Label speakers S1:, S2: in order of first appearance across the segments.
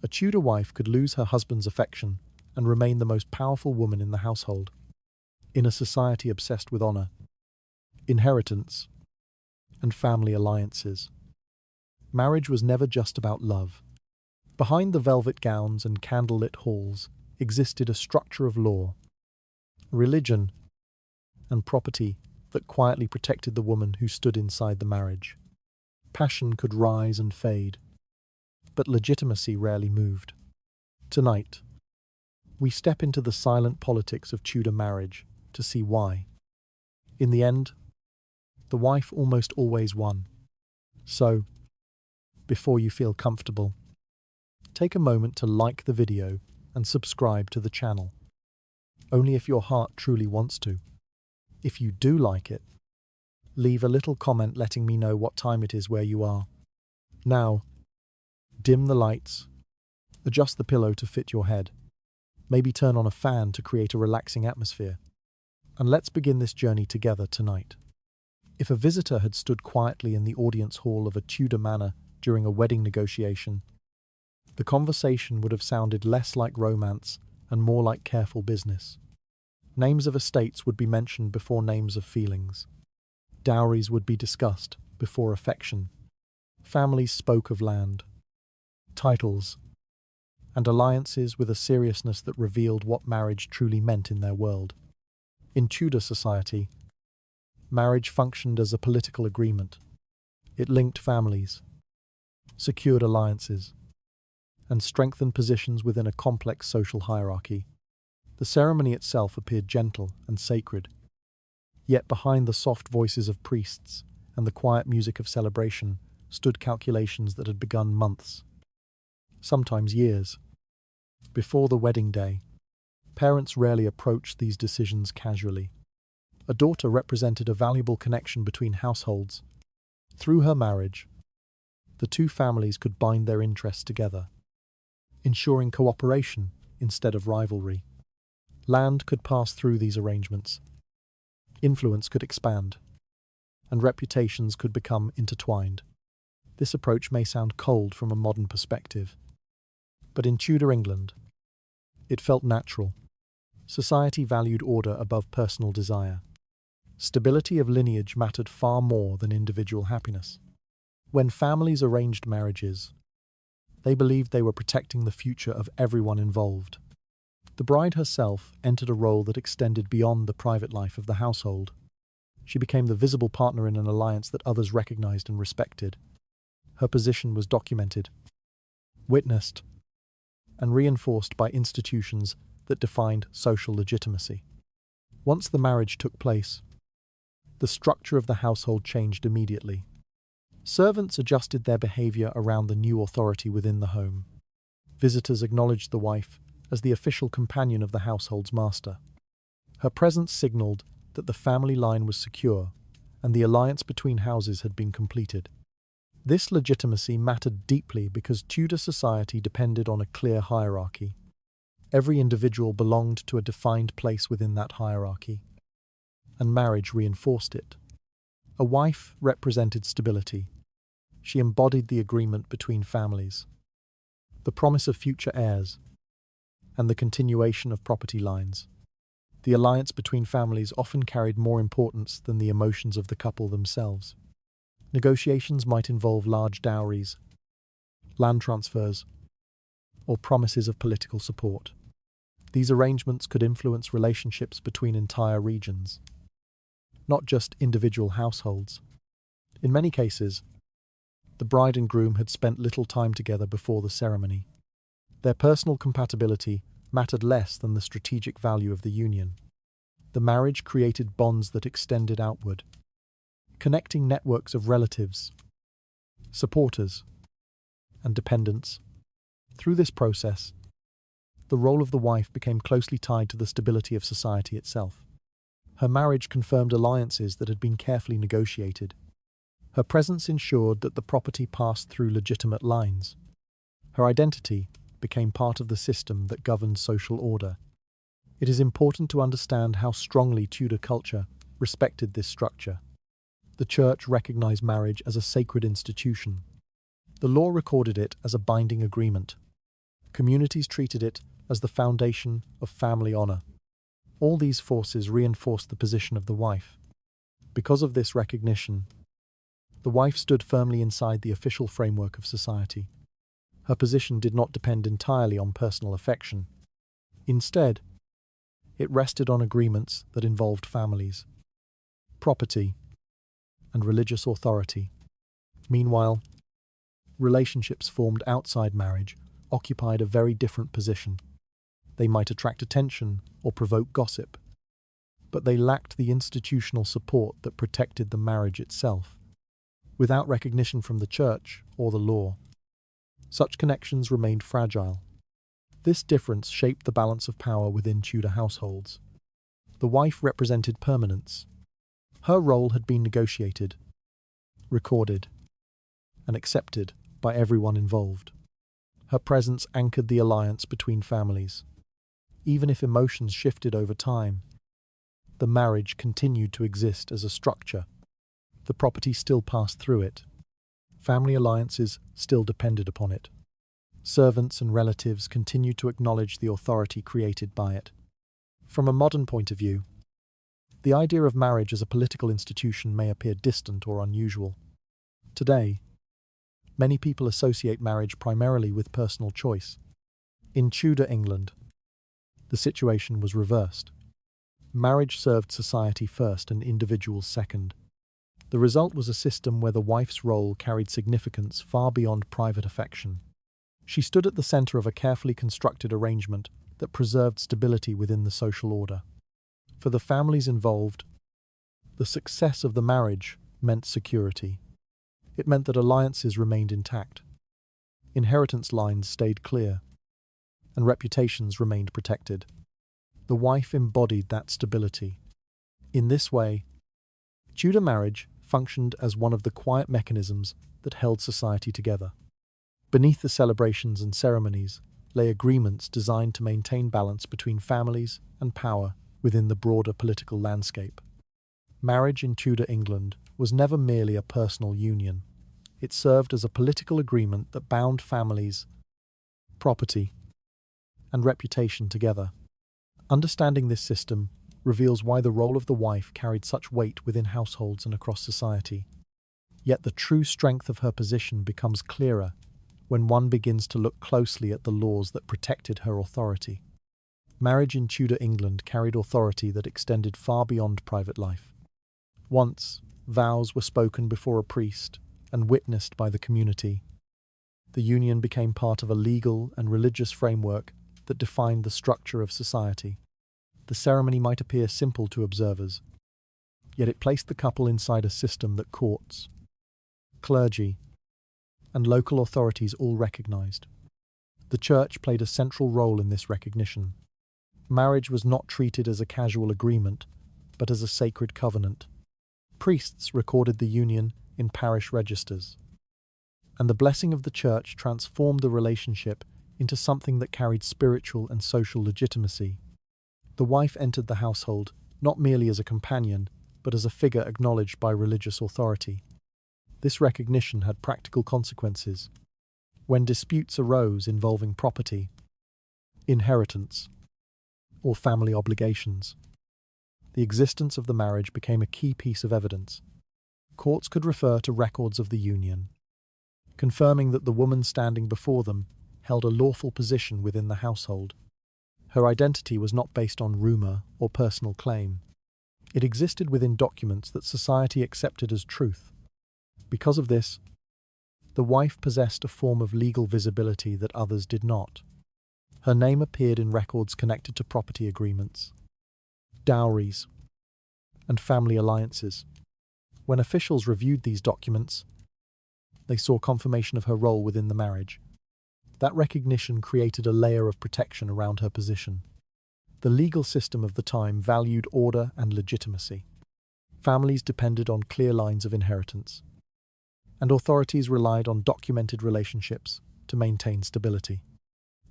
S1: A Tudor wife could lose her husband's affection and remain the most powerful woman in the household. In a society obsessed with honor, inheritance, and family alliances, marriage was never just about love. Behind the velvet gowns and candlelit halls existed a structure of law, religion, and property that quietly protected the woman who stood inside the marriage. Passion could rise and fade, but legitimacy rarely moved. Tonight, we step into the silent politics of Tudor marriage to see why. In the end, the wife almost always won. So, before you feel comfortable, take a moment to like the video and subscribe to the channel. Only if your heart truly wants to. If you do like it, leave a little comment letting me know what time it is where you are. Now, dim the lights, adjust the pillow to fit your head, maybe turn on a fan to create a relaxing atmosphere, and let's begin this journey together tonight. If a visitor had stood quietly in the audience hall of a Tudor manor during a wedding negotiation, the conversation would have sounded less like romance and more like careful business. Names of estates would be mentioned before names of feelings. Dowries would be discussed before affection. Families spoke of land, titles, and alliances with a seriousness that revealed what marriage truly meant in their world. In Tudor society, marriage functioned as a political agreement. It linked families, secured alliances, and strengthened positions within a complex social hierarchy. The ceremony itself appeared gentle and sacred, yet behind the soft voices of priests and the quiet music of celebration stood calculations that had begun months, sometimes years, before the wedding day. Parents rarely approached these decisions casually. A daughter represented a valuable connection between households. Through her marriage, the two families could bind their interests together, ensuring cooperation instead of rivalry. Land could pass through these arrangements. Influence could expand, and reputations could become intertwined. This approach may sound cold from a modern perspective, but in Tudor England, it felt natural. Society valued order above personal desire. Stability of lineage mattered far more than individual happiness. When families arranged marriages, they believed they were protecting the future of everyone involved. The bride herself entered a role that extended beyond the private life of the household. She became the visible partner in an alliance that others recognized and respected. Her position was documented, witnessed, and reinforced by institutions that defined social legitimacy. Once the marriage took place, the structure of the household changed immediately. Servants adjusted their behavior around the new authority within the home. Visitors acknowledged the wife as the official companion of the household's master. Her presence signaled that the family line was secure and the alliance between houses had been completed. This legitimacy mattered deeply because Tudor society depended on a clear hierarchy. Every individual belonged to a defined place within that hierarchy, and marriage reinforced it. A wife represented stability. She embodied the agreement between families, the promise of future heirs, and the continuation of property lines. The alliance between families often carried more importance than the emotions of the couple themselves. Negotiations might involve large dowries, land transfers, or promises of political support. These arrangements could influence relationships between entire regions, not just individual households. In many cases, the bride and groom had spent little time together before the ceremony. Their personal compatibility mattered less than the strategic value of the union. The marriage created bonds that extended outward, connecting networks of relatives, supporters, and dependents. Through this process, the role of the wife became closely tied to the stability of society itself. Her marriage confirmed alliances that had been carefully negotiated. Her presence ensured that the property passed through legitimate lines. Her identity became part of the system that governed social order. It is important to understand how strongly Tudor culture respected this structure. The church recognized marriage as a sacred institution. The law recorded it as a binding agreement. Communities treated it as the foundation of family honor. All these forces reinforced the position of the wife. Because of this recognition, the wife stood firmly inside the official framework of society. Her position did not depend entirely on personal affection. Instead, it rested on agreements that involved families, property, and religious authority. Meanwhile, relationships formed outside marriage occupied a very different position. They might attract attention or provoke gossip, but they lacked the institutional support that protected the marriage itself. Without recognition from the church or the law, such connections remained fragile. This difference shaped the balance of power within Tudor households. The wife represented permanence. Her role had been negotiated, recorded, and accepted by everyone involved. Her presence anchored the alliance between families. Even if emotions shifted over time, the marriage continued to exist as a structure. The property still passed through it. Family alliances still depended upon it. Servants and relatives continued to acknowledge the authority created by it. From a modern point of view, the idea of marriage as a political institution may appear distant or unusual. Today, many people associate marriage primarily with personal choice. In Tudor England, the situation was reversed. Marriage served society first and individuals second. The result was a system where the wife's role carried significance far beyond private affection. She stood at the center of a carefully constructed arrangement that preserved stability within the social order. For the families involved, the success of the marriage meant security. It meant that alliances remained intact, inheritance lines stayed clear, and reputations remained protected. The wife embodied that stability. In this way, Tudor marriage functioned as one of the quiet mechanisms that held society together. Beneath the celebrations and ceremonies lay agreements designed to maintain balance between families and power within the broader political landscape. Marriage in Tudor England was never merely a personal union. It served as a political agreement that bound families, property, and reputation together. Understanding this system reveals why the role of the wife carried such weight within households and across society. Yet the true strength of her position becomes clearer when one begins to look closely at the laws that protected her authority. Marriage in Tudor England carried authority that extended far beyond private life. Once, vows were spoken before a priest and witnessed by the community. The union became part of a legal and religious framework that defined the structure of society. The ceremony might appear simple to observers, yet it placed the couple inside a system that courts, clergy, and local authorities all recognized. The church played a central role in this recognition. Marriage was not treated as a casual agreement, but as a sacred covenant. Priests recorded the union in parish registers, and the blessing of the church transformed the relationship into something that carried spiritual and social legitimacy. The wife entered the household not merely as a companion, but as a figure acknowledged by religious authority. This recognition had practical consequences. When disputes arose involving property, inheritance, or family obligations, the existence of the marriage became a key piece of evidence. Courts could refer to records of the union, confirming that the woman standing before them held a lawful position within the household. Her identity was not based on rumor or personal claim. It existed within documents that society accepted as truth. Because of this, the wife possessed a form of legal visibility that others did not. Her name appeared in records connected to property agreements, dowries, and family alliances. When officials reviewed these documents, they saw confirmation of her role within the marriage. That recognition created a layer of protection around her position. The legal system of the time valued order and legitimacy. Families depended on clear lines of inheritance, and authorities relied on documented relationships to maintain stability.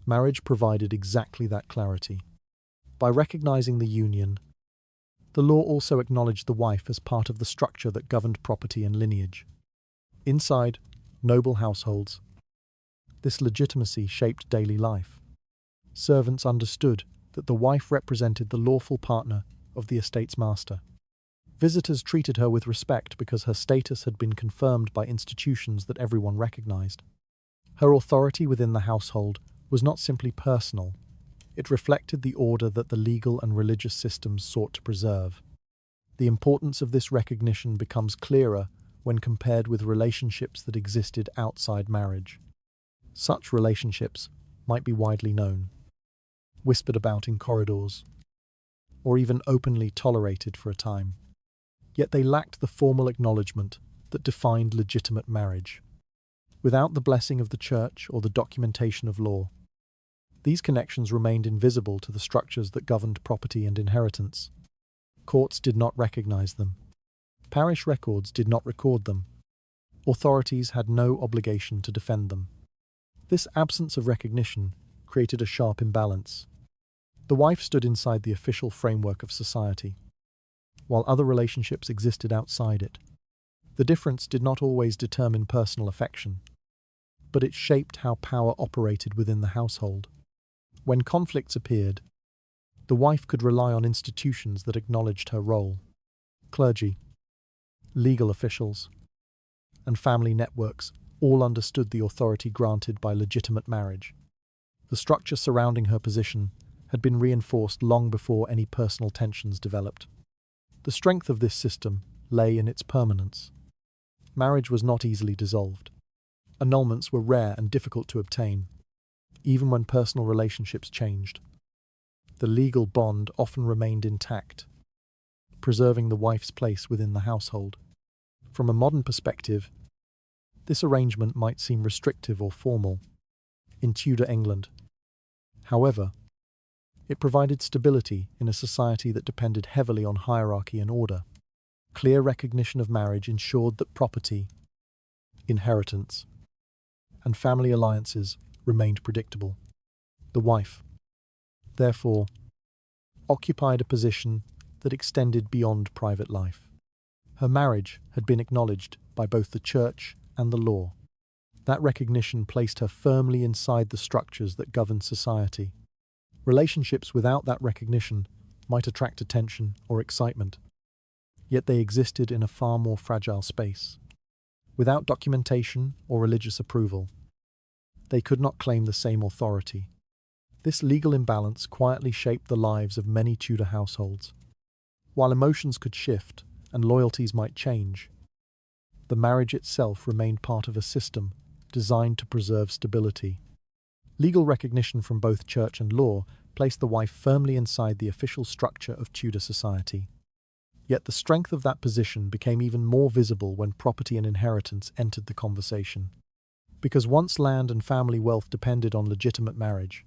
S1: Marriage provided exactly that clarity. By recognizing the union, the law also acknowledged the wife as part of the structure that governed property and lineage. Inside noble households, this legitimacy shaped daily life. servants understood that the wife represented the lawful partner of the estate's master. Visitors treated her with respect because her status had been confirmed by institutions that everyone recognized. Her authority within the household was not simply personal, it reflected the order that the legal and religious systems sought to preserve. The importance of this recognition becomes clearer when compared with relationships that existed outside marriage. Such relationships might be widely known, whispered about in corridors, or even openly tolerated for a time. Yet they lacked the formal acknowledgement that defined legitimate marriage. Without the blessing of the church or the documentation of law, these connections remained invisible to the structures that governed property and inheritance. Courts did not recognize them. Parish records did not record them. Authorities had no obligation to defend them. This absence of recognition created a sharp imbalance. The wife stood inside the official framework of society, while other relationships existed outside it. The difference did not always determine personal affection, but it shaped how power operated within the household. When conflicts appeared, the wife could rely on institutions that acknowledged her role. Clergy, legal officials, and family networks all understood the authority granted by legitimate marriage. The structure surrounding her position had been reinforced long before any personal tensions developed. The strength of this system lay in its permanence. Marriage was not easily dissolved. Annulments were rare and difficult to obtain, even when personal relationships changed. The legal bond often remained intact, preserving the wife's place within the household. From a modern perspective, this arrangement might seem restrictive or formal in Tudor England. However, it provided stability in a society that depended heavily on hierarchy and order. Clear recognition of marriage ensured that property, inheritance, and family alliances remained predictable. The wife, therefore, occupied a position that extended beyond private life. Her marriage had been acknowledged by both the church and the law. That recognition placed her firmly inside the structures that governed society. Relationships without that recognition might attract attention or excitement, yet they existed in a far more fragile space. Without documentation or religious approval, they could not claim the same authority. This legal imbalance quietly shaped the lives of many Tudor households. While emotions could shift and loyalties might change, the marriage itself remained part of a system designed to preserve stability. Legal recognition from both church and law placed the wife firmly inside the official structure of Tudor society. Yet the strength of that position became even more visible when property and inheritance entered the conversation. Because once land and family wealth depended on legitimate marriage,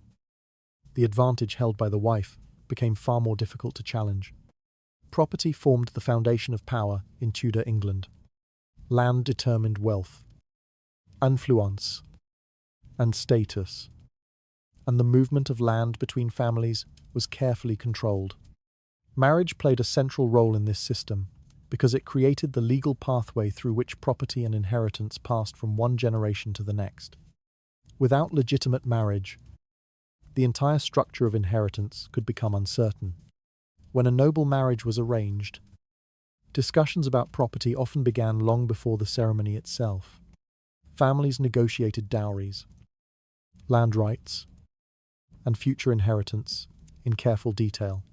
S1: the advantage held by the wife became far more difficult to challenge. Property formed the foundation of power in Tudor England. Land determined wealth, influence, and status, and the movement of land between families was carefully controlled. Marriage played a central role in this system because it created the legal pathway through which property and inheritance passed from one generation to the next. Without legitimate marriage, the entire structure of inheritance could become uncertain. When a noble marriage was arranged, discussions about property often began long before the ceremony itself. Families negotiated dowries, land rights, and future inheritance in careful detail.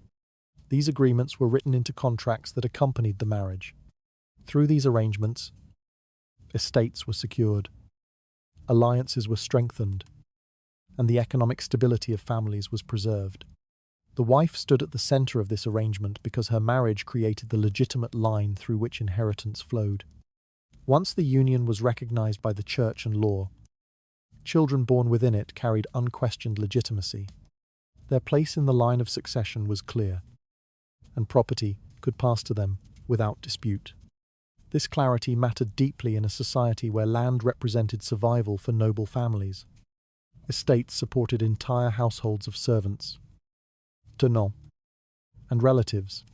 S1: These agreements were written into contracts that accompanied the marriage. Through these arrangements, estates were secured, alliances were strengthened, and the economic stability of families was preserved. The wife stood at the center of this arrangement because her marriage created the legitimate line through which inheritance flowed. Once the union was recognized by the church and law, children born within it carried unquestioned legitimacy. Their place in the line of succession was clear, and property could pass to them without dispute. This clarity mattered deeply in a society where land represented survival for noble families. Estates supported entire households of servants, tenants, and relatives.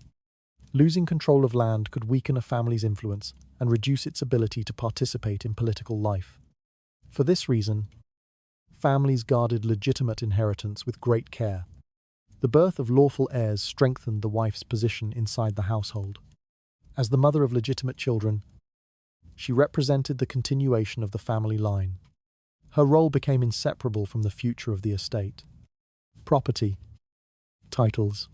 S1: Losing control of land could weaken a family's influence and reduce its ability to participate in political life. For this reason, families guarded legitimate inheritance with great care. The birth of lawful heirs strengthened the wife's position inside the household. As the mother of legitimate children, she represented the continuation of the family line. Her role became inseparable from the future of the estate. Property, titles,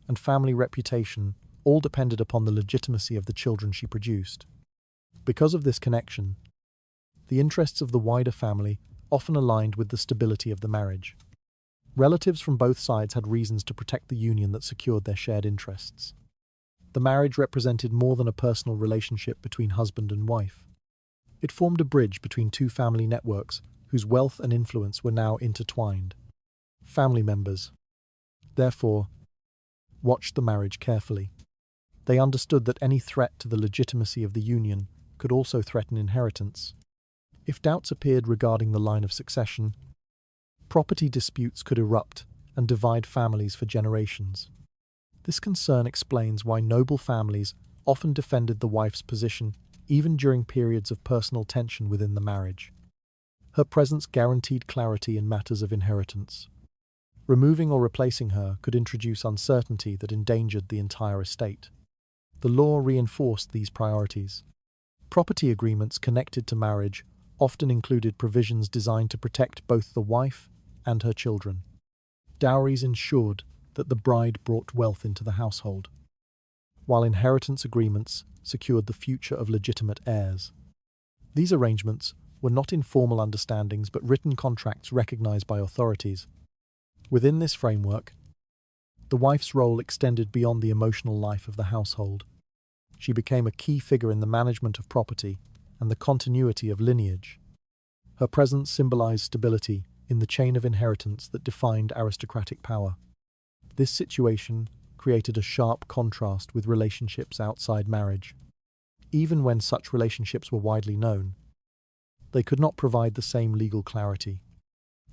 S1: and family reputation all depended upon the legitimacy of the children she produced. Because of this connection, the interests of the wider family often aligned with the stability of the marriage. Relatives from both sides had reasons to protect the union that secured their shared interests. The marriage represented more than a personal relationship between husband and wife. It formed a bridge between two family networks whose wealth and influence were now intertwined. Family members, therefore, watched the marriage carefully. They understood that any threat to the legitimacy of the union could also threaten inheritance. If doubts appeared regarding the line of succession, property disputes could erupt and divide families for generations. This concern explains why noble families often defended the wife's position even during periods of personal tension within the marriage. Her presence guaranteed clarity in matters of inheritance. Removing or replacing her could introduce uncertainty that endangered the entire estate. The law reinforced these priorities. Property agreements connected to marriage often included provisions designed to protect both the wife and her children. Dowries ensured that the bride brought wealth into the household, while inheritance agreements secured the future of legitimate heirs. These arrangements were not informal understandings but written contracts recognized by authorities. Within this framework, the wife's role extended beyond the emotional life of the household. She became a key figure in the management of property and the continuity of lineage. Her presence symbolized stability in the chain of inheritance that defined aristocratic power. This situation created a sharp contrast with relationships outside marriage. Even when such relationships were widely known, they could not provide the same legal clarity.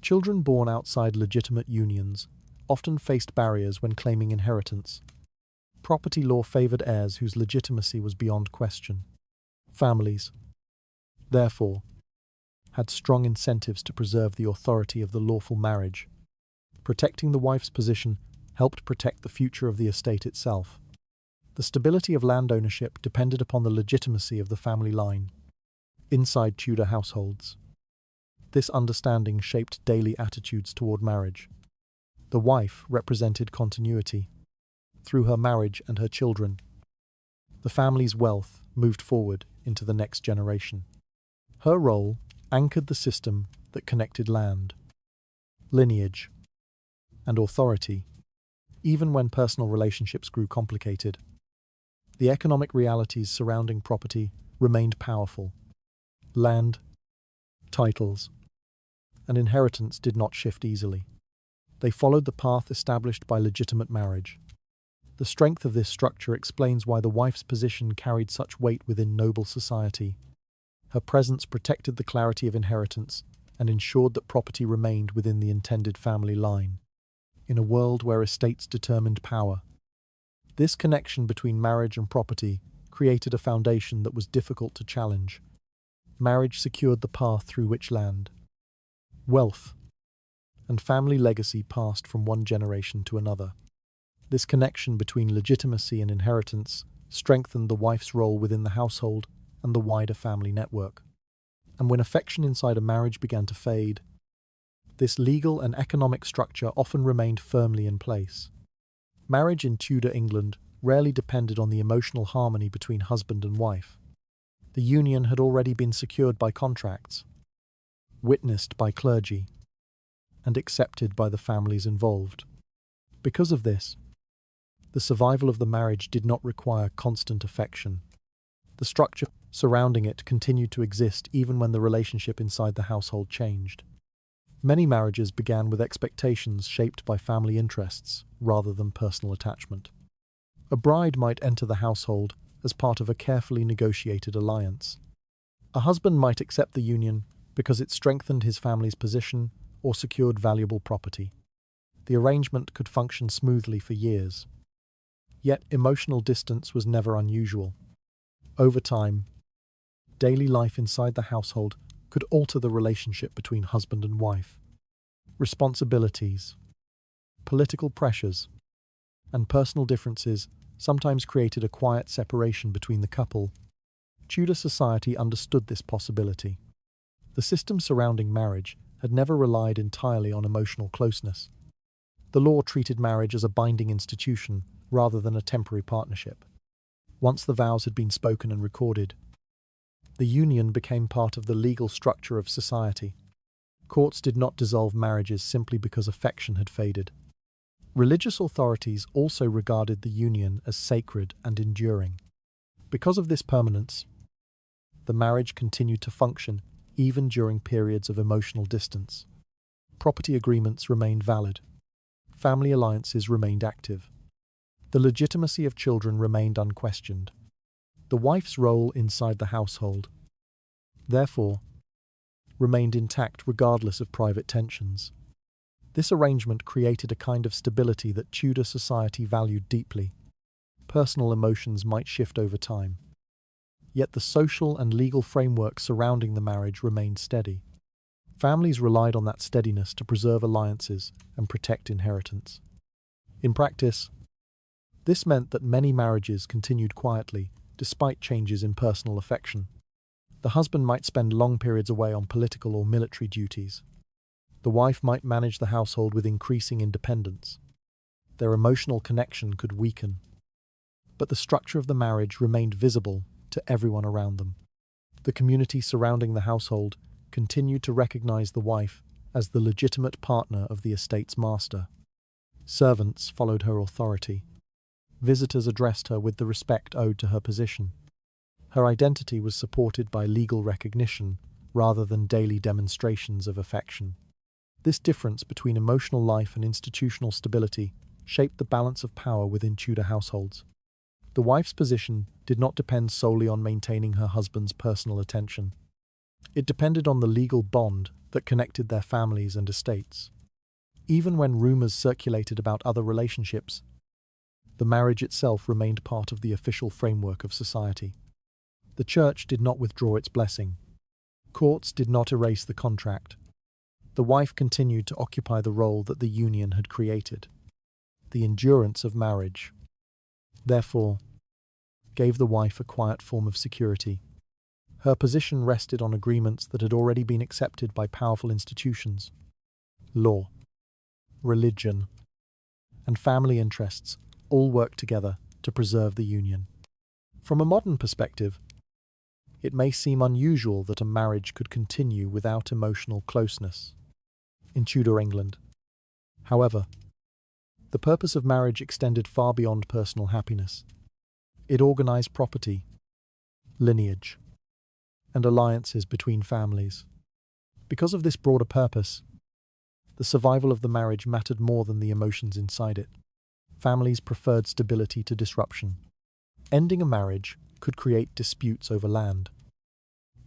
S1: Children born outside legitimate unions often faced barriers when claiming inheritance. Property law favored heirs whose legitimacy was beyond question. Families, therefore, had strong incentives to preserve the authority of the lawful marriage. Protecting the wife's position helped protect the future of the estate itself. The stability of land ownership depended upon the legitimacy of the family line. Inside Tudor households, this understanding shaped daily attitudes toward marriage. The wife represented continuity. Through her marriage and her children, the family's wealth moved forward into the next generation. Her role anchored the system that connected land, lineage, and authority. Even when personal relationships grew complicated, the economic realities surrounding property remained powerful. Land, titles, and inheritance did not shift easily. They followed the path established by legitimate marriage. The strength of this structure explains why the wife's position carried such weight within noble society. Her presence protected the clarity of inheritance and ensured that property remained within the intended family line. In a world where estates determined power, this connection between marriage and property created a foundation that was difficult to challenge. Marriage secured the path through which land, wealth, and family legacy passed from one generation to another. This connection between legitimacy and inheritance strengthened the wife's role within the household and the wider family network. And when affection inside a marriage began to fade, this legal and economic structure often remained firmly in place. Marriage in Tudor England rarely depended on the emotional harmony between husband and wife. The union had already been secured by contracts, witnessed by clergy, and accepted by the families involved. Because of this, the survival of the marriage did not require constant affection. The structure surrounding it continued to exist even when the relationship inside the household changed. Many marriages began with expectations shaped by family interests rather than personal attachment. A bride might enter the household as part of a carefully negotiated alliance. A husband might accept the union because it strengthened his family's position or secured valuable property. The arrangement could function smoothly for years. Yet emotional distance was never unusual. Over time, daily life inside the household could alter the relationship between husband and wife. Responsibilities, political pressures, and personal differences sometimes created a quiet separation between the couple. Tudor society understood this possibility. The system surrounding marriage had never relied entirely on emotional closeness. The law treated marriage as a binding institution rather than a temporary partnership. Once the vows had been spoken and recorded, the union became part of the legal structure of society. Courts did not dissolve marriages simply because affection had faded. Religious authorities also regarded the union as sacred and enduring. Because of this permanence, the marriage continued to function even during periods of emotional distance. Property agreements remained valid. Family alliances remained active. The legitimacy of children remained unquestioned. The wife's role inside the household, therefore, remained intact regardless of private tensions. This arrangement created a kind of stability that Tudor society valued deeply. Personal emotions might shift over time, yet the social and legal framework surrounding the marriage remained steady. Families relied on that steadiness to preserve alliances and protect inheritance. In practice, this meant that many marriages continued quietly, despite changes in personal affection. The husband might spend long periods away on political or military duties. The wife might manage the household with increasing independence. Their emotional connection could weaken, but the structure of the marriage remained visible to everyone around them. The community surrounding the household continued to recognize the wife as the legitimate partner of the estate's master. Servants followed her authority. Visitors addressed her with the respect owed to her position. Her identity was supported by legal recognition rather than daily demonstrations of affection. This difference between emotional life and institutional stability shaped the balance of power within Tudor households. The wife's position did not depend solely on maintaining her husband's personal attention. It depended on the legal bond that connected their families and estates. Even when rumors circulated about other relationships, the marriage itself remained part of the official framework of society. The church did not withdraw its blessing. Courts did not erase the contract. The wife continued to occupy the role that the union had created. The endurance of marriage, therefore, gave the wife a quiet form of security. Her position rested on agreements that had already been accepted by powerful institutions. Law, religion, and family interests all worked together to preserve the union. From a modern perspective, it may seem unusual that a marriage could continue without emotional closeness in Tudor England. However, the purpose of marriage extended far beyond personal happiness. It organized property, lineage, and alliances between families. Because of this broader purpose, the survival of the marriage mattered more than the emotions inside it. Families preferred stability to disruption. Ending a marriage could create disputes over land,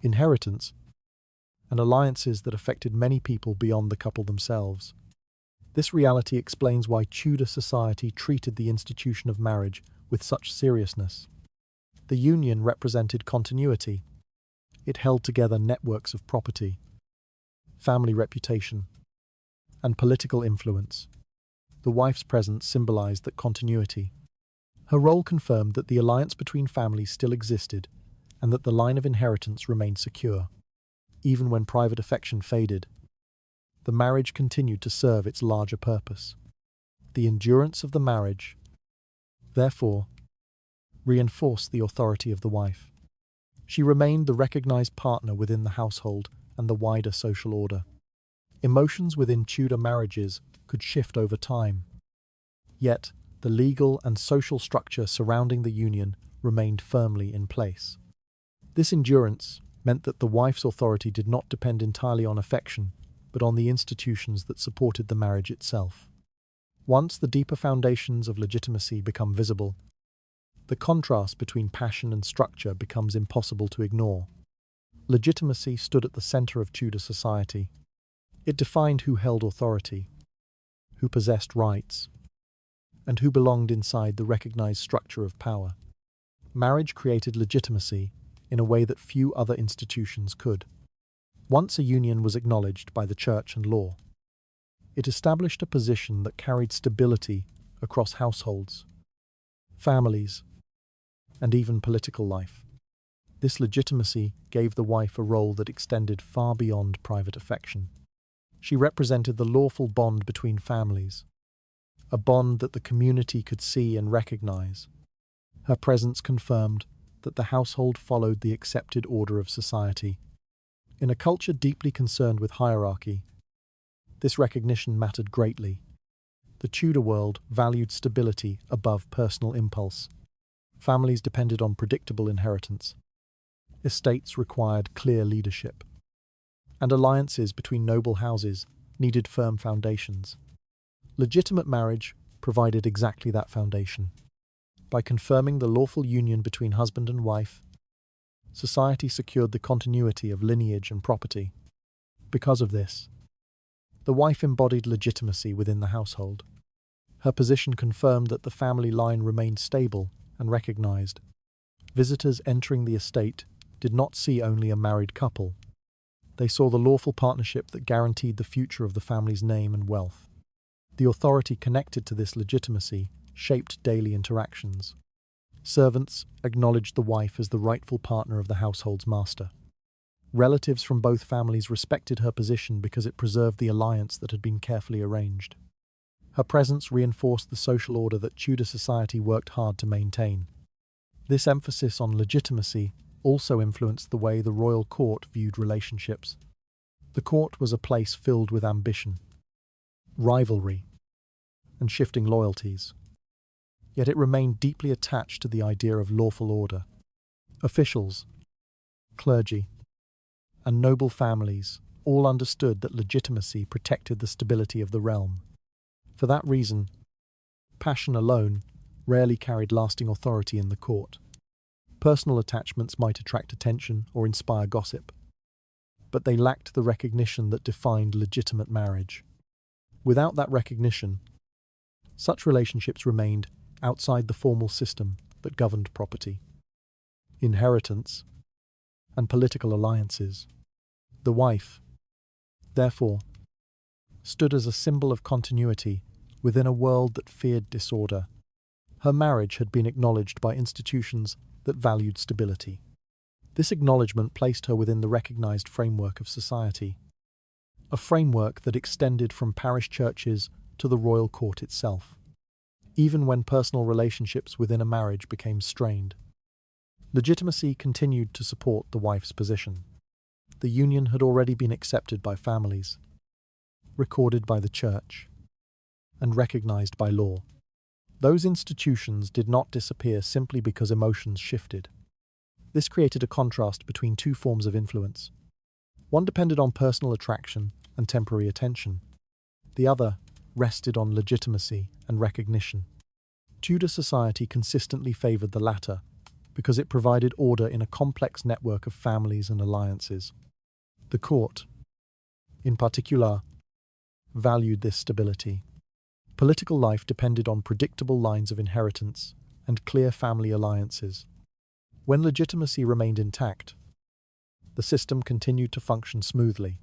S1: inheritance, and alliances that affected many people beyond the couple themselves. This reality explains why Tudor society treated the institution of marriage with such seriousness. The union represented continuity. It held together networks of property, family reputation, and political influence. The wife's presence symbolized that continuity. Her role confirmed that the alliance between families still existed and that the line of inheritance remained secure. Even when private affection faded, the marriage continued to serve its larger purpose. The endurance of the marriage, therefore, reinforced the authority of the wife. She remained the recognized partner within the household and the wider social order. Emotions within Tudor marriages could shift over time, yet the legal and social structure surrounding the union remained firmly in place. This endurance meant that the wife's authority did not depend entirely on affection, but on the institutions that supported the marriage itself. Once the deeper foundations of legitimacy become visible, the contrast between passion and structure becomes impossible to ignore. Legitimacy stood at the center of Tudor society. It defined who held authority, who possessed rights, and who belonged inside the recognized structure of power. Marriage created legitimacy in a way that few other institutions could. Once a union was acknowledged by the church and law, it established a position that carried stability across households, families, and even political life. This legitimacy gave the wife a role that extended far beyond private affection. She represented the lawful bond between families, a bond that the community could see and recognize. Her presence confirmed that the household followed the accepted order of society. In a culture deeply concerned with hierarchy, this recognition mattered greatly. The Tudor world valued stability above personal impulse. Families depended on predictable inheritance. Estates required clear leadership. And alliances between noble houses needed firm foundations. Legitimate marriage provided exactly that foundation. By confirming the lawful union between husband and wife, society secured the continuity of lineage and property. Because of this, the wife embodied legitimacy within the household. Her position confirmed that the family line remained stable and recognized. Visitors entering the estate did not see only a married couple. They saw the lawful partnership that guaranteed the future of the family's name and wealth. The authority connected to this legitimacy shaped daily interactions. Servants acknowledged the wife as the rightful partner of the household's master. Relatives from both families respected her position because it preserved the alliance that had been carefully arranged. Her presence reinforced the social order that Tudor society worked hard to maintain. This emphasis on legitimacy also influenced the way the royal court viewed relationships. The court was a place filled with ambition, rivalry, and shifting loyalties. Yet it remained deeply attached to the idea of lawful order. Officials, clergy, and noble families all understood that legitimacy protected the stability of the realm. For that reason, passion alone rarely carried lasting authority in the court. Personal attachments might attract attention or inspire gossip, but they lacked the recognition that defined legitimate marriage. Without that recognition, such relationships remained outside the formal system that governed property, inheritance, and political alliances. The wife, therefore, stood as a symbol of continuity within a world that feared disorder. Her marriage had been acknowledged by institutions that valued stability. This acknowledgement placed her within the recognized framework of society, a framework that extended from parish churches to the royal court itself. Even when personal relationships within a marriage became strained, legitimacy continued to support the wife's position. The union had already been accepted by families, recorded by the church, and recognized by law. Those institutions did not disappear simply because emotions shifted. This created a contrast between two forms of influence. One depended on personal attraction and temporary attention. The other rested on legitimacy and recognition. Tudor society consistently favored the latter because it provided order in a complex network of families and alliances. The court, in particular, valued this stability. Political life depended on predictable lines of inheritance and clear family alliances. When legitimacy remained intact, the system continued to function smoothly.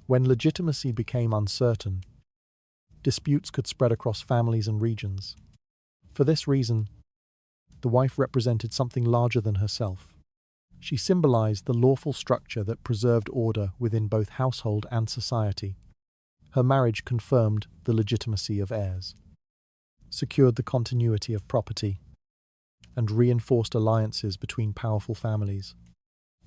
S1: When legitimacy became uncertain, disputes could spread across families and regions. For this reason, the wife represented something larger than herself. She symbolized the lawful structure that preserved order within both household and society. Her marriage confirmed the legitimacy of heirs, secured the continuity of property, and reinforced alliances between powerful families.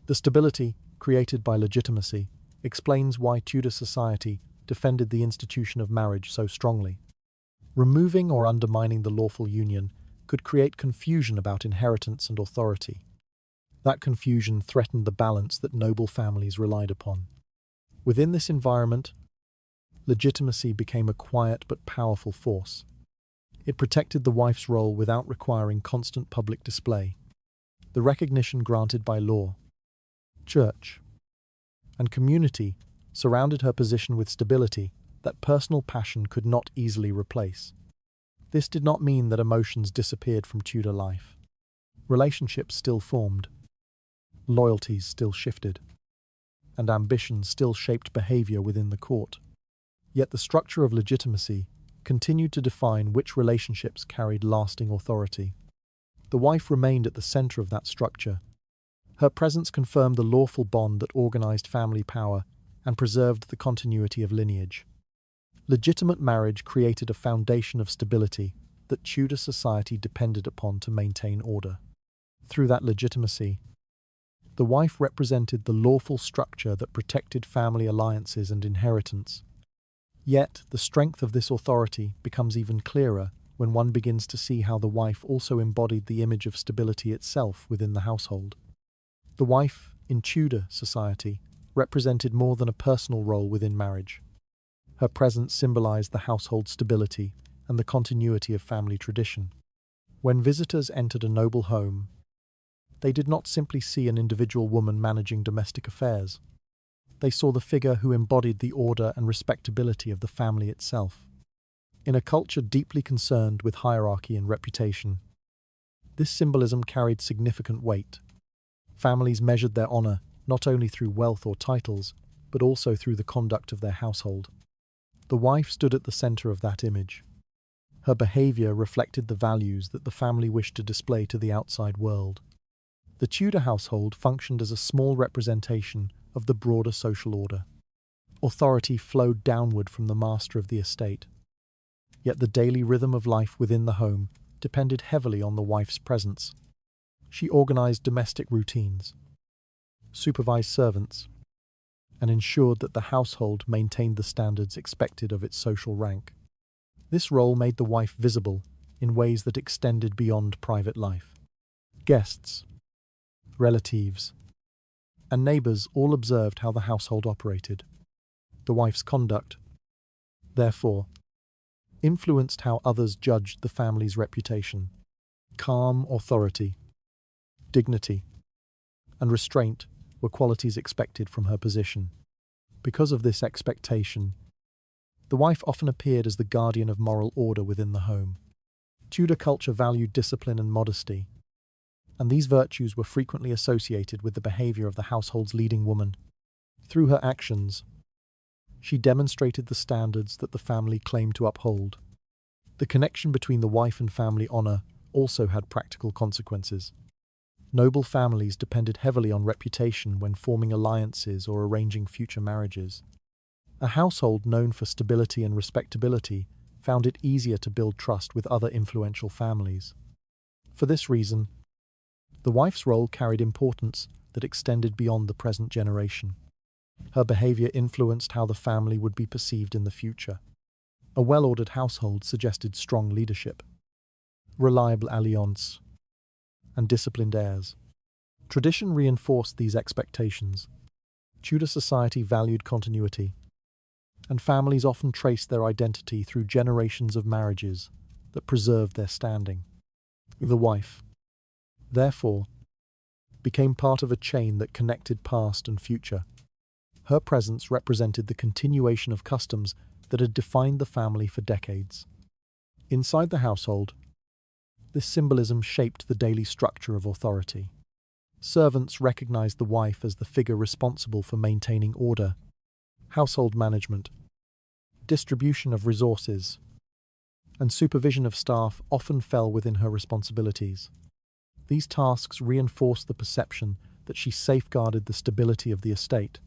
S1: The stability created by legitimacy explains why Tudor society defended the institution of marriage so strongly. Removing or undermining the lawful union could create confusion about inheritance and authority. That confusion threatened the balance that noble families relied upon. Within this environment, legitimacy became a quiet but powerful force. It protected the wife's role without requiring constant public display. The recognition granted by law, church, and community surrounded her position with stability that personal passion could not easily replace. This did not mean that emotions disappeared from Tudor life. Relationships still formed. Loyalties still shifted. and ambition still shaped behavior within the court. Yet the structure of legitimacy continued to define which relationships carried lasting authority. The wife remained at the center of that structure. Her presence confirmed the lawful bond that organized family power and preserved the continuity of lineage. Legitimate marriage created a foundation of stability that Tudor society depended upon to maintain order. Through that legitimacy, the wife represented the lawful structure that protected family alliances and inheritance. Yet, the strength of this authority becomes even clearer when one begins to see how the wife also embodied the image of stability itself within the household. The wife, in Tudor society, represented more than a personal role within marriage. Her presence symbolized the household's stability and the continuity of family tradition. When visitors entered a noble home, they did not simply see an individual woman managing domestic affairs. They saw the figure who embodied the order and respectability of the family itself. In a culture deeply concerned with hierarchy and reputation, this symbolism carried significant weight. Families measured their honor not only through wealth or titles, but also through the conduct of their household. The wife stood at the center of that image. Her behavior reflected the values that the family wished to display to the outside world. The Tudor household functioned as a small representation of the broader social order. Authority flowed downward from the master of the estate. Yet the daily rhythm of life within the home depended heavily on the wife's presence. She organized domestic routines, supervised servants, and ensured that the household maintained the standards expected of its social rank. This role made the wife visible in ways that extended beyond private life. Guests, relatives, and neighbors all observed how the household operated. The wife's conduct, therefore, influenced how others judged the family's reputation. Calm authority, dignity, and restraint were qualities expected from her position. Because of this expectation, the wife often appeared as the guardian of moral order within the home. Tudor culture valued discipline and modesty, and these virtues were frequently associated with the behavior of the household's leading woman. Through her actions, she demonstrated the standards that the family claimed to uphold. The connection between the wife and family honor also had practical consequences. Noble families depended heavily on reputation when forming alliances or arranging future marriages. A household known for stability and respectability found it easier to build trust with other influential families. For this reason, the wife's role carried importance that extended beyond the present generation. Her behavior influenced how the family would be perceived in the future. A well-ordered household suggested strong leadership, reliable alliances, and disciplined heirs. Tradition reinforced these expectations. Tudor society valued continuity, and families often traced their identity through generations of marriages that preserved their standing. The wife, therefore, became part of a chain that connected past and future. Her presence represented the continuation of customs that had defined the family for decades. Inside the household, this symbolism shaped the daily structure of authority. Servants recognized the wife as the figure responsible for maintaining order, household management, distribution of resources, and supervision of staff often fell within her responsibilities. These tasks reinforced the perception that she safeguarded the stability of the estate.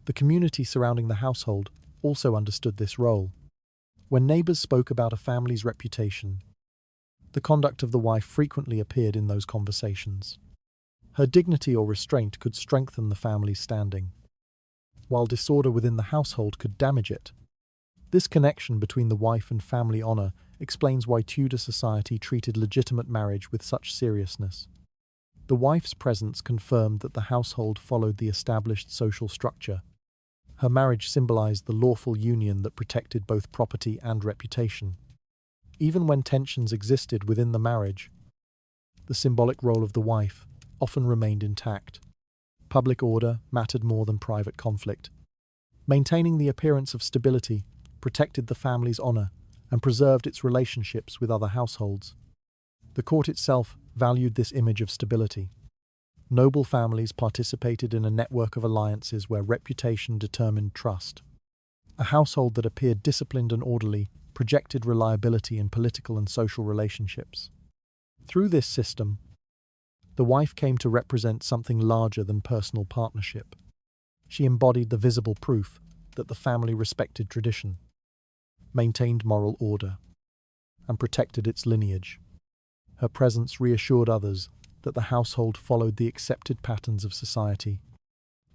S1: The community surrounding the household also understood this role. When neighbors spoke about a family's reputation, the conduct of the wife frequently appeared in those conversations. Her dignity or restraint could strengthen the family's standing, while disorder within the household could damage it. This connection between the wife and family honor explains why Tudor society treated legitimate marriage with such seriousness. The wife's presence confirmed that the household followed the established social structure. Her marriage symbolized the lawful union that protected both property and reputation. Even when tensions existed within the marriage, the symbolic role of the wife often remained intact. Public order mattered more than private conflict. Maintaining the appearance of stability protected the family's honor and preserved its relationships with other households. The court itself valued this image of stability. Noble families participated in a network of alliances where reputation determined trust. A household that appeared disciplined and orderly projected reliability in political and social relationships. Through this system, the wife came to represent something larger than personal partnership. She embodied the visible proof that the family respected tradition, maintained moral order, and protected its lineage. Her presence reassured others that the household followed the accepted patterns of society.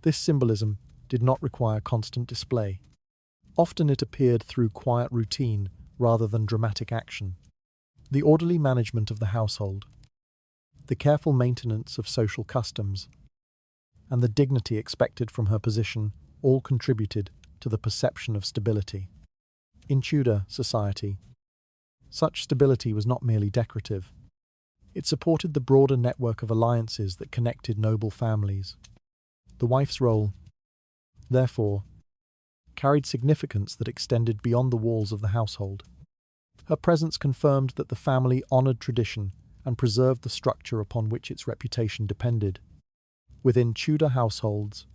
S1: This symbolism did not require constant display. Often it appeared through quiet routine rather than dramatic action. The orderly management of the household, the careful maintenance of social customs, and the dignity expected from her position all contributed to the perception of stability. In Tudor society, such stability was not merely decorative. It supported the broader network of alliances that connected noble families. The wife's role, therefore, carried significance that extended beyond the walls of the household. Her presence confirmed that the family honored tradition and preserved the structure upon which its reputation depended. Within Tudor households,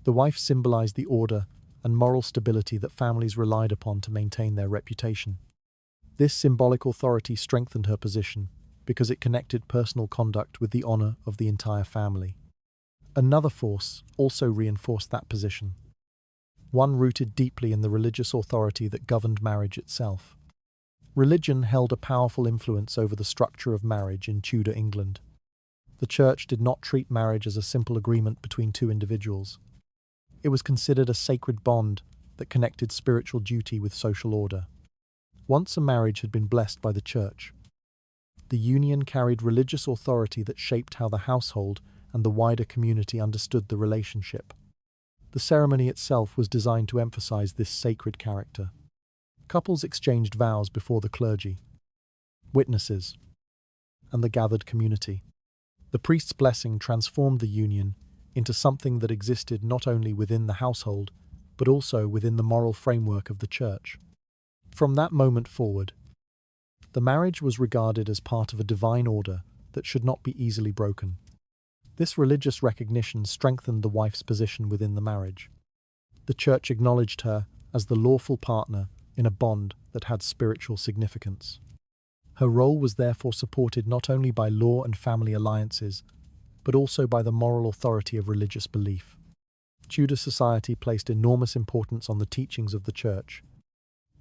S1: the wife symbolized the order and moral stability that families relied upon to maintain their reputation. This symbolic authority strengthened her position because it connected personal conduct with the honor of the entire family. Another force also reinforced that position, one rooted deeply in the religious authority that governed marriage itself. Religion held a powerful influence over the structure of marriage in Tudor England. The Church did not treat marriage as a simple agreement between two individuals. It was considered a sacred bond that connected spiritual duty with social order. Once a marriage had been blessed by the Church, the union carried religious authority that shaped how the household and the wider community understood the relationship. The ceremony itself was designed to emphasize this sacred character. Couples exchanged vows before the clergy, witnesses, and the gathered community. The priest's blessing transformed the union into something that existed not only within the household, but also within the moral framework of the Church. From that moment forward, the marriage was regarded as part of a divine order that should not be easily broken. This religious recognition strengthened the wife's position within the marriage. The Church acknowledged her as the lawful partner in a bond that had spiritual significance. Her role was therefore supported not only by law and family alliances, but also by the moral authority of religious belief. Tudor society placed enormous importance on the teachings of the Church.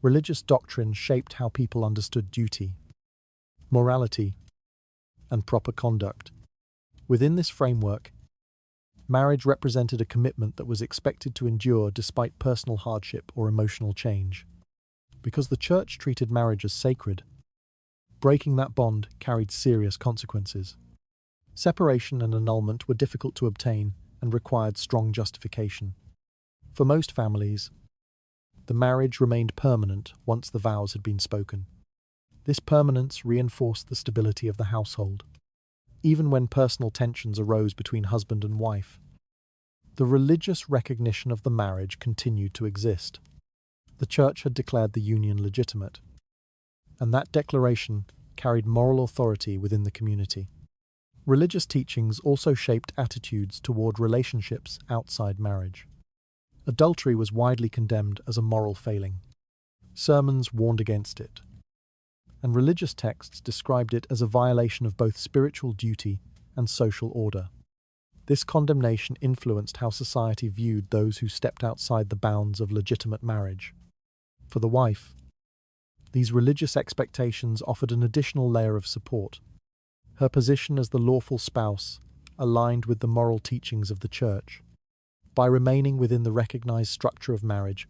S1: Religious doctrine shaped how people understood duty, morality, and proper conduct. Within this framework, marriage represented a commitment that was expected to endure despite personal hardship or emotional change. Because the Church treated marriage as sacred, breaking that bond carried serious consequences. Separation and annulment were difficult to obtain and required strong justification. For most families, the marriage remained permanent once the vows had been spoken. This permanence reinforced the stability of the household. Even when personal tensions arose between husband and wife, the religious recognition of the marriage continued to exist. The Church had declared the union legitimate, and that declaration carried moral authority within the community. Religious teachings also shaped attitudes toward relationships outside marriage. Adultery was widely condemned as a moral failing. Sermons warned against it, and religious texts described it as a violation of both spiritual duty and social order. This condemnation influenced how society viewed those who stepped outside the bounds of legitimate marriage. For the wife, these religious expectations offered an additional layer of support. Her position as the lawful spouse aligned with the moral teachings of the Church. By remaining within the recognized structure of marriage,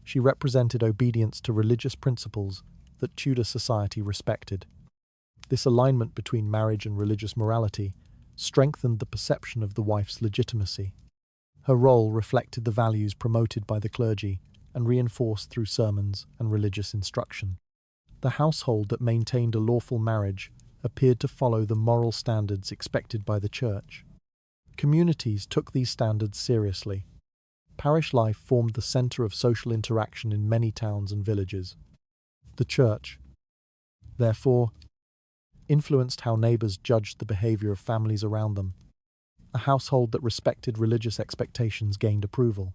S1: she represented obedience to religious principles that Tudor society respected. This alignment between marriage and religious morality strengthened the perception of the wife's legitimacy. Her role reflected the values promoted by the clergy and reinforced through sermons and religious instruction. The household that maintained a lawful marriage appeared to follow the moral standards expected by the Church. Communities took these standards seriously. Parish life formed the center of social interaction in many towns and villages. The Church, therefore, influenced how neighbors judged the behavior of families around them. a household that respected religious expectations gained approval,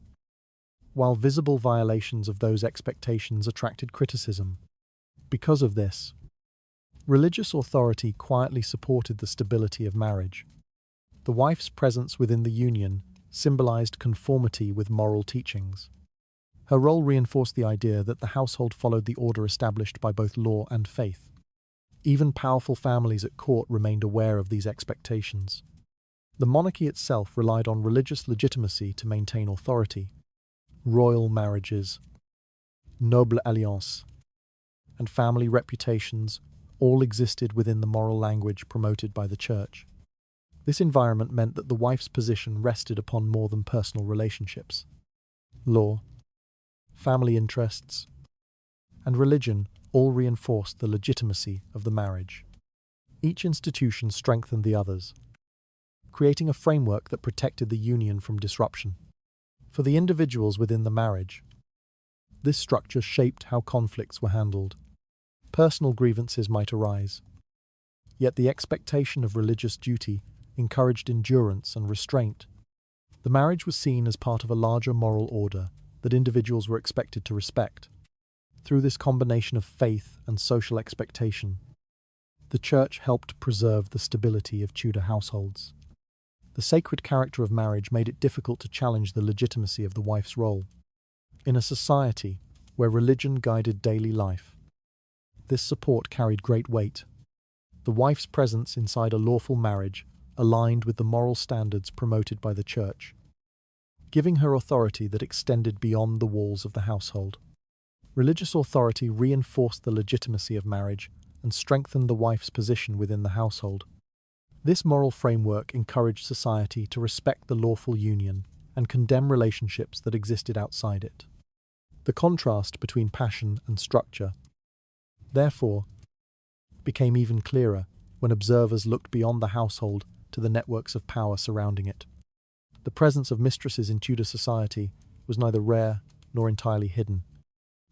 S1: while visible violations of those expectations attracted criticism. Because of this, religious authority quietly supported the stability of marriage. The wife's presence within the union symbolized conformity with moral teachings. Her role reinforced the idea that the household followed the order established by both law and faith. Even powerful families at court remained aware of these expectations. The monarchy itself relied on religious legitimacy to maintain authority. Royal marriages, noble alliances, and family reputations all existed within the moral language promoted by the church. This environment meant that the wife's position rested upon more than personal relationships. Law, family interests, and religion all reinforced the legitimacy of the marriage. Each institution strengthened the others, creating a framework that protected the union from disruption. For the individuals within the marriage, this structure shaped how conflicts were handled. Personal grievances might arise, yet the expectation of religious duty encouraged endurance and restraint. The marriage was seen as part of a larger moral order that individuals were expected to respect. Through this combination of faith and social expectation, the church helped preserve the stability of Tudor households. The sacred character of marriage made it difficult to challenge the legitimacy of the wife's role. In a society where religion guided daily life, this support carried great weight. The wife's presence inside a lawful marriage aligned with the moral standards promoted by the church, giving her authority that extended beyond the walls of the household. Religious authority reinforced the legitimacy of marriage and strengthened the wife's position within the household. This moral framework encouraged society to respect the lawful union and condemn relationships that existed outside it. The contrast between passion and structure, therefore, became even clearer when observers looked beyond the household to the networks of power surrounding it. The presence of mistresses in Tudor society was neither rare nor entirely hidden.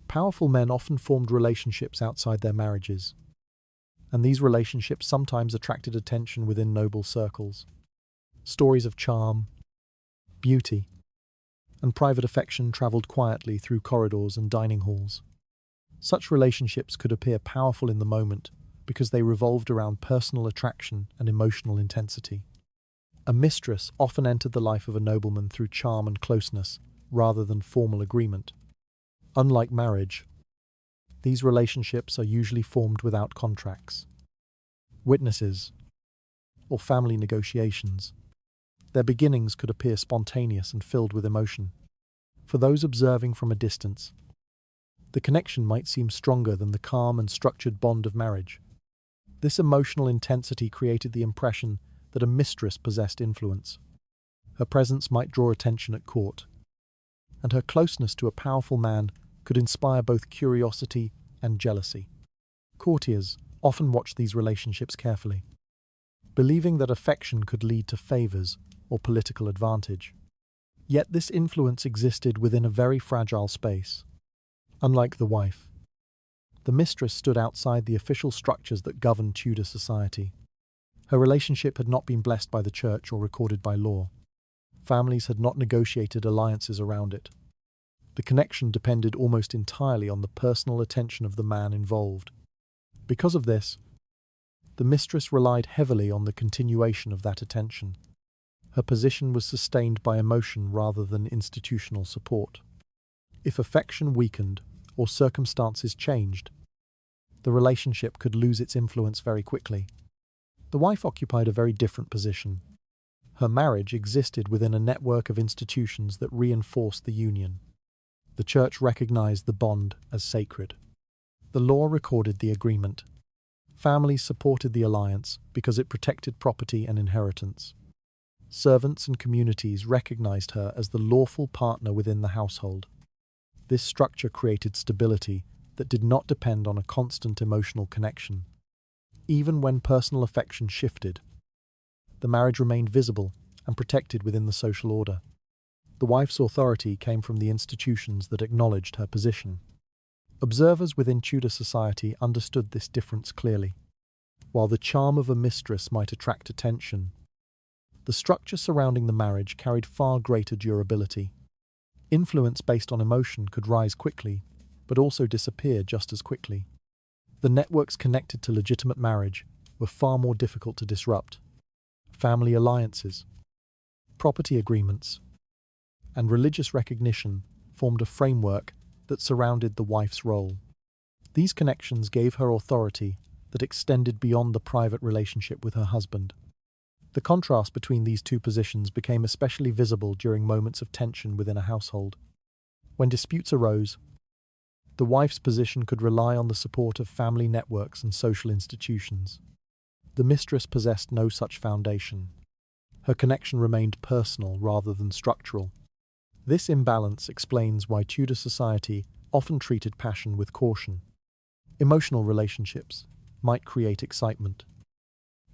S1: Powerful men often formed relationships outside their marriages, and these relationships sometimes attracted attention within noble circles. Stories of charm, beauty, and private affection traveled quietly through corridors and dining halls. Such relationships could appear powerful in the moment because they revolved around personal attraction and emotional intensity. A mistress often entered the life of a nobleman through charm and closeness rather than formal agreement. Unlike marriage, these relationships are usually formed without contracts, witnesses, or family negotiations. Their beginnings could appear spontaneous and filled with emotion. For those observing from a distance, the connection might seem stronger than the calm and structured bond of marriage. This emotional intensity created the impression that a mistress possessed influence. Her presence might draw attention at court, and her closeness to a powerful man could inspire both curiosity and jealousy. Courtiers often watched these relationships carefully, believing that affection could lead to favors or political advantage. Yet this influence existed within a very fragile space. Unlike the wife, the mistress stood outside the official structures that governed Tudor society. Her relationship had not been blessed by the church or recorded by law. Families had not negotiated alliances around it. The connection depended almost entirely on the personal attention of the man involved. Because of this, the mistress relied heavily on the continuation of that attention. Her position was sustained by emotion rather than institutional support. If affection weakened or circumstances changed, the relationship could lose its influence very quickly. The wife occupied a very different position. Her marriage existed within a network of institutions that reinforced the union. The church recognized the bond as sacred. The law recorded the agreement. Families supported the alliance because it protected property and inheritance. Servants and communities recognized her as the lawful partner within the household. This structure created stability that did not depend on a constant emotional connection. Even when personal affection shifted, the marriage remained visible and protected within the social order. The wife's authority came from the institutions that acknowledged her position. Observers within Tudor society understood this difference clearly. While the charm of a mistress might attract attention, the structure surrounding the marriage carried far greater durability. Influence based on emotion could rise quickly, but also disappear just as quickly. The networks connected to legitimate marriage were far more difficult to disrupt. Family alliances, property agreements, and religious recognition formed a framework that surrounded the wife's role. These connections gave her authority that extended beyond the private relationship with her husband. The contrast between these two positions became especially visible during moments of tension within a household. When disputes arose, the wife's position could rely on the support of family networks and social institutions. The mistress possessed no such foundation. Her connection remained personal rather than structural. This imbalance explains why Tudor society often treated passion with caution. Emotional relationships might create excitement,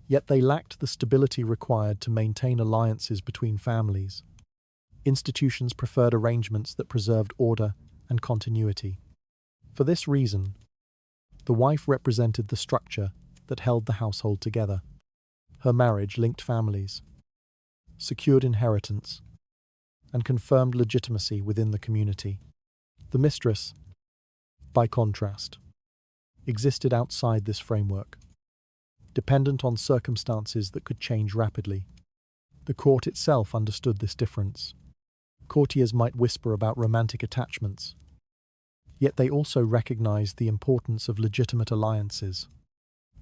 S1: yet they lacked the stability required to maintain alliances between families. Institutions preferred arrangements that preserved order and continuity. For this reason, the wife represented the structure that held the household together. Her marriage linked families, secured inheritance, and confirmed legitimacy within the community. The mistress, by contrast, existed outside this framework, dependent on circumstances that could change rapidly. The court itself understood this difference. Courtiers might whisper about romantic attachments, yet they also recognized the importance of legitimate alliances.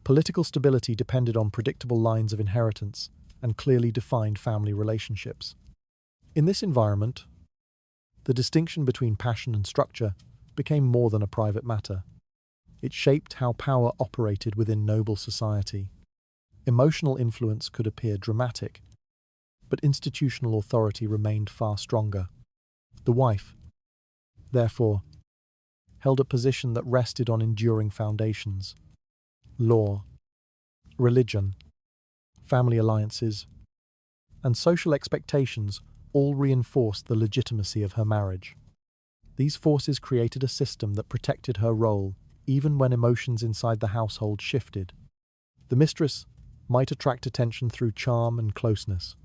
S1: Political stability depended on predictable lines of inheritance and clearly defined family relationships. In this environment, the distinction between passion and structure became more than a private matter. It shaped how power operated within noble society. Emotional influence could appear dramatic, but institutional authority remained far stronger. The wife, therefore, held a position that rested on enduring foundations: law, religion, family alliances, and social expectations all reinforced the legitimacy of her marriage. These forces created a system that protected her role even when emotions inside the household shifted. The mistress might attract attention through charm and closeness,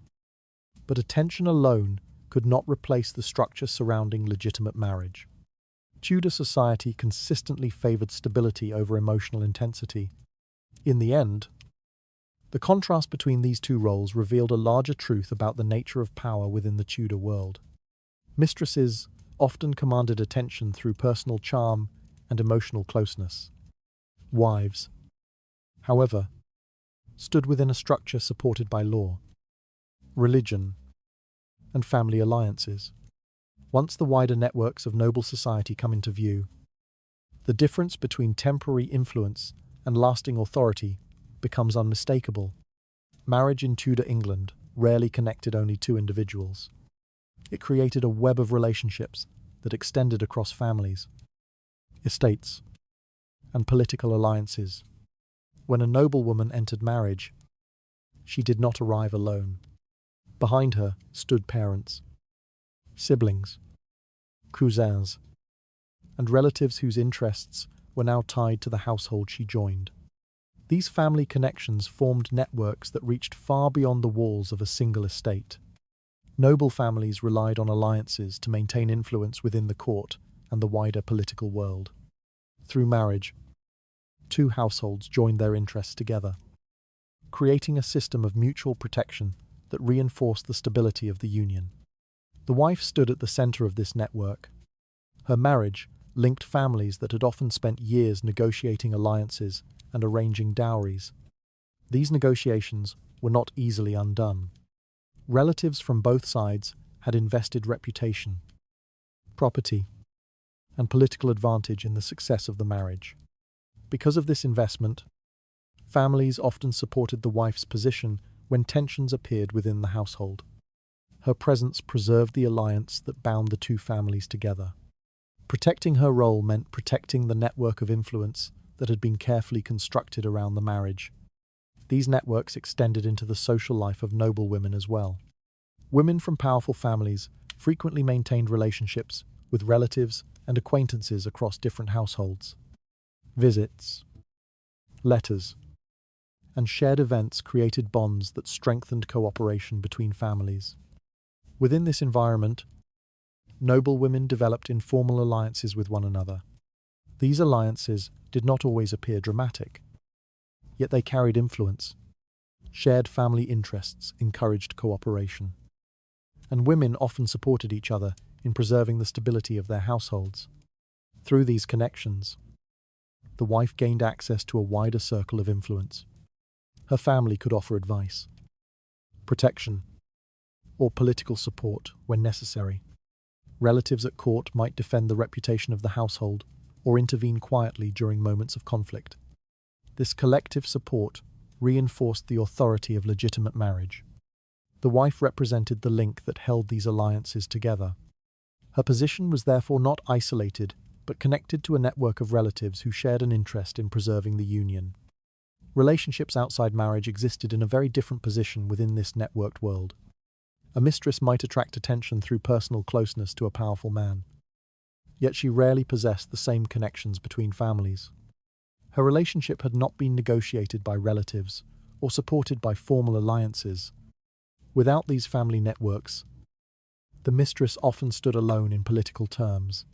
S1: but attention alone could not replace the structure surrounding legitimate marriage. Tudor society consistently favored stability over emotional intensity. In the end, the contrast between these two roles revealed a larger truth about the nature of power within the Tudor world. Mistresses often commanded attention through personal charm and emotional closeness. Wives, however, stood within a structure supported by law, religion, and family alliances. Once the wider networks of noble society come into view, the difference between temporary influence and lasting authority becomes unmistakable. Marriage in Tudor England rarely connected only two individuals. It created a web of relationships that extended across families, estates, and political alliances. When a noblewoman entered marriage, she did not arrive alone. Behind her stood parents, siblings, cousins, and relatives whose interests were now tied to the household she joined. These family connections formed networks that reached far beyond the walls of a single estate. Noble families relied on alliances to maintain influence within the court and the wider political world. Through marriage, two households joined their interests together, creating a system of mutual protection that reinforced the stability of the union. The wife stood at the center of this network. Her marriage linked families that had often spent years negotiating alliances and arranging dowries. These negotiations were not easily undone. Relatives from both sides had invested reputation, property, and political advantage in the success of the marriage. Because of this investment, families often supported the wife's position when tensions appeared within the household. Her presence preserved the alliance that bound the two families together. Protecting her role meant protecting the network of influence that had been carefully constructed around the marriage. These networks extended into the social life of noble women as well. Women from powerful families frequently maintained relationships with relatives and acquaintances across different households. Visits, letters, and shared events created bonds that strengthened cooperation between families. Within this environment, noble women developed informal alliances with one another. These alliances did not always appear dramatic, yet they carried influence. Shared family interests encouraged cooperation, and women often supported each other in preserving the stability of their households. Through these connections, the wife gained access to a wider circle of influence. Her family could offer advice, protection, or political support when necessary. Relatives at court might defend the reputation of the household or intervene quietly during moments of conflict. This collective support reinforced the authority of legitimate marriage. The wife represented the link that held these alliances together. Her position was therefore not isolated, but connected to a network of relatives who shared an interest in preserving the union. Relationships outside marriage existed in a very different position within this networked world. A mistress might attract attention through personal closeness to a powerful man, yet she rarely possessed the same connections between families. Her relationship had not been negotiated by relatives or supported by formal alliances. Without these family networks, the mistress often stood alone in political terms.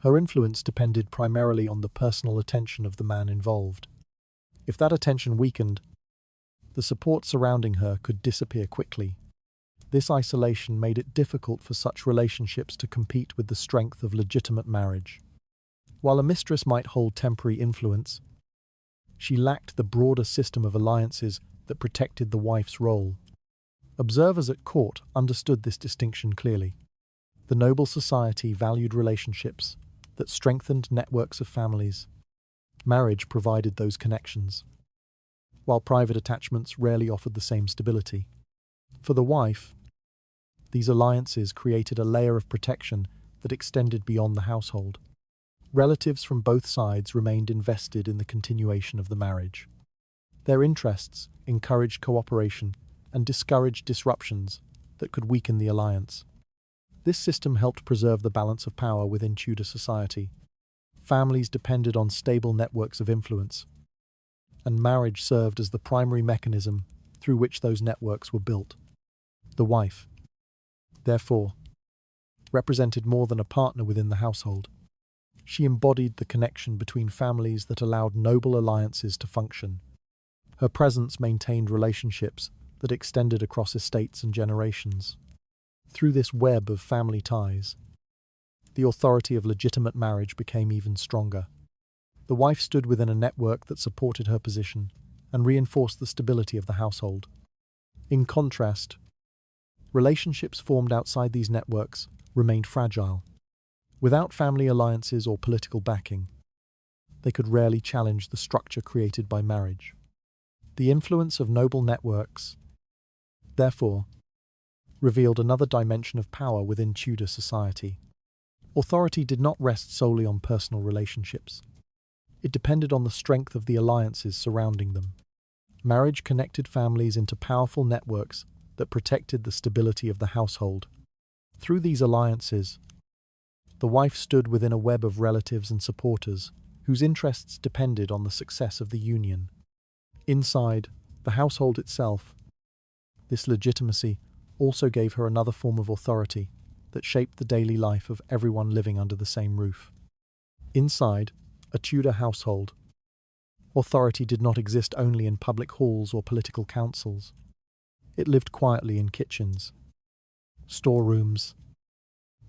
S1: Her influence depended primarily on the personal attention of the man involved. If that attention weakened, the support surrounding her could disappear quickly. This isolation made it difficult for such relationships to compete with the strength of legitimate marriage. While a mistress might hold temporary influence, she lacked the broader system of alliances that protected the wife's role. Observers at court understood this distinction clearly. The noble society valued relationships that strengthened networks of families. Marriage provided those connections, while private attachments rarely offered the same stability. For the wife, these alliances created a layer of protection that extended beyond the household. Relatives from both sides remained invested in the continuation of the marriage. Their interests encouraged cooperation and discouraged disruptions that could weaken the alliance. This system helped preserve the balance of power within Tudor society. Families depended on stable networks of influence, and marriage served as the primary mechanism through which those networks were built. The wife, therefore, represented more than a partner within the household. She embodied the connection between families that allowed noble alliances to function. Her presence maintained relationships that extended across estates and generations. Through this web of family ties, the authority of legitimate marriage became even stronger. The wife stood within a network that supported her position and reinforced the stability of the household. In contrast, relationships formed outside these networks remained fragile. Without family alliances or political backing, they could rarely challenge the structure created by marriage. The influence of noble networks, therefore, revealed another dimension of power within Tudor society. Authority did not rest solely on personal relationships. It depended on the strength of the alliances surrounding them. Marriage connected families into powerful networks that protected the stability of the household. Through these alliances, the wife stood within a web of relatives and supporters whose interests depended on the success of the union. Inside the household itself, this legitimacy also gave her another form of authority that shaped the daily life of everyone living under the same roof. Inside a Tudor household, authority did not exist only in public halls or political councils. It lived quietly in kitchens, storerooms,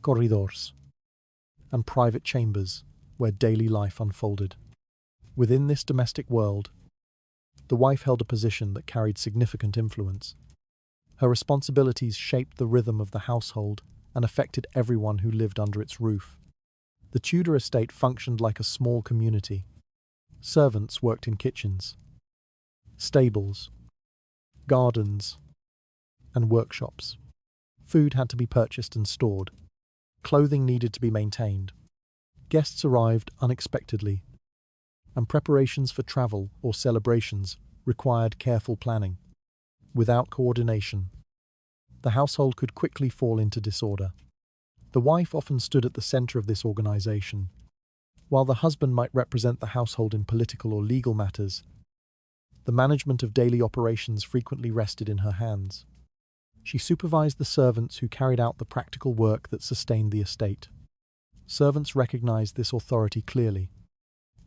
S1: corridors, and private chambers where daily life unfolded. Within this domestic world, the wife held a position that carried significant influence. Her responsibilities shaped the rhythm of the household and affected everyone who lived under its roof. The Tudor estate functioned like a small community. Servants worked in kitchens, stables, gardens, and workshops. Food had to be purchased and stored. Clothing needed to be maintained. Guests arrived unexpectedly, and preparations for travel or celebrations required careful planning. Without coordination, the household could quickly fall into disorder. The wife often stood at the center of this organization. While the husband might represent the household in political or legal matters, The management of daily operations frequently rested in her hands. She supervised the servants who carried out the practical work that sustained the estate. Servants recognized this authority clearly.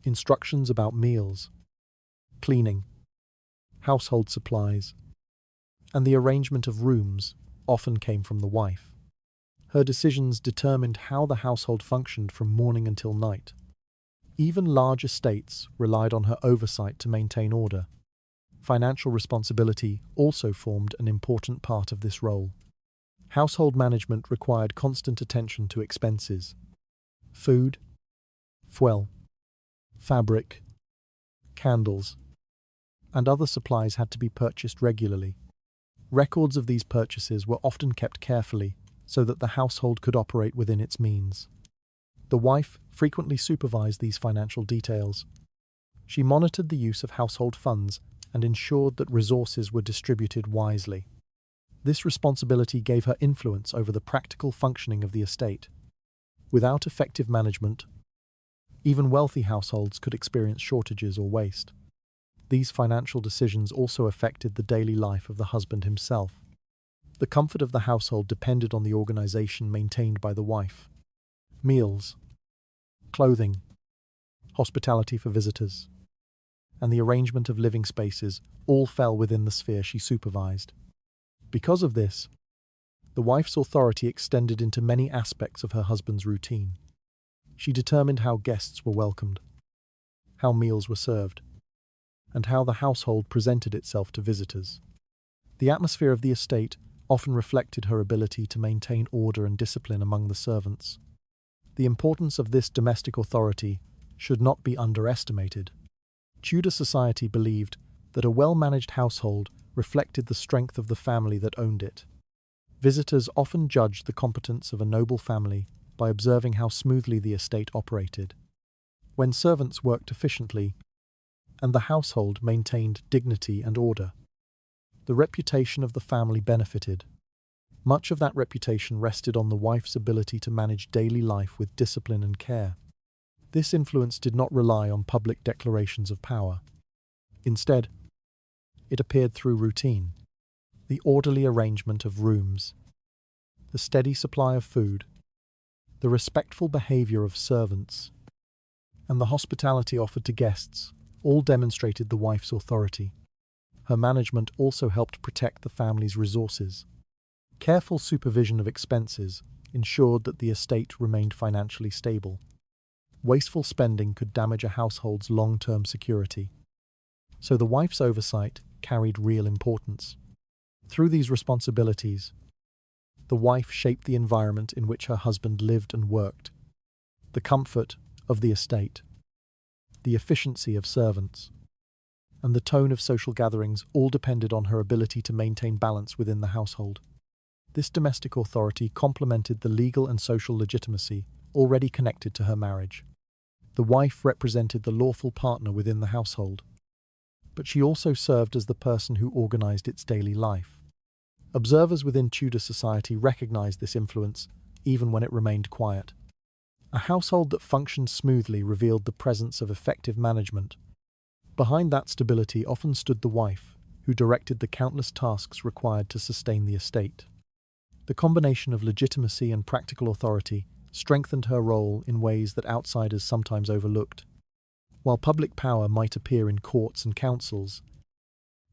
S1: Instructions about meals, cleaning, household supplies, and the arrangement of rooms often came from the wife. Her decisions determined how the household functioned from morning until night. Even large estates relied on her oversight to maintain order. Financial responsibility also formed an important part of this role. Household management required constant attention to expenses. Food, fuel, fabric, candles, and other supplies had to be purchased regularly. Records of these purchases were often kept carefully so that the household could operate within its means. The wife frequently supervised these financial details. She monitored the use of household funds and ensured that resources were distributed wisely. This responsibility gave her influence over the practical functioning of the estate. Without effective management, even wealthy households could experience shortages or waste. These financial decisions also affected the daily life of the husband himself. The comfort of the household depended on the organization maintained by the wife. Meals, clothing, hospitality for visitors, and the arrangement of living spaces all fell within the sphere she supervised. Because of this, the wife's authority extended into many aspects of her husband's routine. She determined how guests were welcomed, how meals were served, and how the household presented itself to visitors. The atmosphere of the estate often reflected her ability to maintain order and discipline among the servants. The importance of this domestic authority should not be underestimated. Tudor society believed that a well-managed household reflected the strength of the family that owned it. Visitors often judged the competence of a noble family by observing how smoothly the estate operated. When servants worked efficiently, and the household maintained dignity and order, the reputation of the family benefited. Much of that reputation rested on the wife's ability to manage daily life with discipline and care. This influence did not rely on public declarations of power. Instead, it appeared through routine, the orderly arrangement of rooms, the steady supply of food, the respectful behavior of servants, and the hospitality offered to guests all demonstrated the wife's authority. Her management also helped protect the family's resources. Careful supervision of expenses ensured that the estate remained financially stable. Wasteful spending could damage a household's long-term security. So the wife's oversight carried real importance. Through these responsibilities, the wife shaped the environment in which her husband lived and worked. The comfort of the estate, the efficiency of servants, and the tone of social gatherings all depended on her ability to maintain balance within the household. This domestic authority complemented the legal and social legitimacy already connected to her marriage. The wife represented the lawful partner within the household, but she also served as the person who organized its daily life. Observers within Tudor society recognized this influence, even when it remained quiet. A household that functioned smoothly revealed the presence of effective management. Behind that stability often stood the wife, who directed the countless tasks required to sustain the estate. The combination of legitimacy and practical authority strengthened her role in ways that outsiders sometimes overlooked. While public power might appear in courts and councils,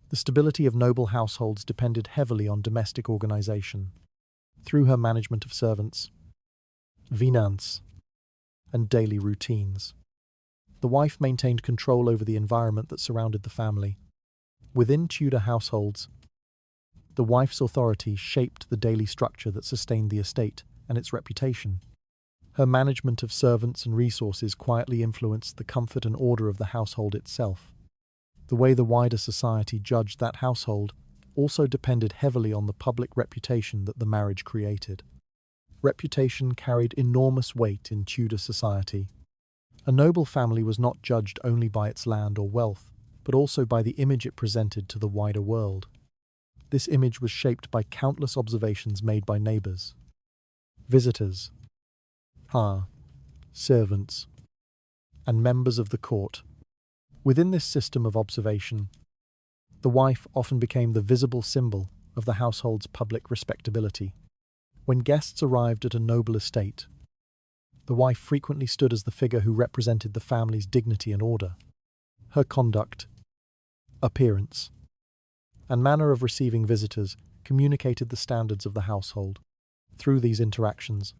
S1: the stability of noble households depended heavily on domestic organization. Through her management of servants, finances, and daily routines, the wife maintained control over the environment that surrounded the family. Within Tudor households, the wife's authority shaped the daily structure that sustained the estate and its reputation. Her management of servants and resources quietly influenced the comfort and order of the household itself. The way the wider society judged that household also depended heavily on the public reputation that the marriage created. Reputation carried enormous weight in Tudor society. A noble family was not judged only by its land or wealth, but also by the image it presented to the wider world. This image was shaped by countless observations made by neighbors, visitors, servants, and members of the court. Within this system of observation, The wife often became the visible symbol of the household's public respectability. When guests arrived at a noble estate, the wife frequently stood as the figure who represented the family's dignity and order. Her conduct, appearance, and manner of receiving visitors communicated the standards of the household. Through these interactions,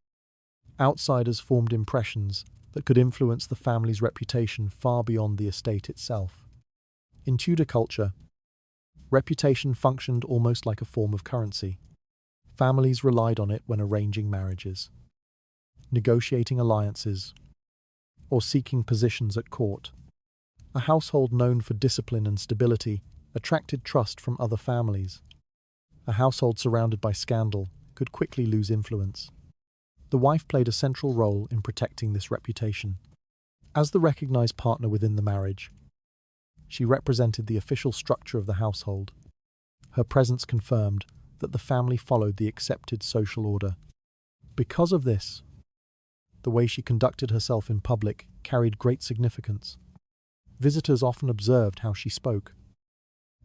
S1: outsiders formed impressions that could influence the family's reputation far beyond the estate itself. In Tudor culture, reputation functioned almost like a form of currency. Families relied on it when arranging marriages, negotiating alliances, or seeking positions at court. A household known for discipline and stability attracted trust from other families. A household surrounded by scandal could quickly lose influence. The wife played a central role in protecting this reputation. As the recognized partner within the marriage, she represented the official structure of the household. Her presence confirmed that the family followed the accepted social order. Because of this, the way she conducted herself in public carried great significance. Visitors often observed how she spoke,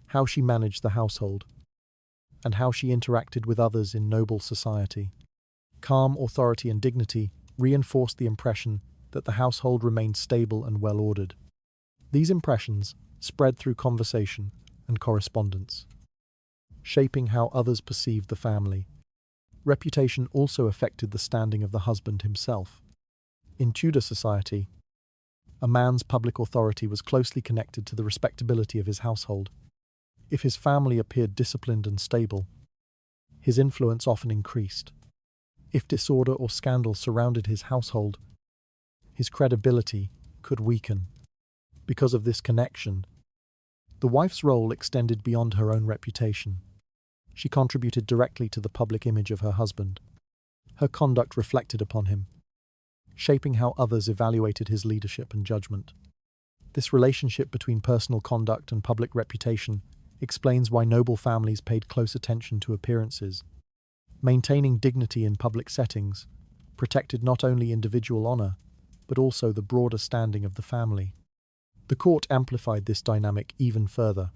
S1: how she managed the household, and how she interacted with others in noble society. Calm authority and dignity reinforced the impression that the household remained stable and well-ordered. These impressions spread through conversation and correspondence, shaping how others perceived the family. Reputation also affected the standing of the husband himself. In Tudor society, a man's public authority was closely connected to the respectability of his household. If his family appeared disciplined and stable, his influence often increased. If disorder or scandal surrounded his household, his credibility could weaken. Because of this connection, the wife's role extended beyond her own reputation. She contributed directly to the public image of her husband. Her conduct reflected upon him, shaping how others evaluated his leadership and judgment. This relationship between personal conduct and public reputation explains why noble families paid close attention to appearances. Maintaining dignity in public settings protected not only individual honor, but also the broader standing of the family. The court amplified this dynamic even further.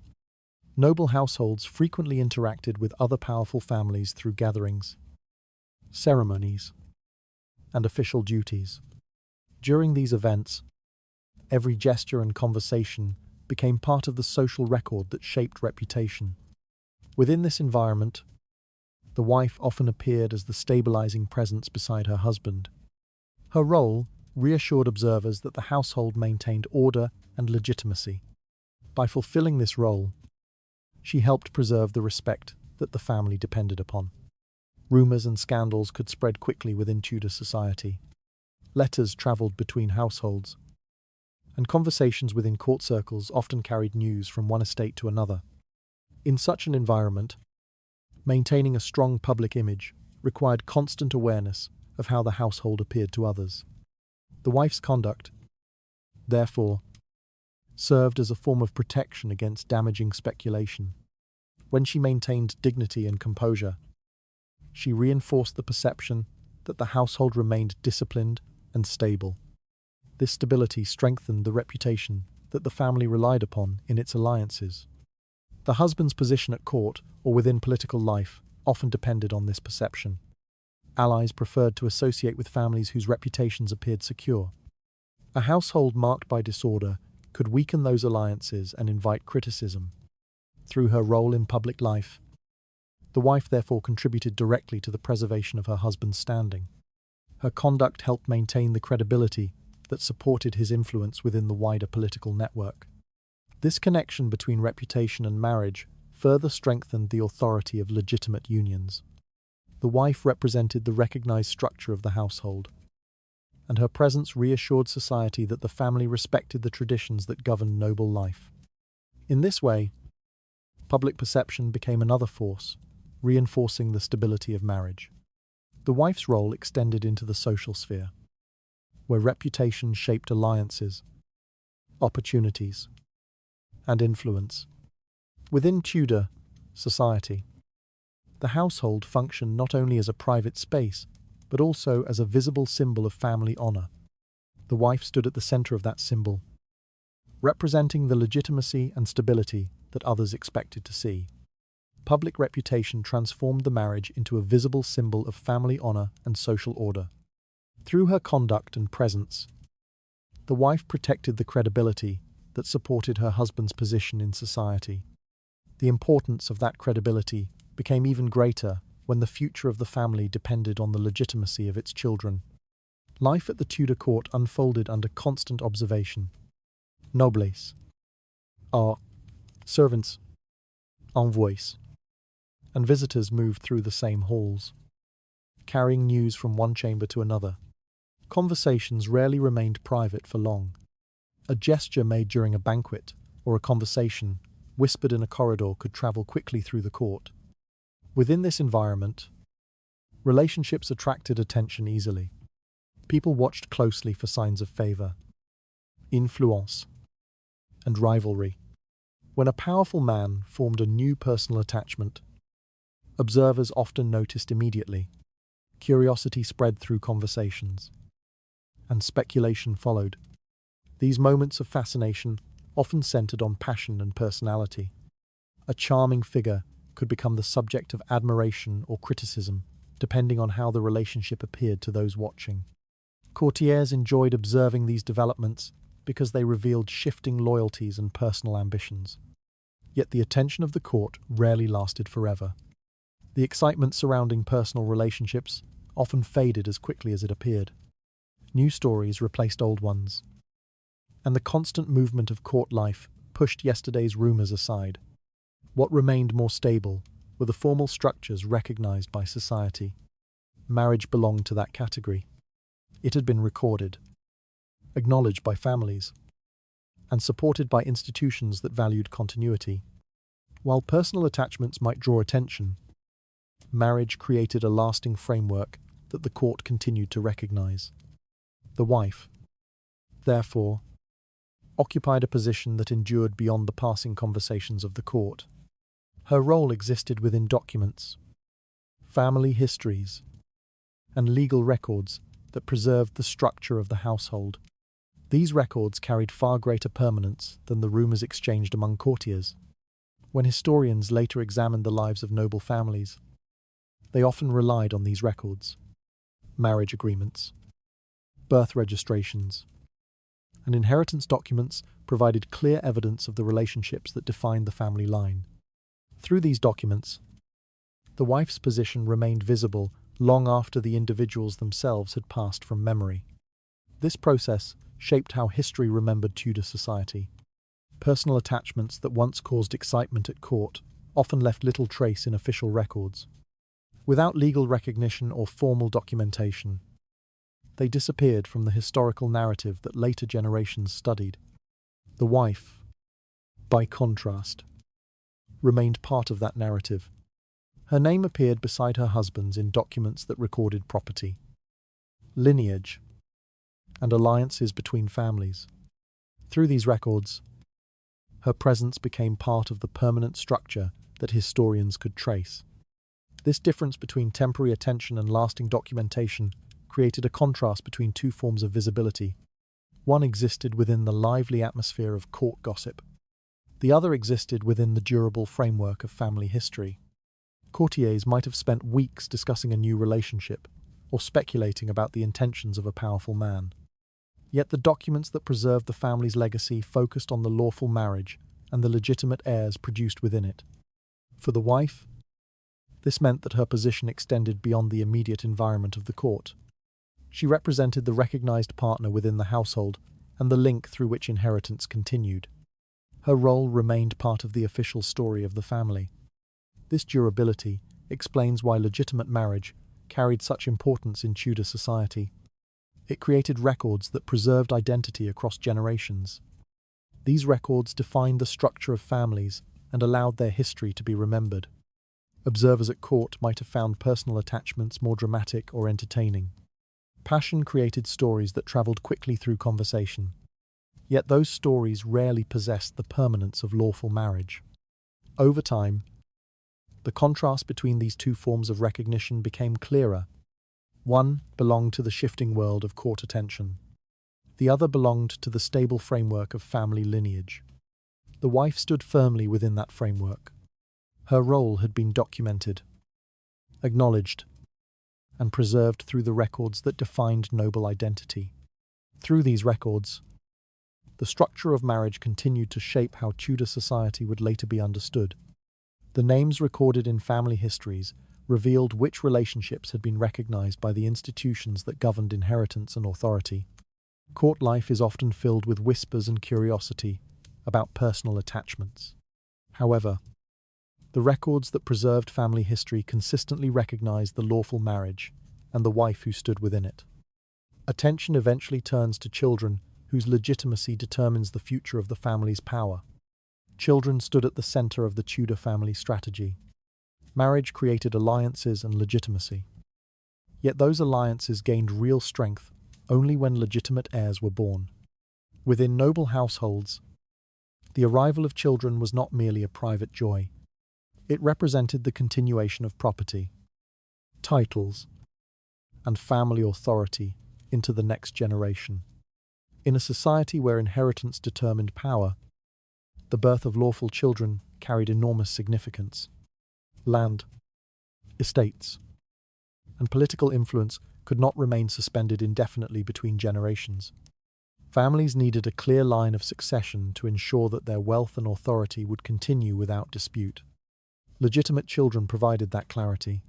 S1: Noble households frequently interacted with other powerful families through gatherings, ceremonies, and official duties. During these events, every gesture and conversation became part of the social record that shaped reputation. Within this environment, the wife often appeared as the stabilizing presence beside her husband. Her role reassured observers that the household maintained order and legitimacy. By fulfilling this role, she helped preserve the respect that the family depended upon. Rumors and scandals could spread quickly within Tudor society. Letters traveled between households, and conversations within court circles often carried news from one estate to another. In such an environment, maintaining a strong public image required constant awareness of how the household appeared to others. The wife's conduct, therefore, served as a form of protection against damaging speculation. When she maintained dignity and composure, she reinforced the perception that the household remained disciplined and stable. This stability strengthened the reputation that the family relied upon in its alliances. The husband's position at court or within political life often depended on this perception. Allies preferred to associate with families whose reputations appeared secure. A household marked by disorder could weaken those alliances and invite criticism. Through her role in public life, the wife therefore contributed directly to the preservation of her husband's standing. Her conduct helped maintain the credibility that supported his influence within the wider political network. This connection between reputation and marriage further strengthened the authority of legitimate unions. The wife represented the recognized structure of the household, and her presence reassured society that the family respected the traditions that governed noble life. In this way, public perception became another force, reinforcing the stability of marriage. The wife's role extended into the social sphere, where reputation shaped alliances, opportunities, and influence. Within Tudor society, the household functioned not only as a private space, but also as a visible symbol of family honor. The wife stood at the center of that symbol, representing the legitimacy and stability that others expected to see. Public reputation transformed the marriage into a visible symbol of family honor and social order. Through her conduct and presence, the wife protected the credibility that supported her husband's position in society. The importance of that credibility became even greater when the future of the family depended on the legitimacy of its children. Life at the Tudor court unfolded under constant observation. Nobles are servants, envoys, and visitors moved through the same halls, carrying news from one chamber to another. Conversations rarely remained private for long. A gesture made during a banquet or a conversation whispered in a corridor could travel quickly through the court. Within this environment, relationships attracted attention easily. People watched closely for signs of favor, influence, and rivalry. When a powerful man formed a new personal attachment, observers often noticed immediately. Curiosity spread through conversations, and speculation followed. These moments of fascination often centered on passion and personality. A charming figure could become the subject of admiration or criticism, depending on how the relationship appeared to those watching. Courtiers enjoyed observing these developments because they revealed shifting loyalties and personal ambitions. Yet the attention of the court rarely lasted forever. The excitement surrounding personal relationships often faded as quickly as it appeared. New stories replaced old ones, and the constant movement of court life pushed yesterday's rumors aside. What remained more stable were the formal structures recognized by society. Marriage belonged to that category. It had been recorded, acknowledged by families, and supported by institutions that valued continuity. While personal attachments might draw attention, marriage created a lasting framework that the court continued to recognize. The wife, therefore, occupied a position that endured beyond the passing conversations of the court. Her role existed within documents, family histories, and legal records that preserved the structure of the household. These records carried far greater permanence than the rumors exchanged among courtiers. When historians later examined the lives of noble families, they often relied on these records. Marriage agreements, birth registrations, and inheritance documents provided clear evidence of the relationships that defined the family line. Through these documents, the wife's position remained visible long after the individuals themselves had passed from memory. This process shaped how history remembered Tudor society. Personal attachments that once caused excitement at court often left little trace in official records. Without legal recognition or formal documentation, they disappeared from the historical narrative that later generations studied. The wife, by contrast, remained part of that narrative. Her name appeared beside her husband's in documents that recorded property, lineage, and alliances between families. Through these records, her presence became part of the permanent structure that historians could trace. This difference between temporary attention and lasting documentation created a contrast between two forms of visibility. One existed within the lively atmosphere of court gossip. The other existed within the durable framework of family history. Courtiers might have spent weeks discussing a new relationship or speculating about the intentions of a powerful man. Yet the documents that preserved the family's legacy focused on the lawful marriage and the legitimate heirs produced within it. For the wife, this meant that her position extended beyond the immediate environment of the court. She represented the recognized partner within the household and the link through which inheritance continued. Her role remained part of the official story of the family. This durability explains why legitimate marriage carried such importance in Tudor society. It created records that preserved identity across generations. These records defined the structure of families and allowed their history to be remembered. Observers at court might have found personal attachments more dramatic or entertaining. Passion created stories that traveled quickly through conversation. Yet those stories rarely possessed the permanence of lawful marriage. Over time, the contrast between these two forms of recognition became clearer. One belonged to the shifting world of court attention. The other belonged to the stable framework of family lineage. The wife stood firmly within that framework. Her role had been documented, acknowledged, and preserved through the records that defined noble identity. Through these records, the structure of marriage continued to shape how Tudor society would later be understood. The names recorded in family histories revealed which relationships had been recognized by the institutions that governed inheritance and authority. Court life is often filled with whispers and curiosity about personal attachments. However, the records that preserved family history consistently recognized the lawful marriage and the wife who stood within it. Attention eventually turns to children whose legitimacy determines the future of the family's power. Children stood at the center of the Tudor family strategy. Marriage created alliances and legitimacy. Yet those alliances gained real strength only when legitimate heirs were born. Within noble households, the arrival of children was not merely a private joy. It represented the continuation of property, titles, and family authority into the next generation. In a society where inheritance determined power, the birth of lawful children carried enormous significance. Land, estates, and political influence could not remain suspended indefinitely between generations. Families needed a clear line of succession to ensure that their wealth and authority would continue without dispute. Legitimate children provided that clarity.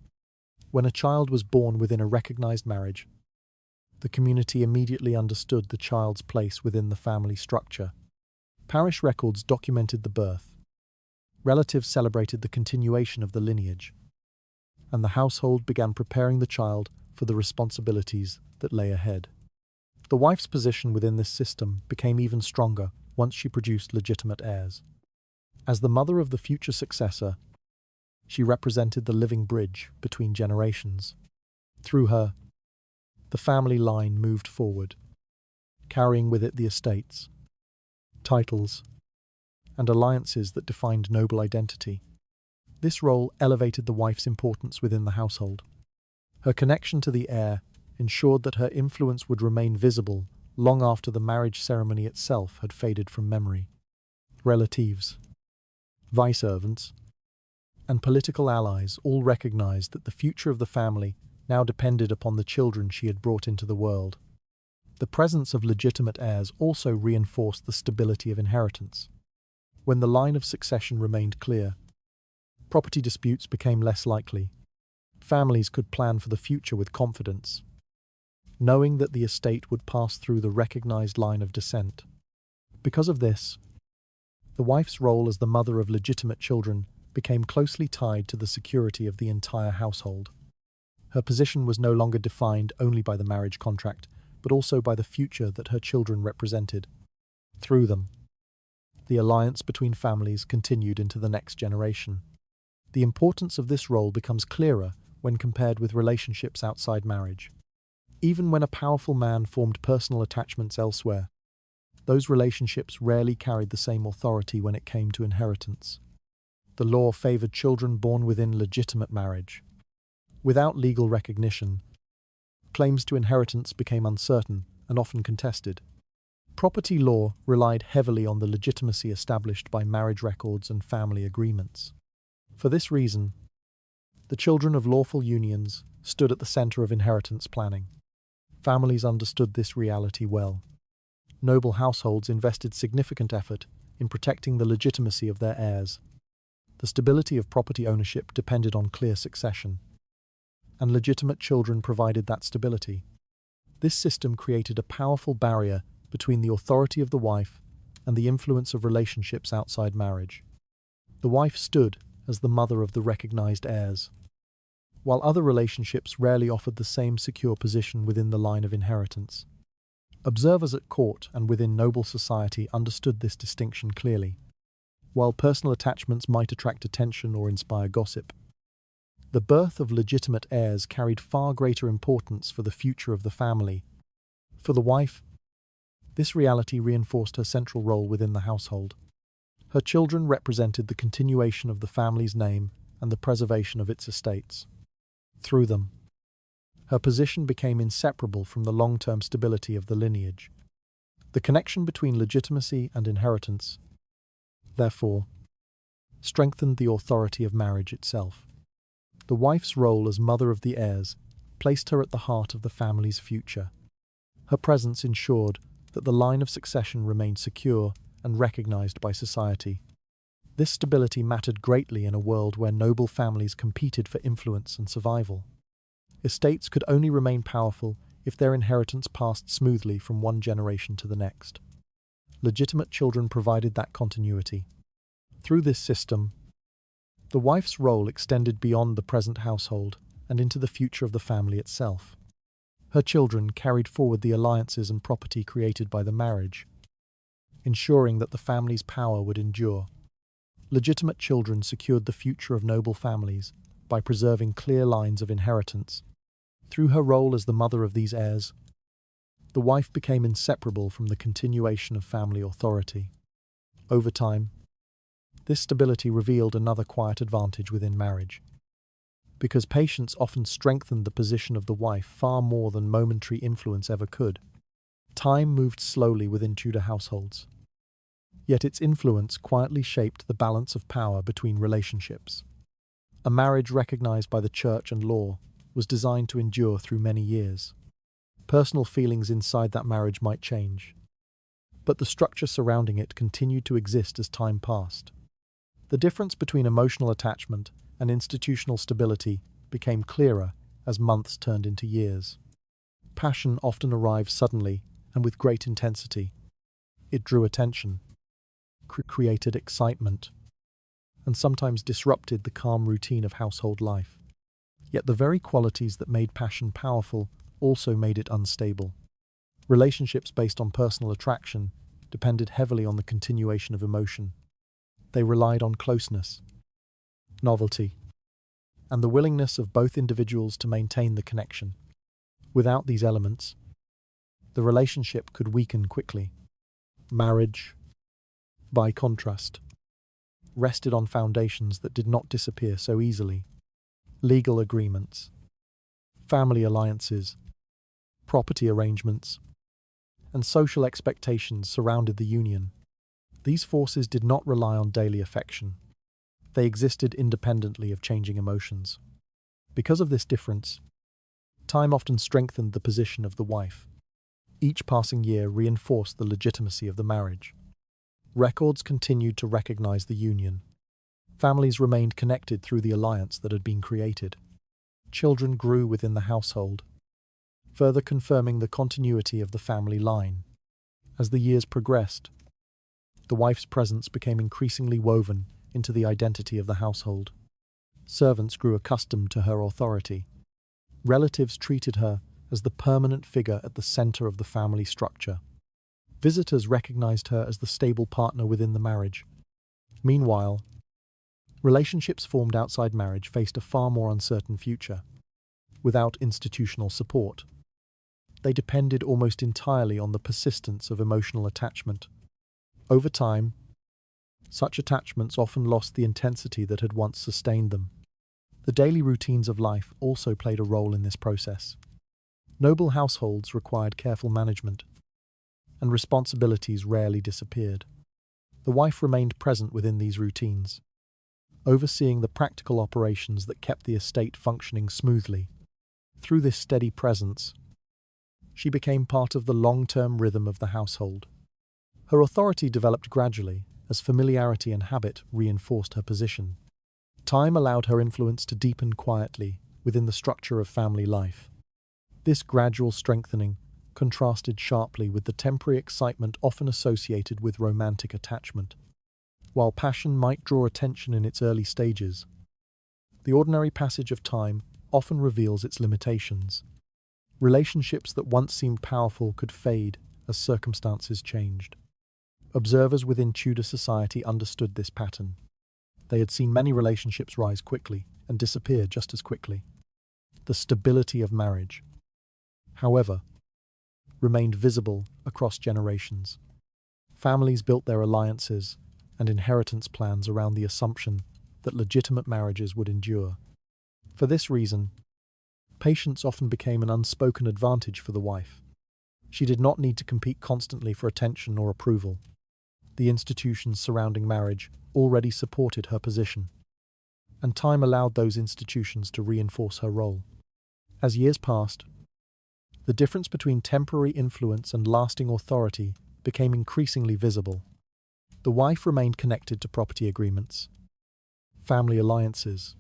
S1: When a child was born within a recognized marriage, the community immediately understood the child's place within the family structure. Parish records documented the birth. Relatives celebrated the continuation of the lineage, and the household began preparing the child for the responsibilities that lay ahead. The wife's position within this system became even stronger once she produced legitimate heirs. As the mother of the future successor, she represented the living bridge between generations. Through her, the family line moved forward, carrying with it the estates, titles, and alliances that defined noble identity. This role elevated the wife's importance within the household. Her connection to the heir ensured that her influence would remain visible long after the marriage ceremony itself had faded from memory. Relatives, vice-servants, and political allies all recognized that the future of the family now depended upon the children she had brought into the world. The presence of legitimate heirs also reinforced the stability of inheritance. When the line of succession remained clear, property disputes became less likely. Families could plan for the future with confidence, knowing that the estate would pass through the recognized line of descent. Because of this, the wife's role as the mother of legitimate children became closely tied to the security of the entire household. Her position was no longer defined only by the marriage contract, but also by the future that her children represented. Through them, the alliance between families continued into the next generation. The importance of this role becomes clearer when compared with relationships outside marriage. Even when a powerful man formed personal attachments elsewhere, those relationships rarely carried the same authority when it came to inheritance. The law favored children born within legitimate marriage. Without legal recognition, claims to inheritance became uncertain and often contested. Property law relied heavily on the legitimacy established by marriage records and family agreements. For this reason, the children of lawful unions stood at the center of inheritance planning. Families understood this reality well. Noble households invested significant effort in protecting the legitimacy of their heirs. The stability of property ownership depended on clear succession, and legitimate children provided that stability. This system created a powerful barrier between the authority of the wife and the influence of relationships outside marriage. The wife stood as the mother of the recognized heirs, while other relationships rarely offered the same secure position within the line of inheritance. Observers at court and within noble society understood this distinction clearly. While personal attachments might attract attention or inspire gossip, the birth of legitimate heirs carried far greater importance for the future of the family. For the wife, this reality reinforced her central role within the household. Her children represented the continuation of the family's name and the preservation of its estates. Through them, her position became inseparable from the long-term stability of the lineage. The connection between legitimacy and inheritance therefore, strengthened the authority of marriage itself. The wife's role as mother of the heirs placed her at the heart of the family's future. Her presence ensured that the line of succession remained secure and recognized by society. This stability mattered greatly in a world where noble families competed for influence and survival. Estates could only remain powerful if their inheritance passed smoothly from one generation to the next. Legitimate children provided that continuity. Through this system, the wife's role extended beyond the present household and into the future of the family itself. Her children carried forward the alliances and property created by the marriage, ensuring that the family's power would endure. Legitimate children secured the future of noble families by preserving clear lines of inheritance. Through her role as the mother of these heirs, the wife became inseparable from the continuation of family authority. Over time, this stability revealed another quiet advantage within marriage. Because patience often strengthened the position of the wife far more than momentary influence ever could, time moved slowly within Tudor households. Yet its influence quietly shaped the balance of power between relationships. A marriage recognized by the church and law was designed to endure through many years. Personal feelings inside that marriage might change, but the structure surrounding it continued to exist as time passed. The difference between emotional attachment and institutional stability became clearer as months turned into years. Passion often arrived suddenly and with great intensity. It drew attention, created excitement, and sometimes disrupted the calm routine of household life. Yet the very qualities that made passion powerful also made it unstable. Relationships based on personal attraction depended heavily on the continuation of emotion. They relied on closeness, novelty, and the willingness of both individuals to maintain the connection. Without these elements, the relationship could weaken quickly. Marriage, by contrast, rested on foundations that did not disappear so easily. Legal agreements, family alliances, property arrangements, and social expectations surrounded the union. These forces did not rely on daily affection. They existed independently of changing emotions. Because of this difference, time often strengthened the position of the wife. Each passing year reinforced the legitimacy of the marriage. Records continued to recognize the union. Families remained connected through the alliance that had been created. Children grew within the household, further confirming the continuity of the family line. As the years progressed, the wife's presence became increasingly woven into the identity of the household. Servants grew accustomed to her authority. Relatives treated her as the permanent figure at the center of the family structure. Visitors recognized her as the stable partner within the marriage. Meanwhile, relationships formed outside marriage faced a far more uncertain future. Without institutional support, they depended almost entirely on the persistence of emotional attachment. Over time, such attachments often lost the intensity that had once sustained them. The daily routines of life also played a role in this process. Noble households required careful management, and responsibilities rarely disappeared. The wife remained present within these routines, overseeing the practical operations that kept the estate functioning smoothly. Through this steady presence, she became part of the long-term rhythm of the household. Her authority developed gradually as familiarity and habit reinforced her position. Time allowed her influence to deepen quietly within the structure of family life. This gradual strengthening contrasted sharply with the temporary excitement often associated with romantic attachment. While passion might draw attention in its early stages, the ordinary passage of time often reveals its limitations. Relationships that once seemed powerful could fade as circumstances changed. Observers within Tudor society understood this pattern. They had seen many relationships rise quickly and disappear just as quickly. The stability of marriage, however, remained visible across generations. Families built their alliances and inheritance plans around the assumption that legitimate marriages would endure. For this reason, patience often became an unspoken advantage for the wife. She did not need to compete constantly for attention or approval. The institutions surrounding marriage already supported her position, and time allowed those institutions to reinforce her role. As years passed, the difference between temporary influence and lasting authority became increasingly visible. The wife remained connected to property agreements, family alliances,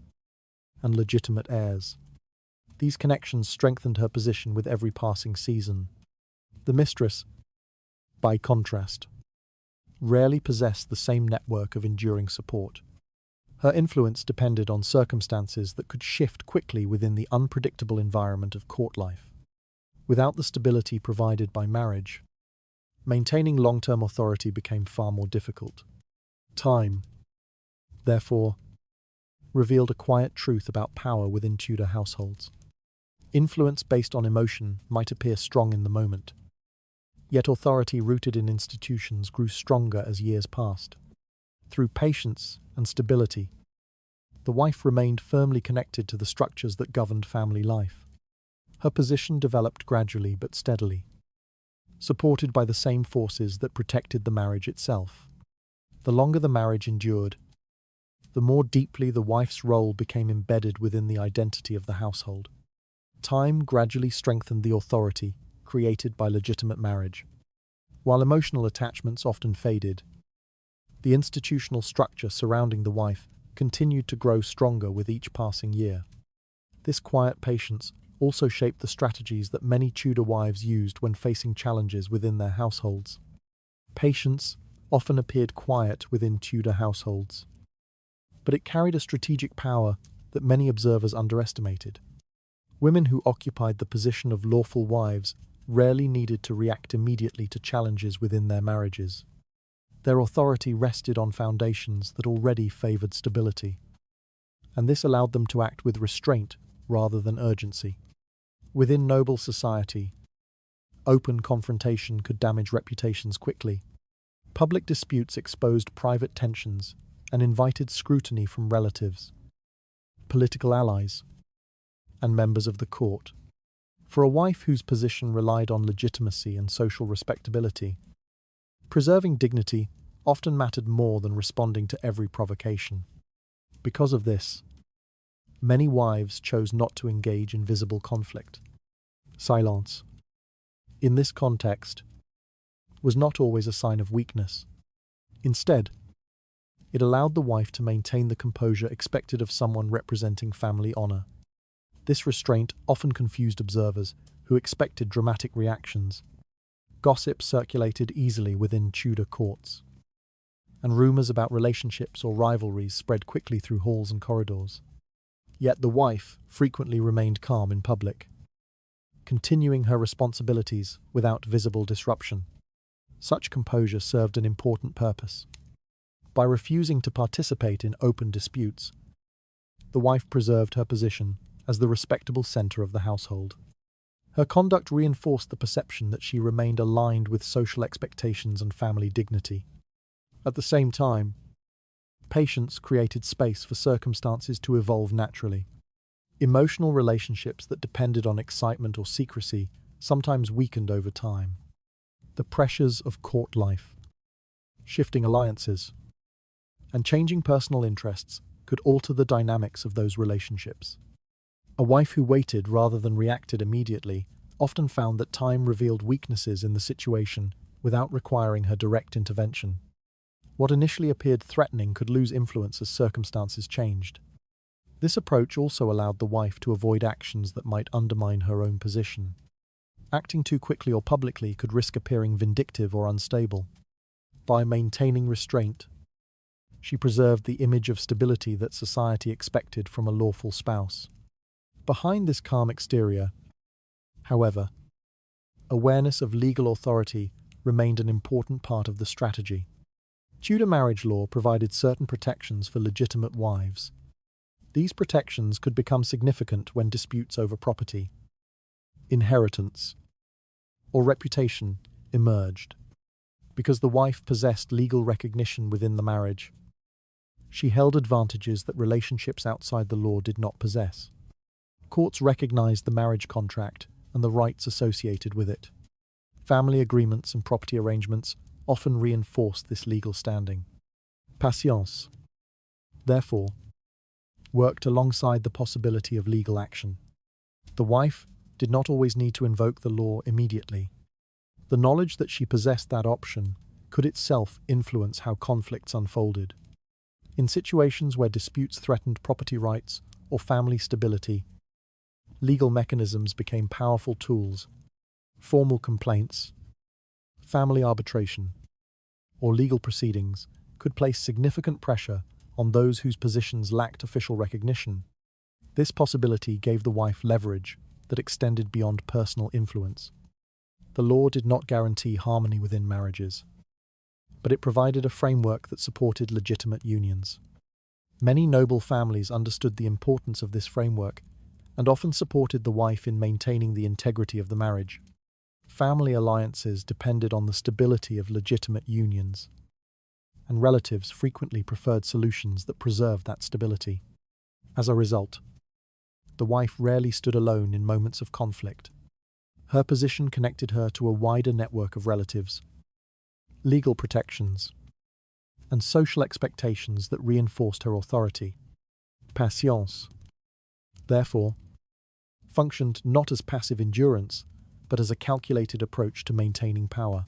S1: and legitimate heirs. These connections strengthened her position with every passing season. The mistress, by contrast, rarely possessed the same network of enduring support. Her influence depended on circumstances that could shift quickly within the unpredictable environment of court life. Without the stability provided by marriage, maintaining long-term authority became far more difficult. Time, therefore, revealed a quiet truth about power within Tudor households. Influence based on emotion might appear strong in the moment, yet authority rooted in institutions grew stronger as years passed. Through patience and stability, the wife remained firmly connected to the structures that governed family life. Her position developed gradually but steadily, supported by the same forces that protected the marriage itself. The longer the marriage endured, the more deeply the wife's role became embedded within the identity of the household. Time gradually strengthened the authority created by legitimate marriage. While emotional attachments often faded, the institutional structure surrounding the wife continued to grow stronger with each passing year. This quiet patience also shaped the strategies that many Tudor wives used when facing challenges within their households. Patience often appeared quiet within Tudor households, but it carried a strategic power that many observers underestimated. Women who occupied the position of lawful wives rarely needed to react immediately to challenges within their marriages. Their authority rested on foundations that already favored stability, and this allowed them to act with restraint rather than urgency. Within noble society, open confrontation could damage reputations quickly. Public disputes exposed private tensions and invited scrutiny from relatives, political allies, and members of the court. For a wife whose position relied on legitimacy and social respectability, preserving dignity often mattered more than responding to every provocation. Because of this, many wives chose not to engage in visible conflict. Silence, in this context, was not always a sign of weakness. Instead, it allowed the wife to maintain the composure expected of someone representing family honor. This restraint often confused observers who expected dramatic reactions. Gossip circulated easily within Tudor courts, and rumors about relationships or rivalries spread quickly through halls and corridors. Yet the wife frequently remained calm in public, continuing her responsibilities without visible disruption. Such composure served an important purpose. By refusing to participate in open disputes, the wife preserved her position as the respectable center of the household. Her conduct reinforced the perception that she remained aligned with social expectations and family dignity. At the same time, patience created space for circumstances to evolve naturally. Emotional relationships that depended on excitement or secrecy sometimes weakened over time. The pressures of court life, shifting alliances, and changing personal interests could alter the dynamics of those relationships. A wife who waited rather than reacted immediately often found that time revealed weaknesses in the situation without requiring her direct intervention. What initially appeared threatening could lose influence as circumstances changed. This approach also allowed the wife to avoid actions that might undermine her own position. Acting too quickly or publicly could risk appearing vindictive or unstable. By maintaining restraint, she preserved the image of stability that society expected from a lawful spouse. Behind this calm exterior, however, awareness of legal authority remained an important part of the strategy. Tudor marriage law provided certain protections for legitimate wives. These protections could become significant when disputes over property, inheritance, or reputation emerged. Because the wife possessed legal recognition within the marriage, she held advantages that relationships outside the law did not possess. Courts recognized the marriage contract and the rights associated with it. Family agreements and property arrangements often reinforced this legal standing. Patience, therefore, worked alongside the possibility of legal action. The wife did not always need to invoke the law immediately. The knowledge that she possessed that option could itself influence how conflicts unfolded. In situations where disputes threatened property rights or family stability, legal mechanisms became powerful tools. Formal complaints, family arbitration, or legal proceedings could place significant pressure on those whose positions lacked official recognition. This possibility gave the wife leverage that extended beyond personal influence. The law did not guarantee harmony within marriages, but it provided a framework that supported legitimate unions. Many noble families understood the importance of this framework and often supported the wife in maintaining the integrity of the marriage. Family alliances depended on the stability of legitimate unions, and relatives frequently preferred solutions that preserved that stability. As a result, the wife rarely stood alone in moments of conflict. Her position connected her to a wider network of relatives, legal protections, and social expectations that reinforced her authority. Patience, therefore, functioned not as passive endurance, but as a calculated approach to maintaining power.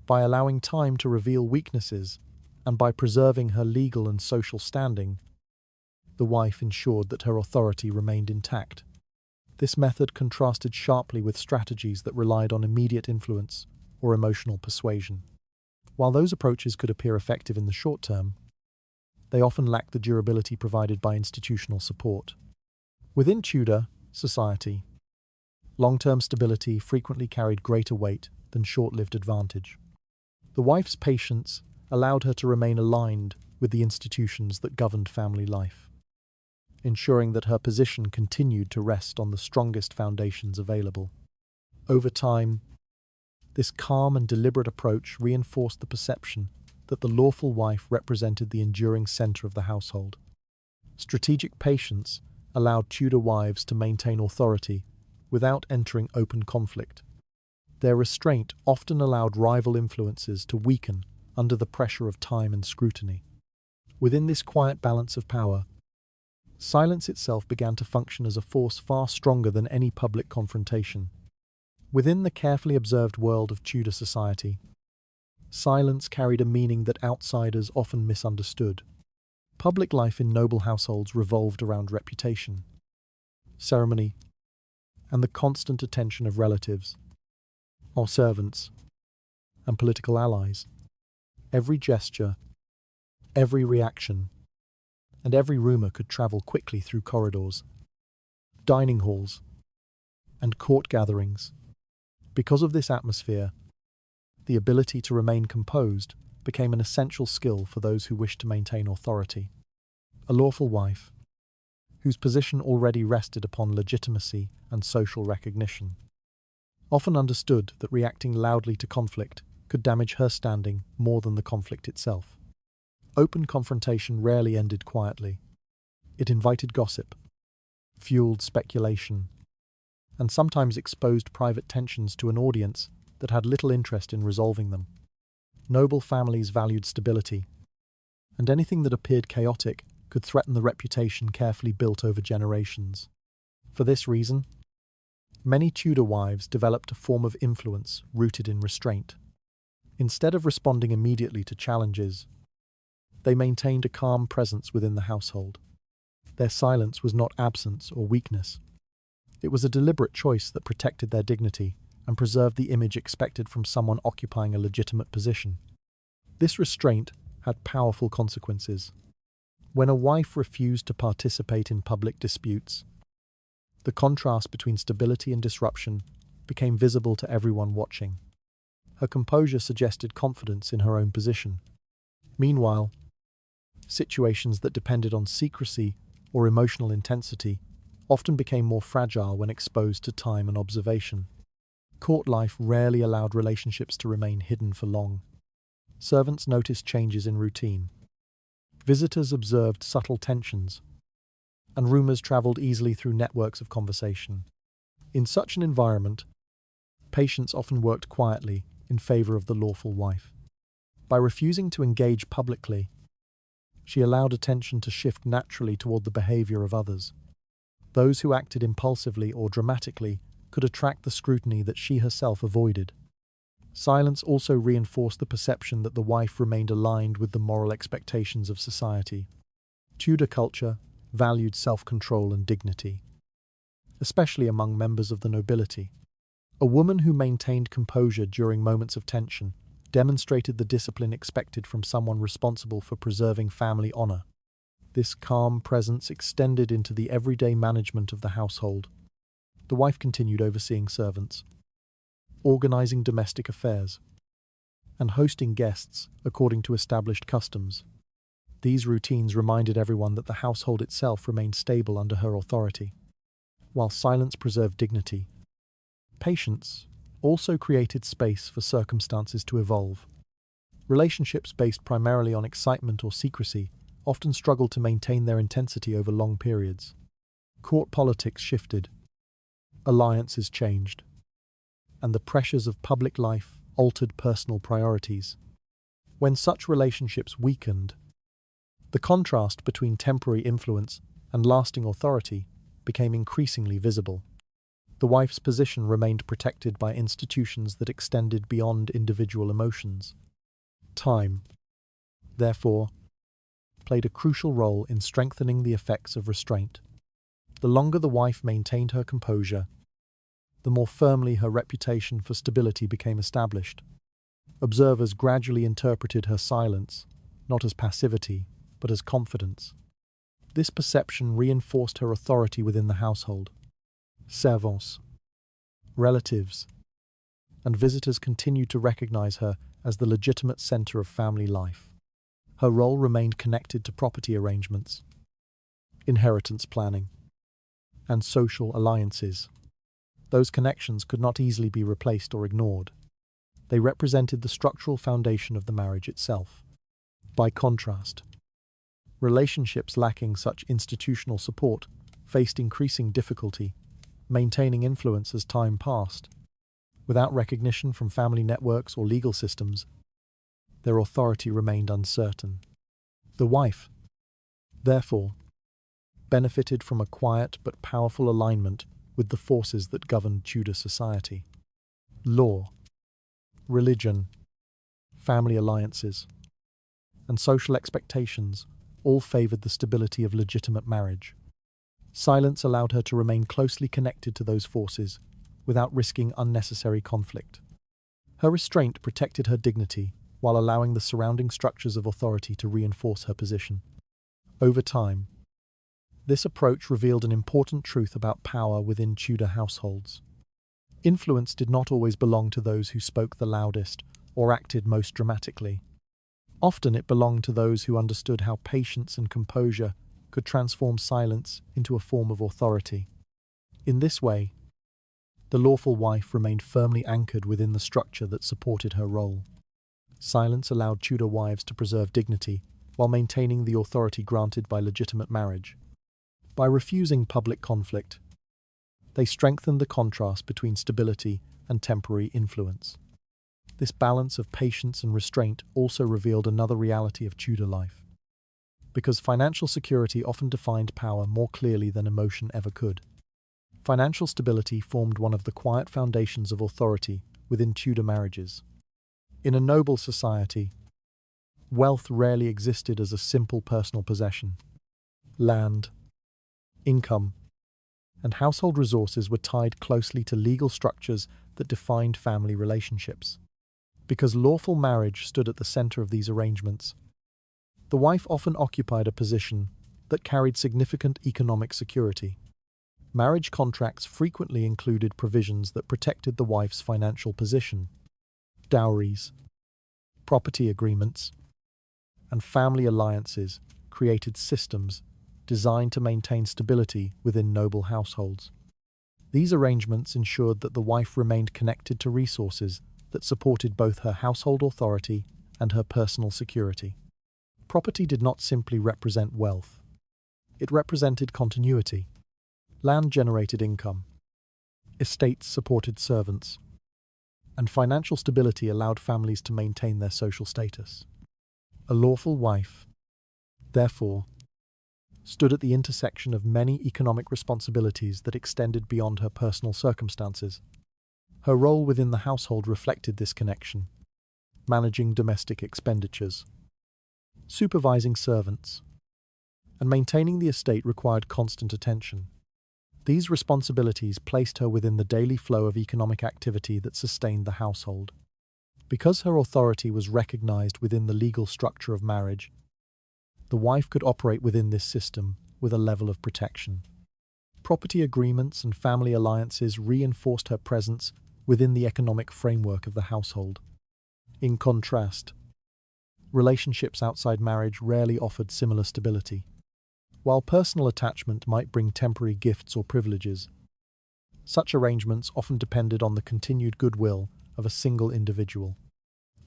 S1: By allowing time to reveal weaknesses, and by preserving her legal and social standing, the wife ensured that her authority remained intact. This method contrasted sharply with strategies that relied on immediate influence or emotional persuasion. While those approaches could appear effective in the short term, they often lacked the durability provided by institutional support. Within Tudor society, long-term stability frequently carried greater weight than short-lived advantage. The wife's patience allowed her to remain aligned with the institutions that governed family life, ensuring that her position continued to rest on the strongest foundations available. Over time, this calm and deliberate approach reinforced the perception that the lawful wife represented the enduring center of the household. Strategic patience allowed Tudor wives to maintain authority without entering open conflict. Their restraint often allowed rival influences to weaken under the pressure of time and scrutiny. Within this quiet balance of power, silence itself began to function as a force far stronger than any public confrontation. Within the carefully observed world of Tudor society, silence carried a meaning that outsiders often misunderstood. Public life in noble households revolved around reputation, ceremony, and the constant attention of relatives, or servants, and political allies. Every gesture, every reaction, and every rumor could travel quickly through corridors, dining halls, and court gatherings. Because of this atmosphere, the ability to remain composed became an essential skill for those who wished to maintain authority. A lawful wife, whose position already rested upon legitimacy and social recognition, often understood that reacting loudly to conflict could damage her standing more than the conflict itself. Open confrontation rarely ended quietly. It invited gossip, fueled speculation, and sometimes exposed private tensions to an audience that had little interest in resolving them. Noble families valued stability, and anything that appeared chaotic could threaten the reputation carefully built over generations. For this reason, many Tudor wives developed a form of influence rooted in restraint. Instead of responding immediately to challenges, they maintained a calm presence within the household. Their silence was not absence or weakness. It was a deliberate choice that protected their dignity and preserved the image expected from someone occupying a legitimate position. This restraint had powerful consequences. When a wife refused to participate in public disputes, the contrast between stability and disruption became visible to everyone watching. Her composure suggested confidence in her own position. Meanwhile, situations that depended on secrecy or emotional intensity often became more fragile when exposed to time and observation. Court life rarely allowed relationships to remain hidden for long. Servants noticed changes in routine. Visitors observed subtle tensions, and rumors traveled easily through networks of conversation. In such an environment, patience often worked quietly in favor of the lawful wife. By refusing to engage publicly, she allowed attention to shift naturally toward the behavior of others. Those who acted impulsively or dramatically could attract the scrutiny that she herself avoided. Silence also reinforced the perception that the wife remained aligned with the moral expectations of society. Tudor culture valued self-control and dignity, especially among members of the nobility. A woman who maintained composure during moments of tension demonstrated the discipline expected from someone responsible for preserving family honor. This calm presence extended into the everyday management of the household. The wife continued overseeing servants, organizing domestic affairs, and hosting guests according to established customs. These routines reminded everyone that the household itself remained stable under her authority. While silence preserved dignity, patience also created space for circumstances to evolve. Relationships based primarily on excitement or secrecy often struggled to maintain their intensity over long periods. Court politics shifted, alliances changed, and the pressures of public life altered personal priorities. When such relationships weakened, the contrast between temporary influence and lasting authority became increasingly visible. The wife's position remained protected by institutions that extended beyond individual emotions. Time, therefore, played a crucial role in strengthening the effects of restraint. The longer the wife maintained her composure, the more firmly her reputation for stability became established. Observers gradually interpreted her silence, not as passivity, but as confidence. This perception reinforced her authority within the household. Servants, relatives, and visitors continued to recognize her as the legitimate center of family life. Her role remained connected to property arrangements, inheritance planning, and social alliances. Those connections could not easily be replaced or ignored. They represented the structural foundation of the marriage itself. By contrast, relationships lacking such institutional support faced increasing difficulty maintaining influence as time passed. Without recognition from family networks or legal systems, their authority remained uncertain. The wife, therefore, benefited from a quiet but powerful alignment with the forces that governed Tudor society. Law, religion, family alliances, and social expectations all favored the stability of legitimate marriage. Silence allowed her to remain closely connected to those forces without risking unnecessary conflict. Her restraint protected her dignity while allowing the surrounding structures of authority to reinforce her position. Over time, this approach revealed an important truth about power within Tudor households. Influence did not always belong to those who spoke the loudest or acted most dramatically. Often it belonged to those who understood how patience and composure could transform silence into a form of authority. In this way, the lawful wife remained firmly anchored within the structure that supported her role. Silence allowed Tudor wives to preserve dignity while maintaining the authority granted by legitimate marriage. By refusing public conflict, they strengthened the contrast between stability and temporary influence. This balance of patience and restraint also revealed another reality of Tudor life. Because financial security often defined power more clearly than emotion ever could. Financial stability formed one of the quiet foundations of authority within Tudor marriages. In a noble society, wealth rarely existed as a simple personal possession. Land, income, and household resources were tied closely to legal structures that defined family relationships. Because lawful marriage stood at the center of these arrangements, the wife often occupied a position that carried significant economic security. Marriage contracts frequently included provisions that protected the wife's financial position. Dowries, property agreements, and family alliances created systems designed to maintain stability within noble households. These arrangements ensured that the wife remained connected to resources that supported both her household authority and her personal security. Property did not simply represent wealth. It represented continuity. Land generated income. Estates supported servants. and financial stability allowed families to maintain their social status. A lawful wife, therefore, stood at the intersection of many economic responsibilities that extended beyond her personal circumstances. Her role within the household reflected this connection, managing domestic expenditures, supervising servants, and maintaining the estate required constant attention. These responsibilities placed her within the daily flow of economic activity that sustained the household. Because her authority was recognized within the legal structure of marriage, the wife could operate within this system with a level of protection. Property agreements and family alliances reinforced her presence within the economic framework of the household. In contrast, relationships outside marriage rarely offered similar stability. While personal attachment might bring temporary gifts or privileges, such arrangements often depended on the continued goodwill of a single individual.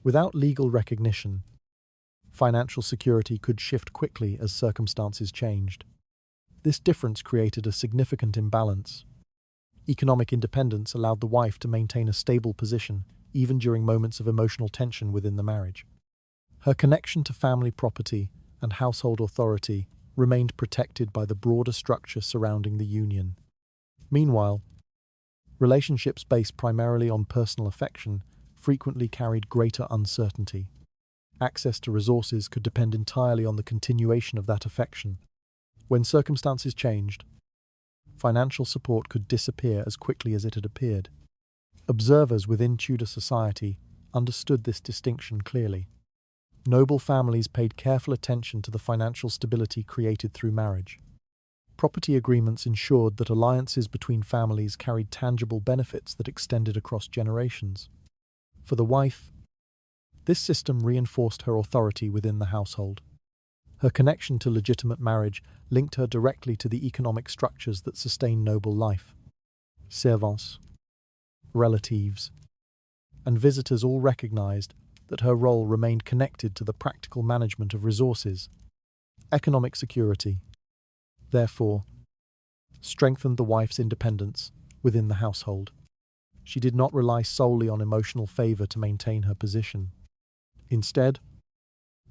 S1: Without legal recognition, financial security could shift quickly as circumstances changed. This difference created a significant imbalance. Economic independence allowed the wife to maintain a stable position even during moments of emotional tension within the marriage. Her connection to family property and household authority remained protected by the broader structure surrounding the union. Meanwhile, relationships based primarily on personal affection frequently carried greater uncertainty. Access to resources could depend entirely on the continuation of that affection. When circumstances changed, financial support could disappear as quickly as it had appeared. Observers within Tudor society understood this distinction clearly. Noble families paid careful attention to the financial stability created through marriage. Property agreements ensured that alliances between families carried tangible benefits that extended across generations. For the wife, this system reinforced her authority within the household. Her connection to legitimate marriage linked her directly to the economic structures that sustain noble life. Servants, relatives, and visitors all recognized that her role remained connected to the practical management of resources. Economic security, therefore, strengthened the wife's independence within the household. She did not rely solely on emotional favor to maintain her position. Instead,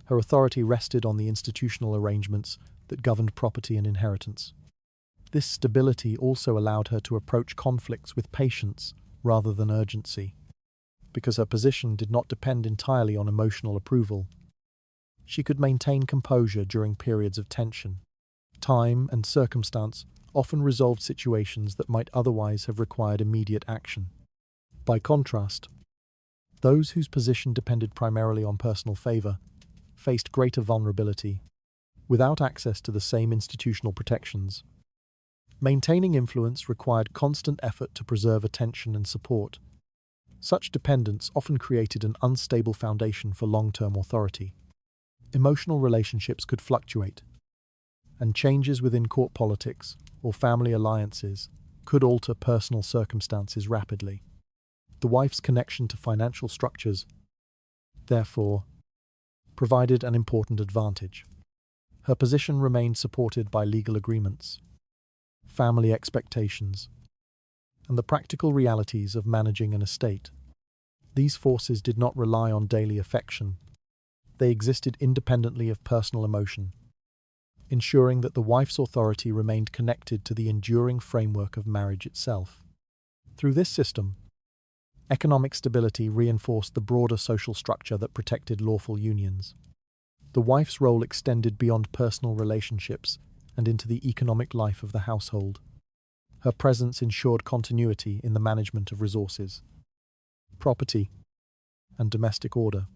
S1: her authority rested on the institutional arrangements that governed property and inheritance. This stability also allowed her to approach conflicts with patience rather than urgency. Because her position did not depend entirely on emotional approval, she could maintain composure during periods of tension. Time and circumstance often resolved situations that might otherwise have required immediate action. By contrast, those whose position depended primarily on personal favor faced greater vulnerability, without access to the same institutional protections. Maintaining influence required constant effort to preserve attention and support. Such dependence often created an unstable foundation for long-term authority. Emotional relationships could fluctuate, and changes within court politics or family alliances could alter personal circumstances rapidly. The wife's connection to financial structures, therefore, provided an important advantage. Her position remained supported by legal agreements, family expectations, and the practical realities of managing an estate. These forces did not rely on daily affection. They existed independently of personal emotion, ensuring that the wife's authority remained connected to the enduring framework of marriage itself. Through this system, economic stability reinforced the broader social structure that protected lawful unions. The wife's role extended beyond personal relationships and into the economic life of the household. Her presence ensured continuity in the management of resources, property, and domestic order.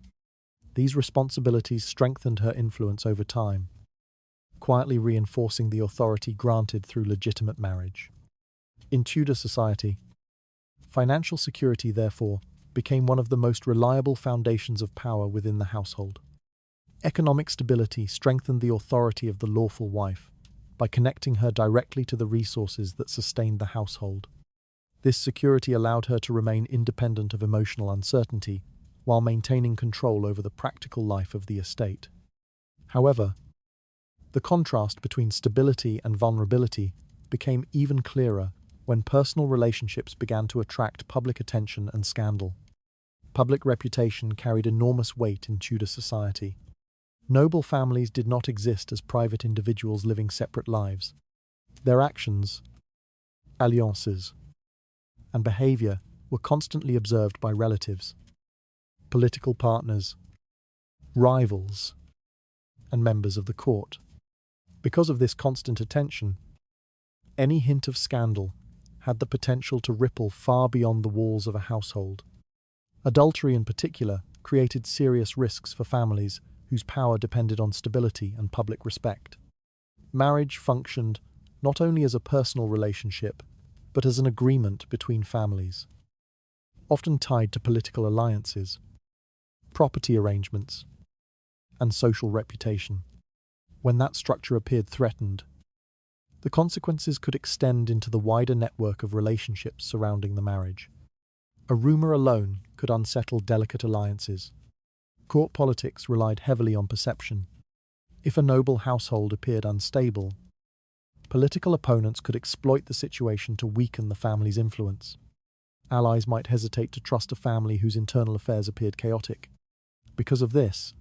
S1: These responsibilities strengthened her influence over time, quietly reinforcing the authority granted through legitimate marriage. In Tudor society, financial security, therefore, became one of the most reliable foundations of power within the household. Economic stability strengthened the authority of the lawful wife by connecting her directly to the resources that sustained the household. This security allowed her to remain independent of emotional uncertainty while maintaining control over the practical life of the estate. However, the contrast between stability and vulnerability became even clearer when personal relationships began to attract public attention and scandal. Public reputation carried enormous weight in Tudor society. Noble families did not exist as private individuals living separate lives. Their actions, alliances, and behavior were constantly observed by relatives, political partners, rivals, and members of the court. Because of this constant attention, any hint of scandal had the potential to ripple far beyond the walls of a household. Adultery in particular created serious risks for families whose power depended on stability and public respect. Marriage functioned not only as a personal relationship, but as an agreement between families, often tied to political alliances, property arrangements, and social reputation. When that structure appeared threatened, the consequences could extend into the wider network of relationships surrounding the marriage. A rumor alone could unsettle delicate alliances. Court politics relied heavily on perception. If a noble household appeared unstable, political opponents could exploit the situation to weaken the family's influence. Allies might hesitate to trust a family whose internal affairs appeared chaotic. Because of this,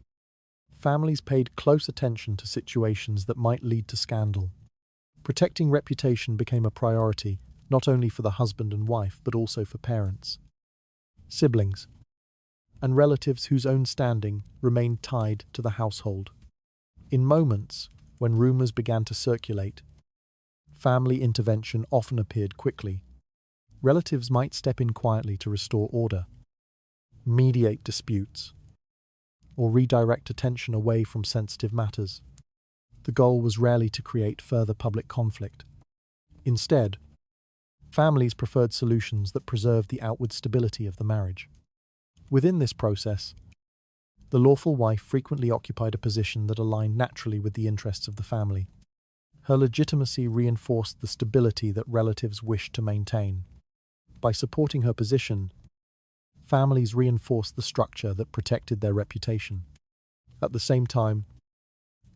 S1: families paid close attention to situations that might lead to scandal. Protecting reputation became a priority, not only for the husband and wife, but also for parents, siblings, and relatives whose own standing remained tied to the household. In moments when rumors began to circulate, family intervention often appeared quickly. Relatives might step in quietly to restore order, mediate disputes, or redirect attention away from sensitive matters. The goal was rarely to create further public conflict. Instead, families preferred solutions that preserved the outward stability of the marriage. Within this process, the lawful wife frequently occupied a position that aligned naturally with the interests of the family. Her legitimacy reinforced the stability that relatives wished to maintain. By supporting her position, families reinforced the structure that protected their reputation. At the same time,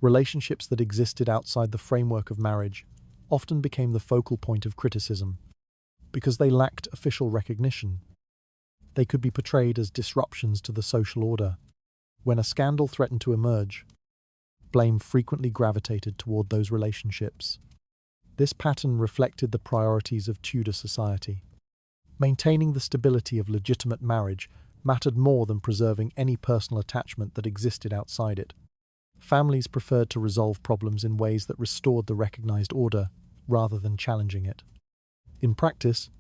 S1: relationships that existed outside the framework of marriage often became the focal point of criticism. Because they lacked official recognition, they could be portrayed as disruptions to the social order. When a scandal threatened to emerge, blame frequently gravitated toward those relationships. This pattern reflected the priorities of Tudor society. Maintaining the stability of legitimate marriage mattered more than preserving any personal attachment that existed outside it. Families preferred to resolve problems in ways that restored the recognized order rather than challenging it. In practice,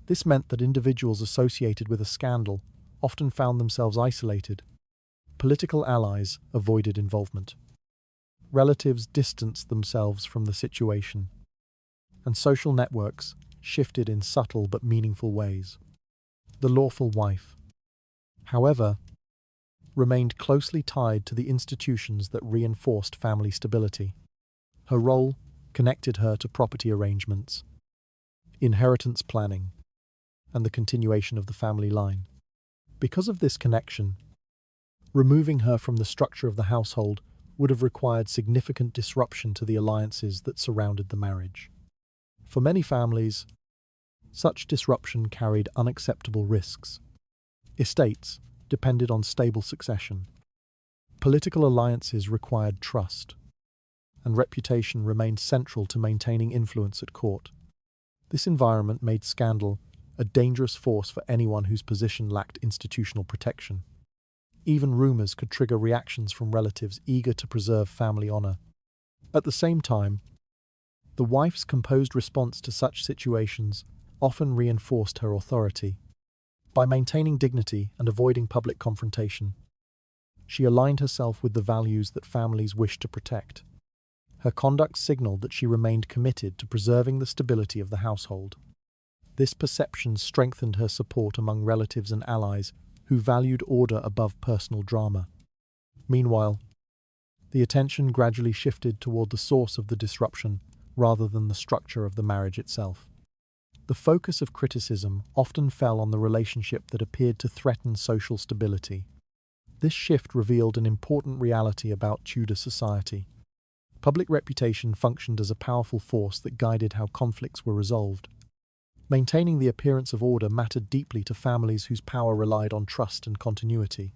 S1: this meant that individuals associated with a scandal often found themselves isolated. Political allies avoided involvement. Relatives distanced themselves from the situation, and social networks shifted in subtle but meaningful ways. The lawful wife, however, remained closely tied to the institutions that reinforced family stability. Her role connected her to property arrangements, inheritance planning, and the continuation of the family line. Because of this connection, removing her from the structure of the household would have required significant disruption to the alliances that surrounded the marriage. For many families, such disruption carried unacceptable risks. Estates depended on stable succession. Political alliances required trust, and reputation remained central to maintaining influence at court. This environment made scandal a dangerous force for anyone whose position lacked institutional protection. Even rumors could trigger reactions from relatives eager to preserve family honor. At the same time, the wife's composed response to such situations often reinforced her authority. By maintaining dignity and avoiding public confrontation, she aligned herself with the values that families wished to protect. Her conduct signaled that she remained committed to preserving the stability of the household. This perception strengthened her support among relatives and allies who valued order above personal drama. Meanwhile, the attention gradually shifted toward the source of the disruption rather than the structure of the marriage itself. The focus of criticism often fell on the relationship that appeared to threaten social stability. This shift revealed an important reality about Tudor society. Public reputation functioned as a powerful force that guided how conflicts were resolved. Maintaining the appearance of order mattered deeply to families whose power relied on trust and continuity,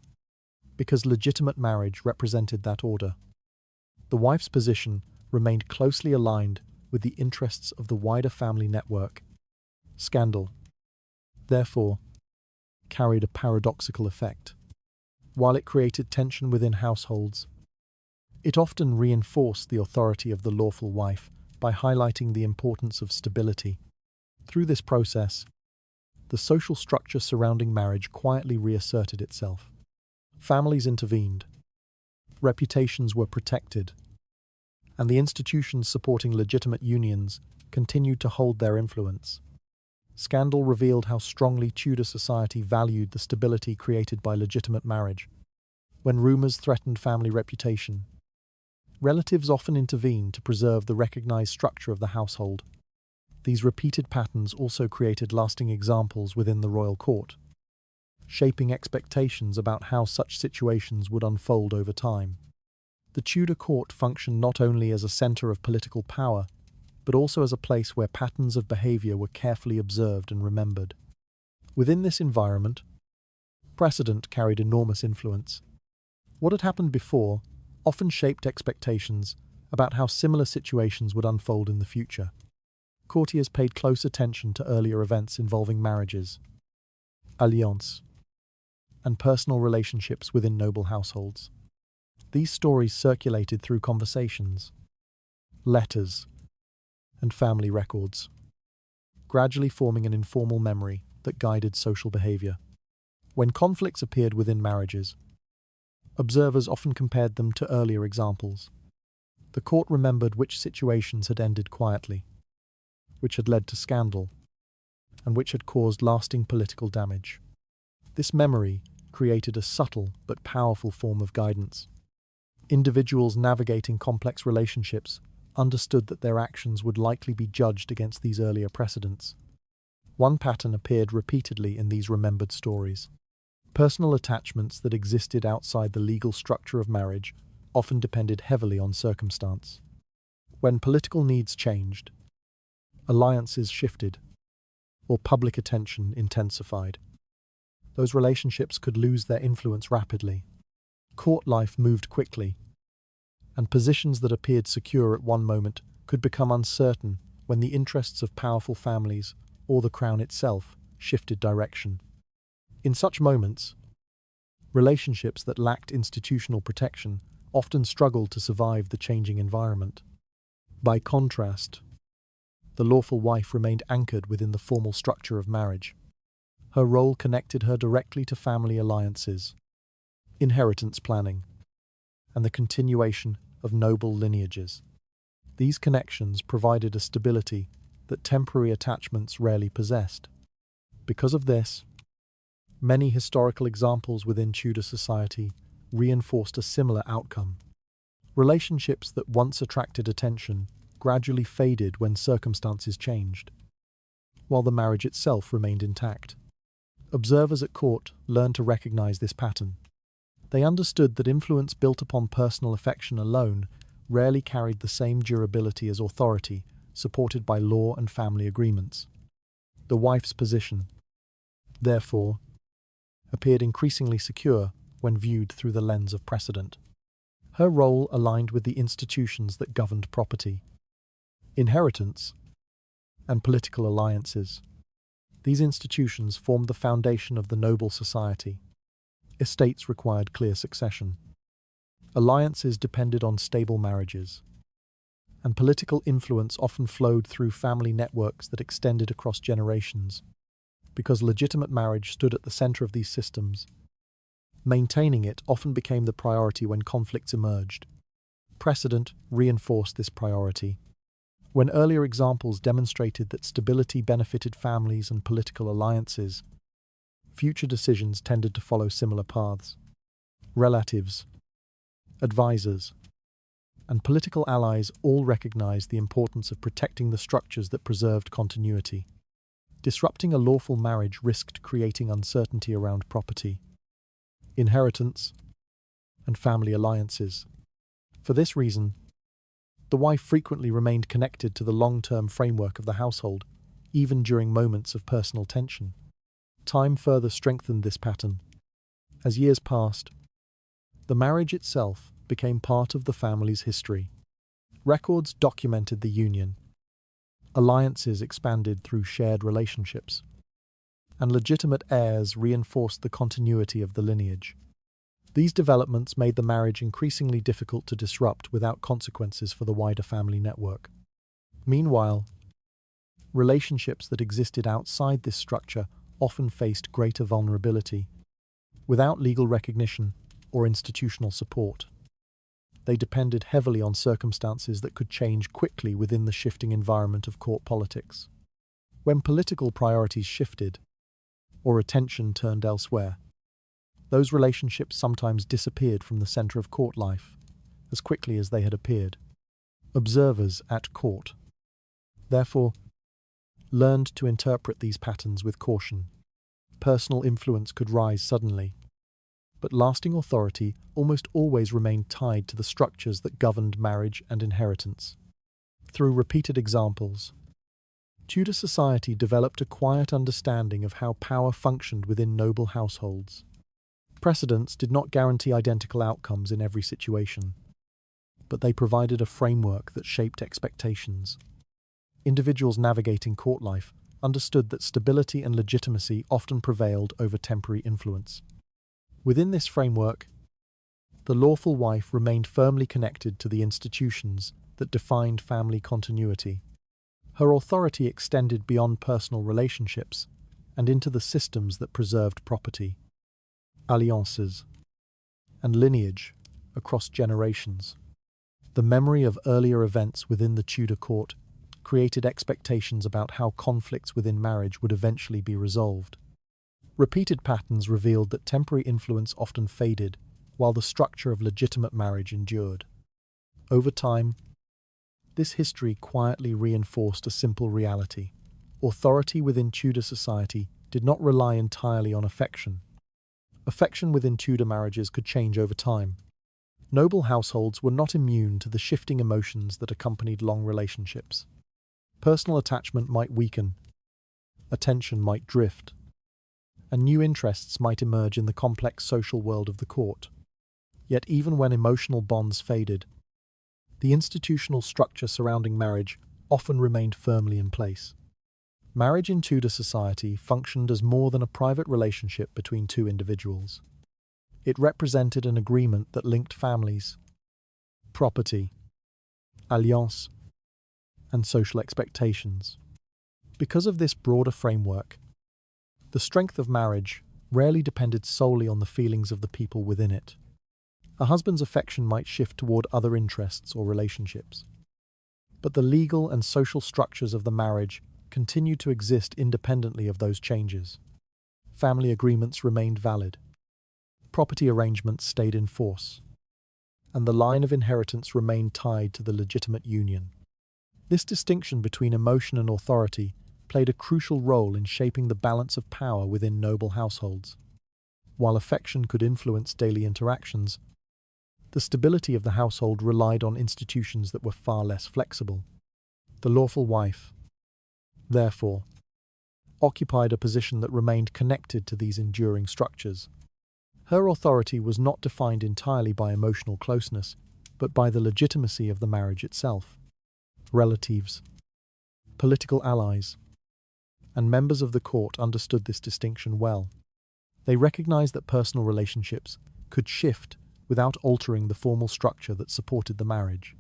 S1: because legitimate marriage represented that order. The wife's position remained closely aligned with the interests of the wider family network. Scandal, therefore, carried a paradoxical effect. While it created tension within households, it often reinforced the authority of the lawful wife by highlighting the importance of stability. Through this process, the social structure surrounding marriage quietly reasserted itself. Families intervened, reputations were protected, and the institutions supporting legitimate unions continued to hold their influence. Scandal revealed how strongly Tudor society valued the stability created by legitimate marriage. When rumors threatened family reputation, relatives often intervened to preserve the recognized structure of the household. These repeated patterns also created lasting examples within the royal court, shaping expectations about how such situations would unfold over time. The Tudor court functioned not only as a center of political power, but also as a place where patterns of behavior were carefully observed and remembered. Within this environment, precedent carried enormous influence. What had happened before often shaped expectations about how similar situations would unfold in the future. Courtiers paid close attention to earlier events involving marriages, alliances, and personal relationships within noble households. These stories circulated through conversations, letters, and family records, gradually forming an informal memory that guided social behavior. When conflicts appeared within marriages, observers often compared them to earlier examples. The court remembered which situations had ended quietly, which had led to scandal, and which had caused lasting political damage. This memory created a subtle but powerful form of guidance. Individuals navigating complex relationships understood that their actions would likely be judged against these earlier precedents. One pattern appeared repeatedly in these remembered stories. Personal attachments that existed outside the legal structure of marriage often depended heavily on circumstance. When political needs changed, alliances shifted, or public attention intensified, those relationships could lose their influence rapidly. Court life moved quickly, and positions that appeared secure at one moment could become uncertain when the interests of powerful families or the crown itself shifted direction. In such moments, relationships that lacked institutional protection often struggled to survive the changing environment. By contrast, the lawful wife remained anchored within the formal structure of marriage. Her role connected her directly to family alliances, inheritance planning, and the continuation of noble lineages. These connections provided a stability that temporary attachments rarely possessed. Because of this, many historical examples within Tudor society reinforced a similar outcome. Relationships that once attracted attention gradually faded when circumstances changed, while the marriage itself remained intact. Observers at court learned to recognize this pattern. They understood that influence built upon personal affection alone rarely carried the same durability as authority supported by law and family agreements. The wife's position, therefore, appeared increasingly secure when viewed through the lens of precedent. Her role aligned with the institutions that governed property, inheritance, and political alliances. These institutions formed the foundation of the noble society. Estates required clear succession. Alliances depended on stable marriages. And political influence often flowed through family networks that extended across generations. Because legitimate marriage stood at the center of these systems, maintaining it often became the priority when conflicts emerged. Precedent reinforced this priority. When earlier examples demonstrated that stability benefited families and political alliances, future decisions tended to follow similar paths. Relatives, advisors, and political allies all recognized the importance of protecting the structures that preserved continuity. Disrupting a lawful marriage risked creating uncertainty around property, inheritance, and family alliances. For this reason, the wife frequently remained connected to the long-term framework of the household, even during moments of personal tension. Time further strengthened this pattern. As years passed, the marriage itself became part of the family's history. Records documented the union. Alliances expanded through shared relationships, and legitimate heirs reinforced the continuity of the lineage. These developments made the marriage increasingly difficult to disrupt without consequences for the wider family network. Meanwhile, relationships that existed outside this structure often faced greater vulnerability. Without legal recognition or institutional support, they depended heavily on circumstances that could change quickly within the shifting environment of court politics. When political priorities shifted, or attention turned elsewhere, those relationships sometimes disappeared from the center of court life as quickly as they had appeared. Observers at court, therefore, learned to interpret these patterns with caution. Personal influence could rise suddenly, but lasting authority almost always remained tied to the structures that governed marriage and inheritance. Through repeated examples, Tudor society developed a quiet understanding of how power functioned within noble households. Precedents did not guarantee identical outcomes in every situation, but they provided a framework that shaped expectations. Individuals navigating court life understood that stability and legitimacy often prevailed over temporary influence. Within this framework, the lawful wife remained firmly connected to the institutions that defined family continuity. Her authority extended beyond personal relationships and into the systems that preserved property, alliances, and lineage across generations. The memory of earlier events within the Tudor court created expectations about how conflicts within marriage would eventually be resolved. Repeated patterns revealed that temporary influence often faded, while the structure of legitimate marriage endured. Over time, this history quietly reinforced a simple reality. Authority within Tudor society did not rely entirely on affection. Affection within Tudor marriages could change over time. Noble households were not immune to the shifting emotions that accompanied long relationships. Personal attachment might weaken, attention might drift, and new interests might emerge in the complex social world of the court. Yet even when emotional bonds faded, the institutional structure surrounding marriage often remained firmly in place. Marriage in Tudor society functioned as more than a private relationship between two individuals. It represented an agreement that linked families, property, alliance, and social expectations. Because of this broader framework, the strength of marriage rarely depended solely on the feelings of the people within it. A husband's affection might shift toward other interests or relationships, but the legal and social structures of the marriage continued to exist independently of those changes. Family agreements remained valid, property arrangements stayed in force, and the line of inheritance remained tied to the legitimate union. This distinction between emotion and authority played a crucial role in shaping the balance of power within noble households. While affection could influence daily interactions, the stability of the household relied on institutions that were far less flexible. The lawful wife, therefore, occupied a position that remained connected to these enduring structures. Her authority was not defined entirely by emotional closeness, but by the legitimacy of the marriage itself. Relatives, political allies, and members of the court understood this distinction well. They recognized that personal relationships could shift without altering the formal structure that supported the marriage.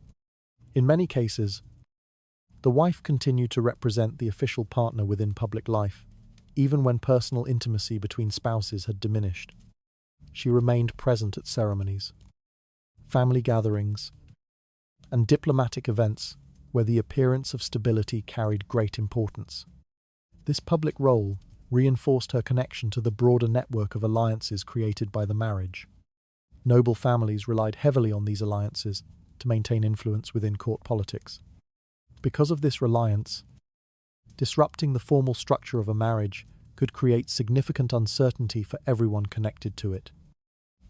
S1: In many cases, the wife continued to represent the official partner within public life, even when personal intimacy between spouses had diminished. She remained present at ceremonies, family gatherings, and diplomatic events where the appearance of stability carried great importance. This public role reinforced her connection to the broader network of alliances created by the marriage. Noble families relied heavily on these alliances to maintain influence within court politics. Because of this reliance, disrupting the formal structure of a marriage could create significant uncertainty for everyone connected to it.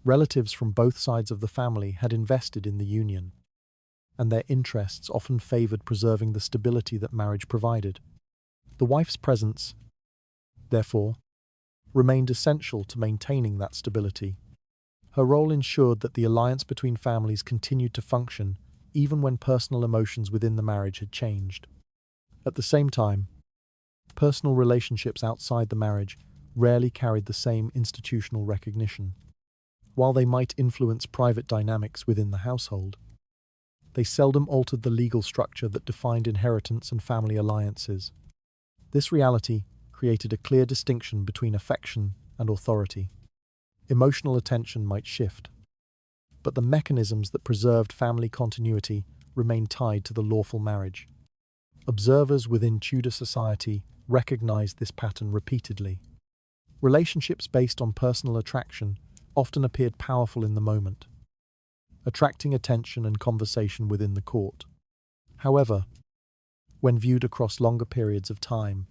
S1: Relatives from both sides of the family had invested in the union, and their interests often favored preserving the stability that marriage provided. The wife's presence, therefore, remained essential to maintaining that stability. Her role ensured that the alliance between families continued to function even when personal emotions within the marriage had changed. At the same time, personal relationships outside the marriage rarely carried the same institutional recognition. While they might influence private dynamics within the household, they seldom altered the legal structure that defined inheritance and family alliances. This reality created a clear distinction between affection and authority. Emotional attention might shift, but the mechanisms that preserved family continuity remained tied to the lawful marriage. Observers within Tudor society recognized this pattern repeatedly. Relationships based on personal attraction often appeared powerful in the moment, attracting attention and conversation within the court. However, when viewed across longer periods of time,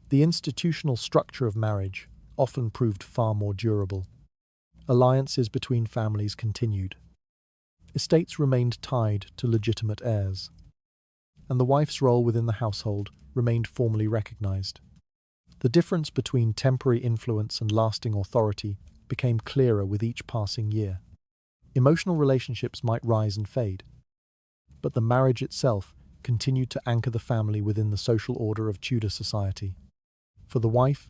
S1: the institutional structure of marriage often proved far more durable. Alliances between families continued. Estates remained tied to legitimate heirs, and the wife's role within the household remained formally recognized. The difference between temporary influence and lasting authority became clearer with each passing year. Emotional relationships might rise and fade, but the marriage itself continued to anchor the family within the social order of Tudor society. For the wife,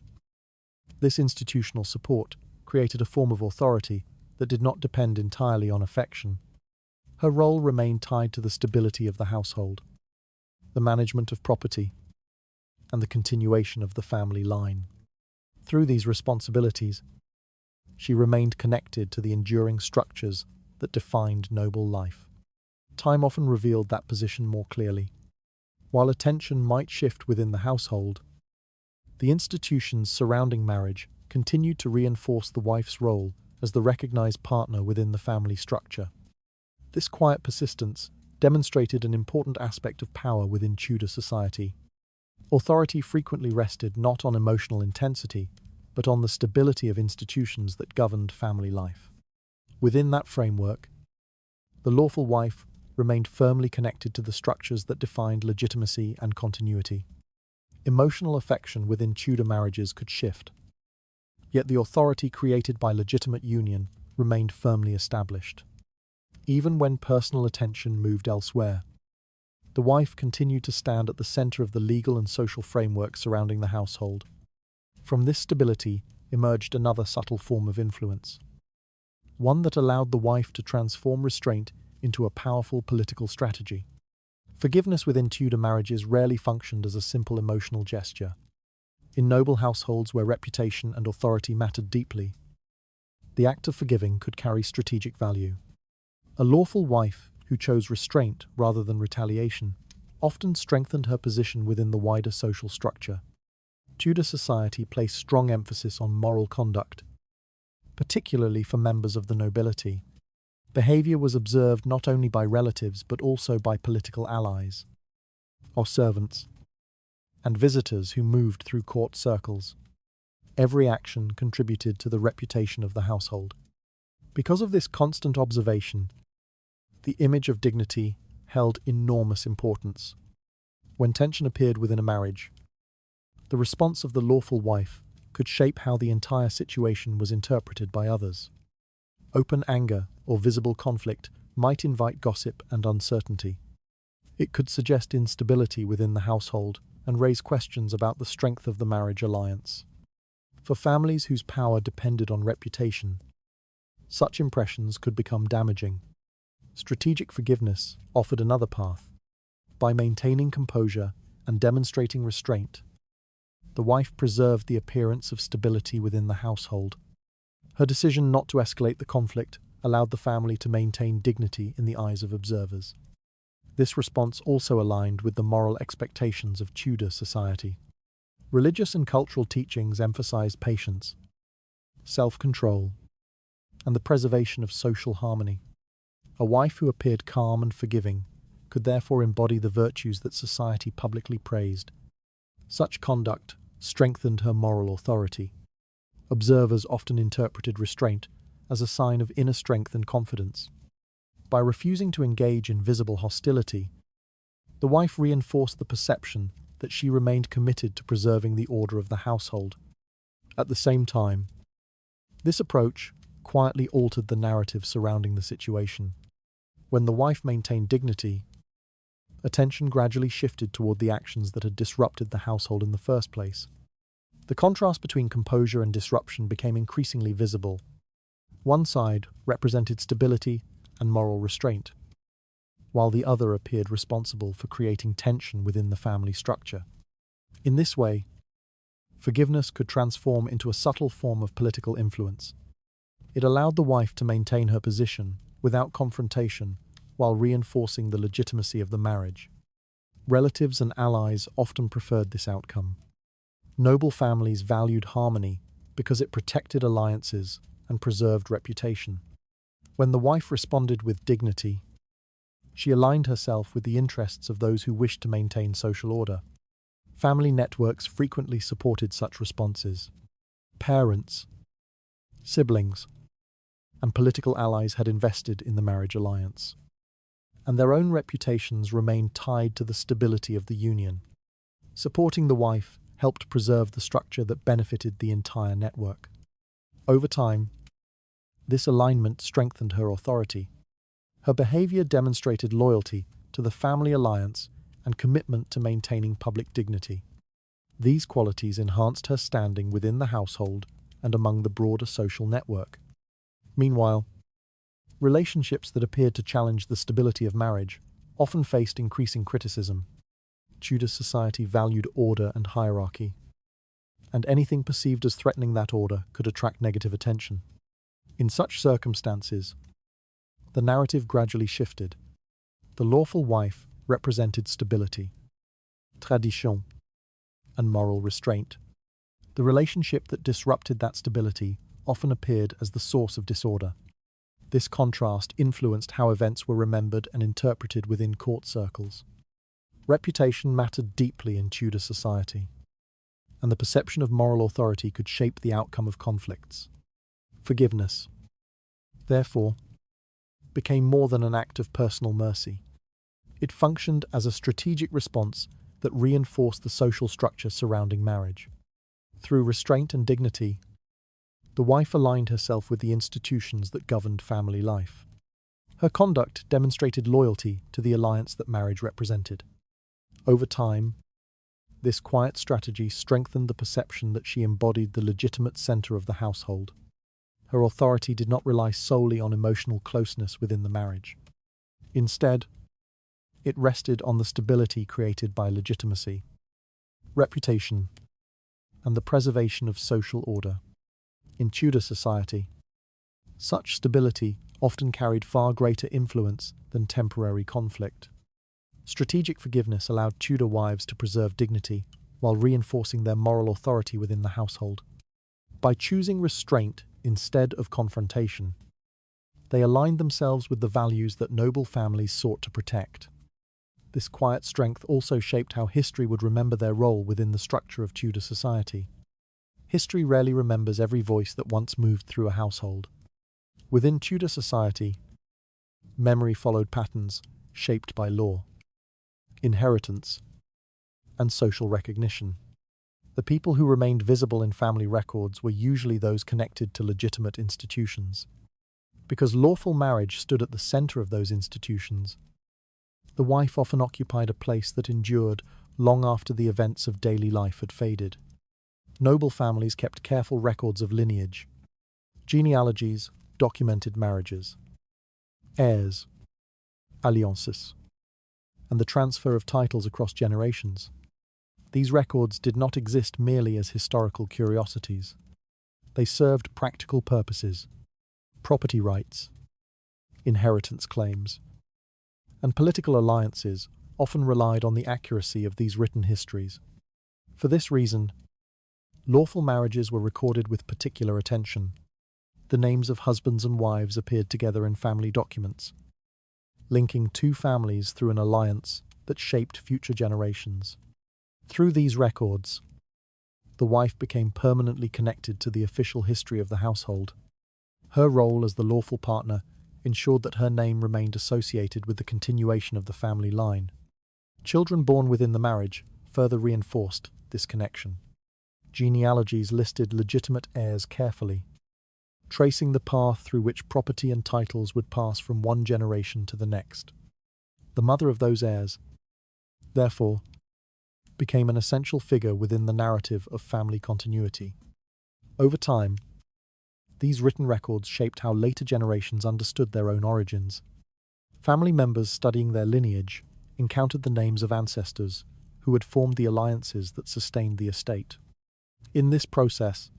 S1: this institutional support created a form of authority that did not depend entirely on affection. Her role remained tied to the stability of the household, the management of property, and the continuation of the family line. Through these responsibilities, she remained connected to the enduring structures that defined noble life. Time often revealed that position more clearly. While attention might shift within the household, the institutions surrounding marriage continued to reinforce the wife's role as the recognized partner within the family structure. This quiet persistence demonstrated an important aspect of power within Tudor society. Authority frequently rested not on emotional intensity, but on the stability of institutions that governed family life. Within that framework, the lawful wife remained firmly connected to the structures that defined legitimacy and continuity. Emotional affection within Tudor marriages could shift, yet the authority created by legitimate union remained firmly established. Even when personal attention moved elsewhere, the wife continued to stand at the center of the legal and social framework surrounding the household. From this stability emerged another subtle form of influence, one that allowed the wife to transform restraint into a powerful political strategy. Forgiveness within Tudor marriages rarely functioned as a simple emotional gesture. In noble households where reputation and authority mattered deeply, the act of forgiving could carry strategic value. A lawful wife who chose restraint rather than retaliation often strengthened her position within the wider social structure. Tudor society placed strong emphasis on moral conduct, particularly for members of the nobility. Behavior was observed not only by relatives but also by political allies, or servants, and visitors who moved through court circles. Every action contributed to the reputation of the household. Because of this constant observation, the image of dignity held enormous importance. When tension appeared within a marriage, the response of the lawful wife could shape how the entire situation was interpreted by others. Open anger or visible conflict might invite gossip and uncertainty. It could suggest instability within the household and raise questions about the strength of the marriage alliance. For families whose power depended on reputation, such impressions could become damaging. Strategic forgiveness offered another path. By maintaining composure and demonstrating restraint, the wife preserved the appearance of stability within the household. Her decision not to escalate the conflict allowed the family to maintain dignity in the eyes of observers. This response also aligned with the moral expectations of Tudor society. Religious and cultural teachings emphasized patience, self-control, and the preservation of social harmony. A wife who appeared calm and forgiving could therefore embody the virtues that society publicly praised. Such conduct strengthened her moral authority. Observers often interpreted restraint as a sign of inner strength and confidence. By refusing to engage in visible hostility, the wife reinforced the perception that she remained committed to preserving the order of the household. At the same time, this approach quietly altered the narrative surrounding the situation. When the wife maintained dignity, attention gradually shifted toward the actions that had disrupted the household in the first place. The contrast between composure and disruption became increasingly visible. One side represented stability and moral restraint, while the other appeared responsible for creating tension within the family structure. In this way, forgiveness could transform into a subtle form of political influence. It allowed the wife to maintain her position without confrontation while reinforcing the legitimacy of the marriage. Relatives and allies often preferred this outcome. Noble families valued harmony because it protected alliances and preserved reputation. When the wife responded with dignity, she aligned herself with the interests of those who wished to maintain social order. Family networks frequently supported such responses. Parents, siblings, and political allies had invested in the marriage alliance, and their own reputations remained tied to the stability of the union. Supporting the wife helped preserve the structure that benefited the entire network. Over time, this alignment strengthened her authority. Her behavior demonstrated loyalty to the family alliance and commitment to maintaining public dignity. These qualities enhanced her standing within the household and among the broader social network. Meanwhile, relationships that appeared to challenge the stability of marriage often faced increasing criticism. Tudor society valued order and hierarchy, and anything perceived as threatening that order could attract negative attention. In such circumstances, the narrative gradually shifted. The lawful wife represented stability, tradition, and moral restraint. The relationship that disrupted that stability often appeared as the source of disorder. This contrast influenced how events were remembered and interpreted within court circles. Reputation mattered deeply in Tudor society, and the perception of moral authority could shape the outcome of conflicts. Forgiveness, therefore, became more than an act of personal mercy. It functioned as a strategic response that reinforced the social structure surrounding marriage. Through restraint and dignity, the wife aligned herself with the institutions that governed family life. Her conduct demonstrated loyalty to the alliance that marriage represented. Over time, this quiet strategy strengthened the perception that she embodied the legitimate center of the household. Her authority did not rely solely on emotional closeness within the marriage. Instead, it rested on the stability created by legitimacy, reputation, and the preservation of social order. In Tudor society, such stability often carried far greater influence than temporary conflict. Strategic forgiveness allowed Tudor wives to preserve dignity while reinforcing their moral authority within the household. By choosing restraint instead of confrontation, they aligned themselves with the values that noble families sought to protect. This quiet strength also shaped how history would remember their role within the structure of Tudor society. History rarely remembers every voice that once moved through a household. Within Tudor society, memory followed patterns shaped by law, inheritance, and social recognition. The people who remained visible in family records were usually those connected to legitimate institutions. Because lawful marriage stood at the center of those institutions, the wife often occupied a place that endured long after the events of daily life had faded. Noble families kept careful records of lineage, genealogies, documented marriages, heirs, alliances, and the transfer of titles across generations. These records did not exist merely as historical curiosities. They served practical purposes: property rights, inheritance claims, and political alliances often relied on the accuracy of these written histories. For this reason, lawful marriages were recorded with particular attention. The names of husbands and wives appeared together in family documents, linking two families through an alliance that shaped future generations. Through these records, the wife became permanently connected to the official history of the household. Her role as the lawful partner ensured that her name remained associated with the continuation of the family line. Children born within the marriage further reinforced this connection. Genealogies listed legitimate heirs carefully, tracing the path through which property and titles would pass from one generation to the next. The mother of those heirs, therefore, became an essential figure within the narrative of family continuity. Over time, these written records shaped how later generations understood their own origins. Family members studying their lineage encountered the names of ancestors who had formed the alliances that sustained the estate. In this process,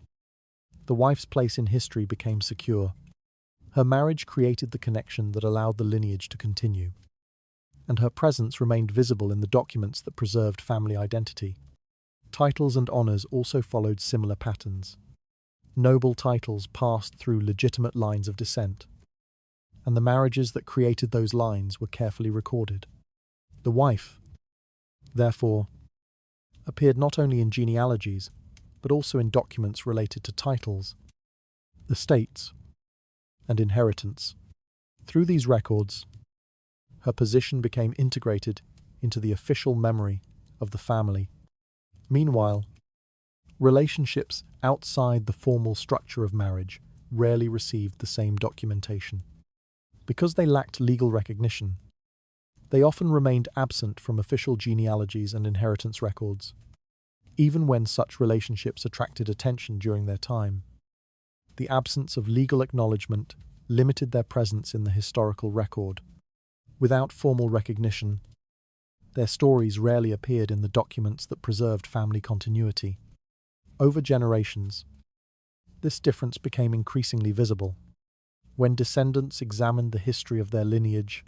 S1: the wife's place in history became secure. Her marriage created the connection that allowed the lineage to continue, and her presence remained visible in the documents that preserved family identity. Titles and honours also followed similar patterns. Noble titles passed through legitimate lines of descent, and the marriages that created those lines were carefully recorded. The wife, therefore, appeared not only in genealogies, but also in documents related to titles, estates, and inheritance. Through these records, her position became integrated into the official memory of the family. Meanwhile, relationships outside the formal structure of marriage rarely received the same documentation. Because they lacked legal recognition, they often remained absent from official genealogies and inheritance records, even when such relationships attracted attention during their time. The absence of legal acknowledgement limited their presence in the historical record. Without formal recognition, their stories rarely appeared in the documents that preserved family continuity. Over generations, this difference became increasingly visible. When descendants examined the history of their lineage,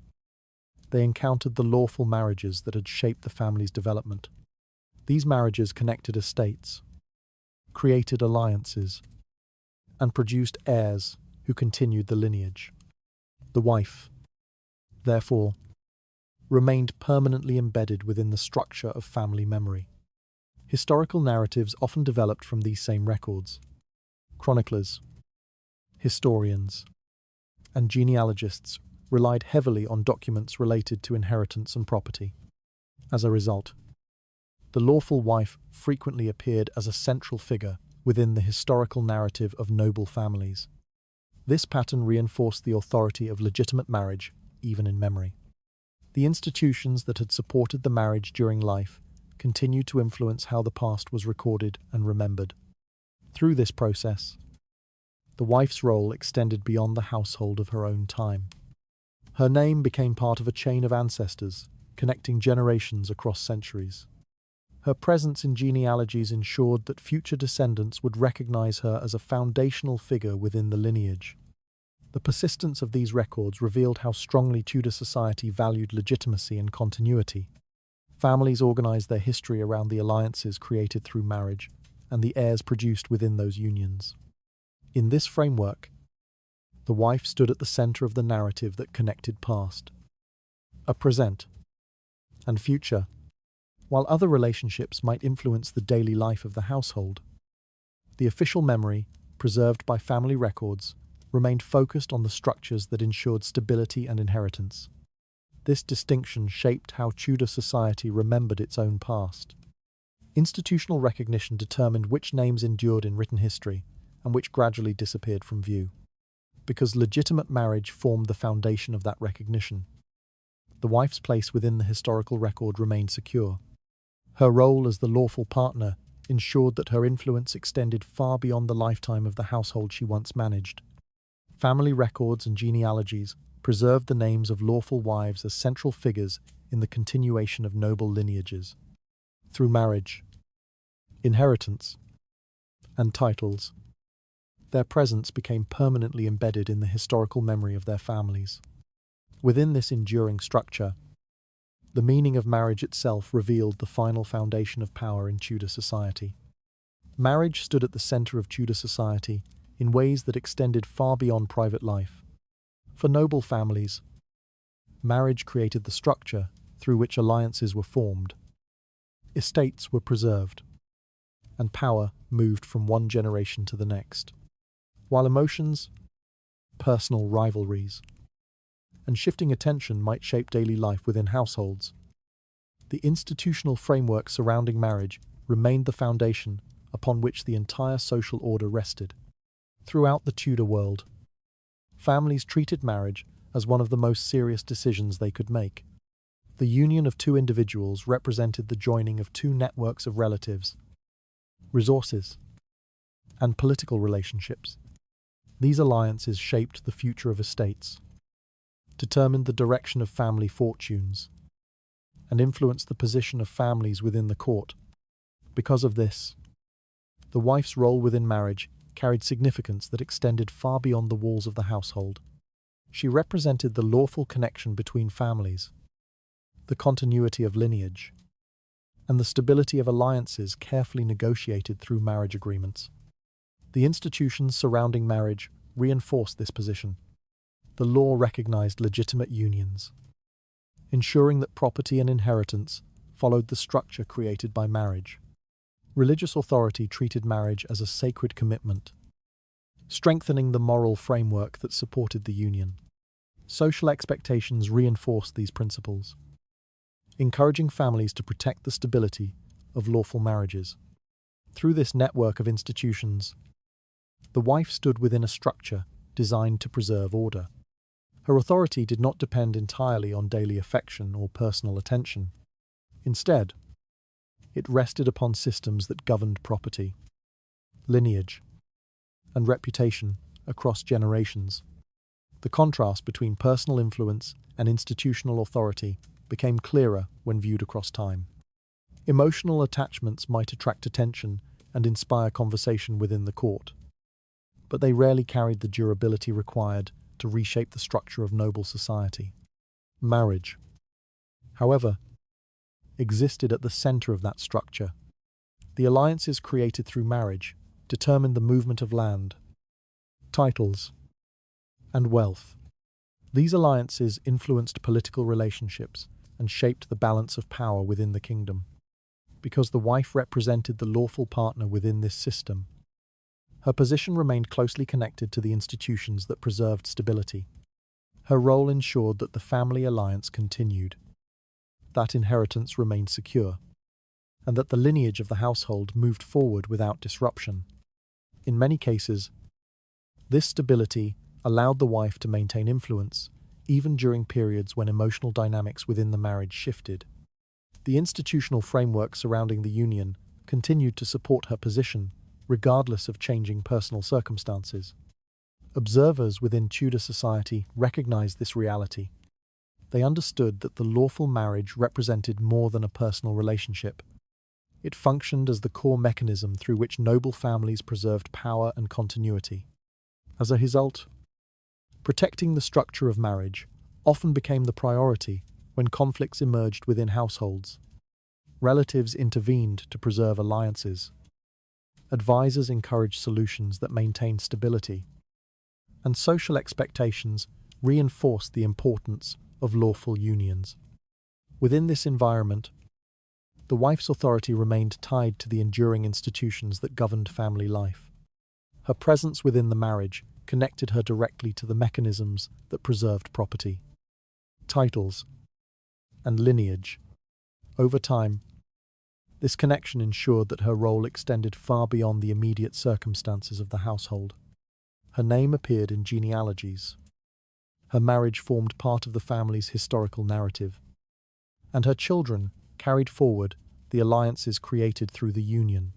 S1: they encountered the lawful marriages that had shaped the family's development. These marriages connected estates, created alliances, and produced heirs who continued the lineage. The wife, therefore, remained permanently embedded within the structure of family memory. Historical narratives often developed from these same records. Chroniclers, historians, and genealogists relied heavily on documents related to inheritance and property. As a result, the lawful wife frequently appeared as a central figure within the historical narrative of noble families. This pattern reinforced the authority of legitimate marriage, even in memory. The institutions that had supported the marriage during life continued to influence how the past was recorded and remembered. Through this process, the wife's role extended beyond the household of her own time. Her name became part of a chain of ancestors, connecting generations across centuries. Her presence in genealogies ensured that future descendants would recognize her as a foundational figure within the lineage. The persistence of these records revealed how strongly Tudor society valued legitimacy and continuity. Families organized their history around the alliances created through marriage and the heirs produced within those unions. In this framework, the wife stood at the center of the narrative that connected past, a present, and future. While other relationships might influence the daily life of the household, the official memory, preserved by family records, remained focused on the structures that ensured stability and inheritance. This distinction shaped how Tudor society remembered its own past. Institutional recognition determined which names endured in written history and which gradually disappeared from view. Because legitimate marriage formed the foundation of that recognition, the wife's place within the historical record remained secure. Her role as the lawful partner ensured that her influence extended far beyond the lifetime of the household she once managed. Family records and genealogies preserved the names of lawful wives as central figures in the continuation of noble lineages. Through marriage, inheritance, and titles, their presence became permanently embedded in the historical memory of their families. Within this enduring structure, the meaning of marriage itself revealed the final foundation of power in Tudor society. Marriage stood at the center of Tudor society in ways that extended far beyond private life. For noble families, marriage created the structure through which alliances were formed, estates were preserved, and power moved from one generation to the next. While emotions, personal rivalries, and shifting attention might shape daily life within households, The institutional framework surrounding marriage remained the foundation upon which the entire social order rested. Throughout the Tudor world, families treated marriage as one of the most serious decisions they could make. The union of two individuals represented the joining of two networks of relatives, resources, and political relationships. These alliances shaped the future of estates, determined the direction of family fortunes, and influenced the position of families within the court. Because of this, the wife's role within marriage carried significance that extended far beyond the walls of the household. She represented the lawful connection between families, the continuity of lineage, and the stability of alliances carefully negotiated through marriage agreements. The institutions surrounding marriage reinforced this position. The law recognized legitimate unions, ensuring that property and inheritance followed the structure created by marriage. Religious authority treated marriage as a sacred commitment, strengthening the moral framework that supported the union. Social expectations reinforced these principles, encouraging families to protect the stability of lawful marriages. Through this network of institutions, the wife stood within a structure designed to preserve order. Her authority did not depend entirely on daily affection or personal attention. Instead, it rested upon systems that governed property, lineage, and reputation across generations. The contrast between personal influence and institutional authority became clearer when viewed across time. Emotional attachments might attract attention and inspire conversation within the court, but they rarely carried the durability required to reshape the structure of noble society. Marriage, however, existed at the center of that structure. The alliances created through marriage determined the movement of land, titles, and wealth. These alliances influenced political relationships and shaped the balance of power within the kingdom. Because the wife represented the lawful partner within this system, her position remained closely connected to the institutions that preserved stability. Her role ensured that the family alliance continued, that inheritance remained secure, and that the lineage of the household moved forward without disruption. In many cases, this stability allowed the wife to maintain influence, even during periods when emotional dynamics within the marriage shifted. The institutional framework surrounding the union continued to support her position, regardless of changing personal circumstances. Observers within Tudor society recognized this reality. They understood that the lawful marriage represented more than a personal relationship. It functioned as the core mechanism through which noble families preserved power and continuity. As a result, protecting the structure of marriage often became the priority when conflicts emerged within households. Relatives intervened to preserve alliances. Advisors encouraged solutions that maintained stability. And social expectations reinforced the importance of lawful unions. Within this environment, the wife's authority remained tied to the enduring institutions that governed family life. Her presence within the marriage connected her directly to the mechanisms that preserved property, titles, and lineage. Over time, this connection ensured that her role extended far beyond the immediate circumstances of the household. Her name appeared in genealogies. Her marriage formed part of the family's historical narrative, and her children carried forward the alliances created through the union.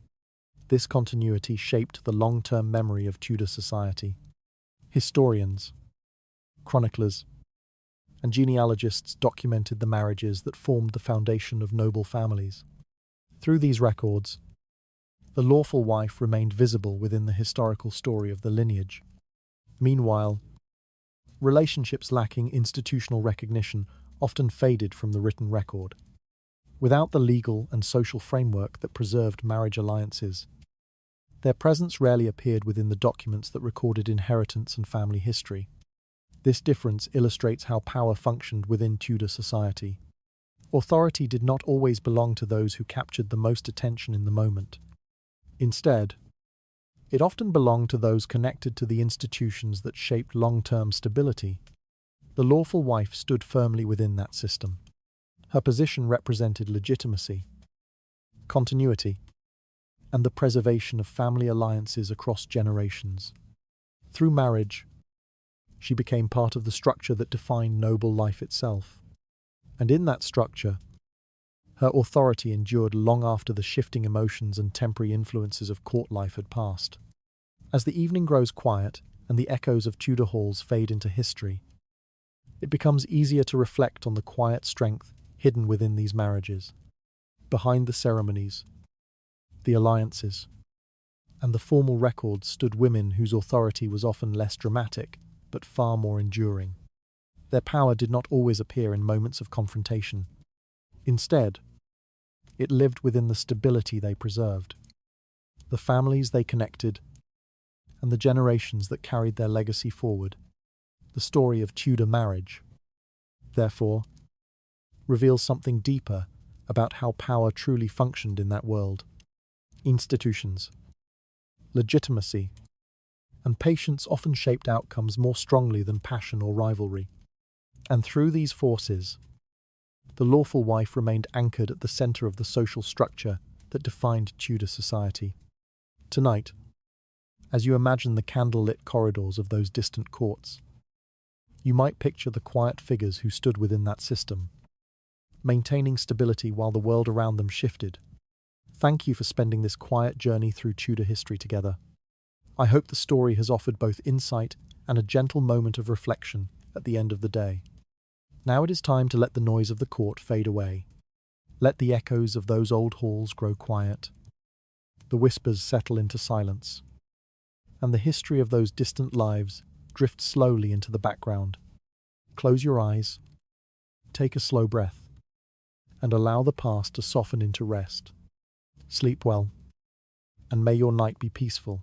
S1: This continuity shaped the long-term memory of Tudor society. Historians, chroniclers, and genealogists documented the marriages that formed the foundation of noble families. Through these records, the lawful wife remained visible within the historical story of the lineage. Meanwhile, relationships lacking institutional recognition often faded from the written record. Without the legal and social framework that preserved marriage alliances, their presence rarely appeared within the documents that recorded inheritance and family history. This difference illustrates how power functioned within Tudor society. Authority did not always belong to those who captured the most attention in the moment. Instead, it often belonged to those connected to the institutions that shaped long-term stability. The lawful wife stood firmly within that system, Her position represented legitimacy, continuity, and the preservation of family alliances across generations. Through marriage, she became part of the structure that defined noble life itself. And in that structure, her authority endured long after the shifting emotions and temporary influences of court life had passed. As the evening grows quiet and the echoes of Tudor halls fade into history, it becomes easier to reflect on the quiet strength hidden within these marriages. Behind the ceremonies, the alliances, and the formal records stood women whose authority was often less dramatic, but far more enduring. Their power did not always appear in moments of confrontation. Instead, it lived within the stability they preserved, the families they connected, and the generations that carried their legacy forward. The story of Tudor marriage, therefore, reveals something deeper about how power truly functioned in that world. Institutions, legitimacy, and patience often shaped outcomes more strongly than passion or rivalry. And through these forces, the lawful wife remained anchored at the center of the social structure that defined Tudor society. Tonight, as you imagine the candlelit corridors of those distant courts, you might picture the quiet figures who stood within that system, maintaining stability while the world around them shifted. Thank you for spending this quiet journey through Tudor history together. I hope the story has offered both insight and a gentle moment of reflection at the end of the day. Now it is time to let the noise of the court fade away. Let the echoes of those old halls grow quiet, the whispers settle into silence, and the history of those distant lives drift slowly into the background. Close your eyes, take a slow breath, and allow the past to soften into rest. Sleep well, and may your night be peaceful.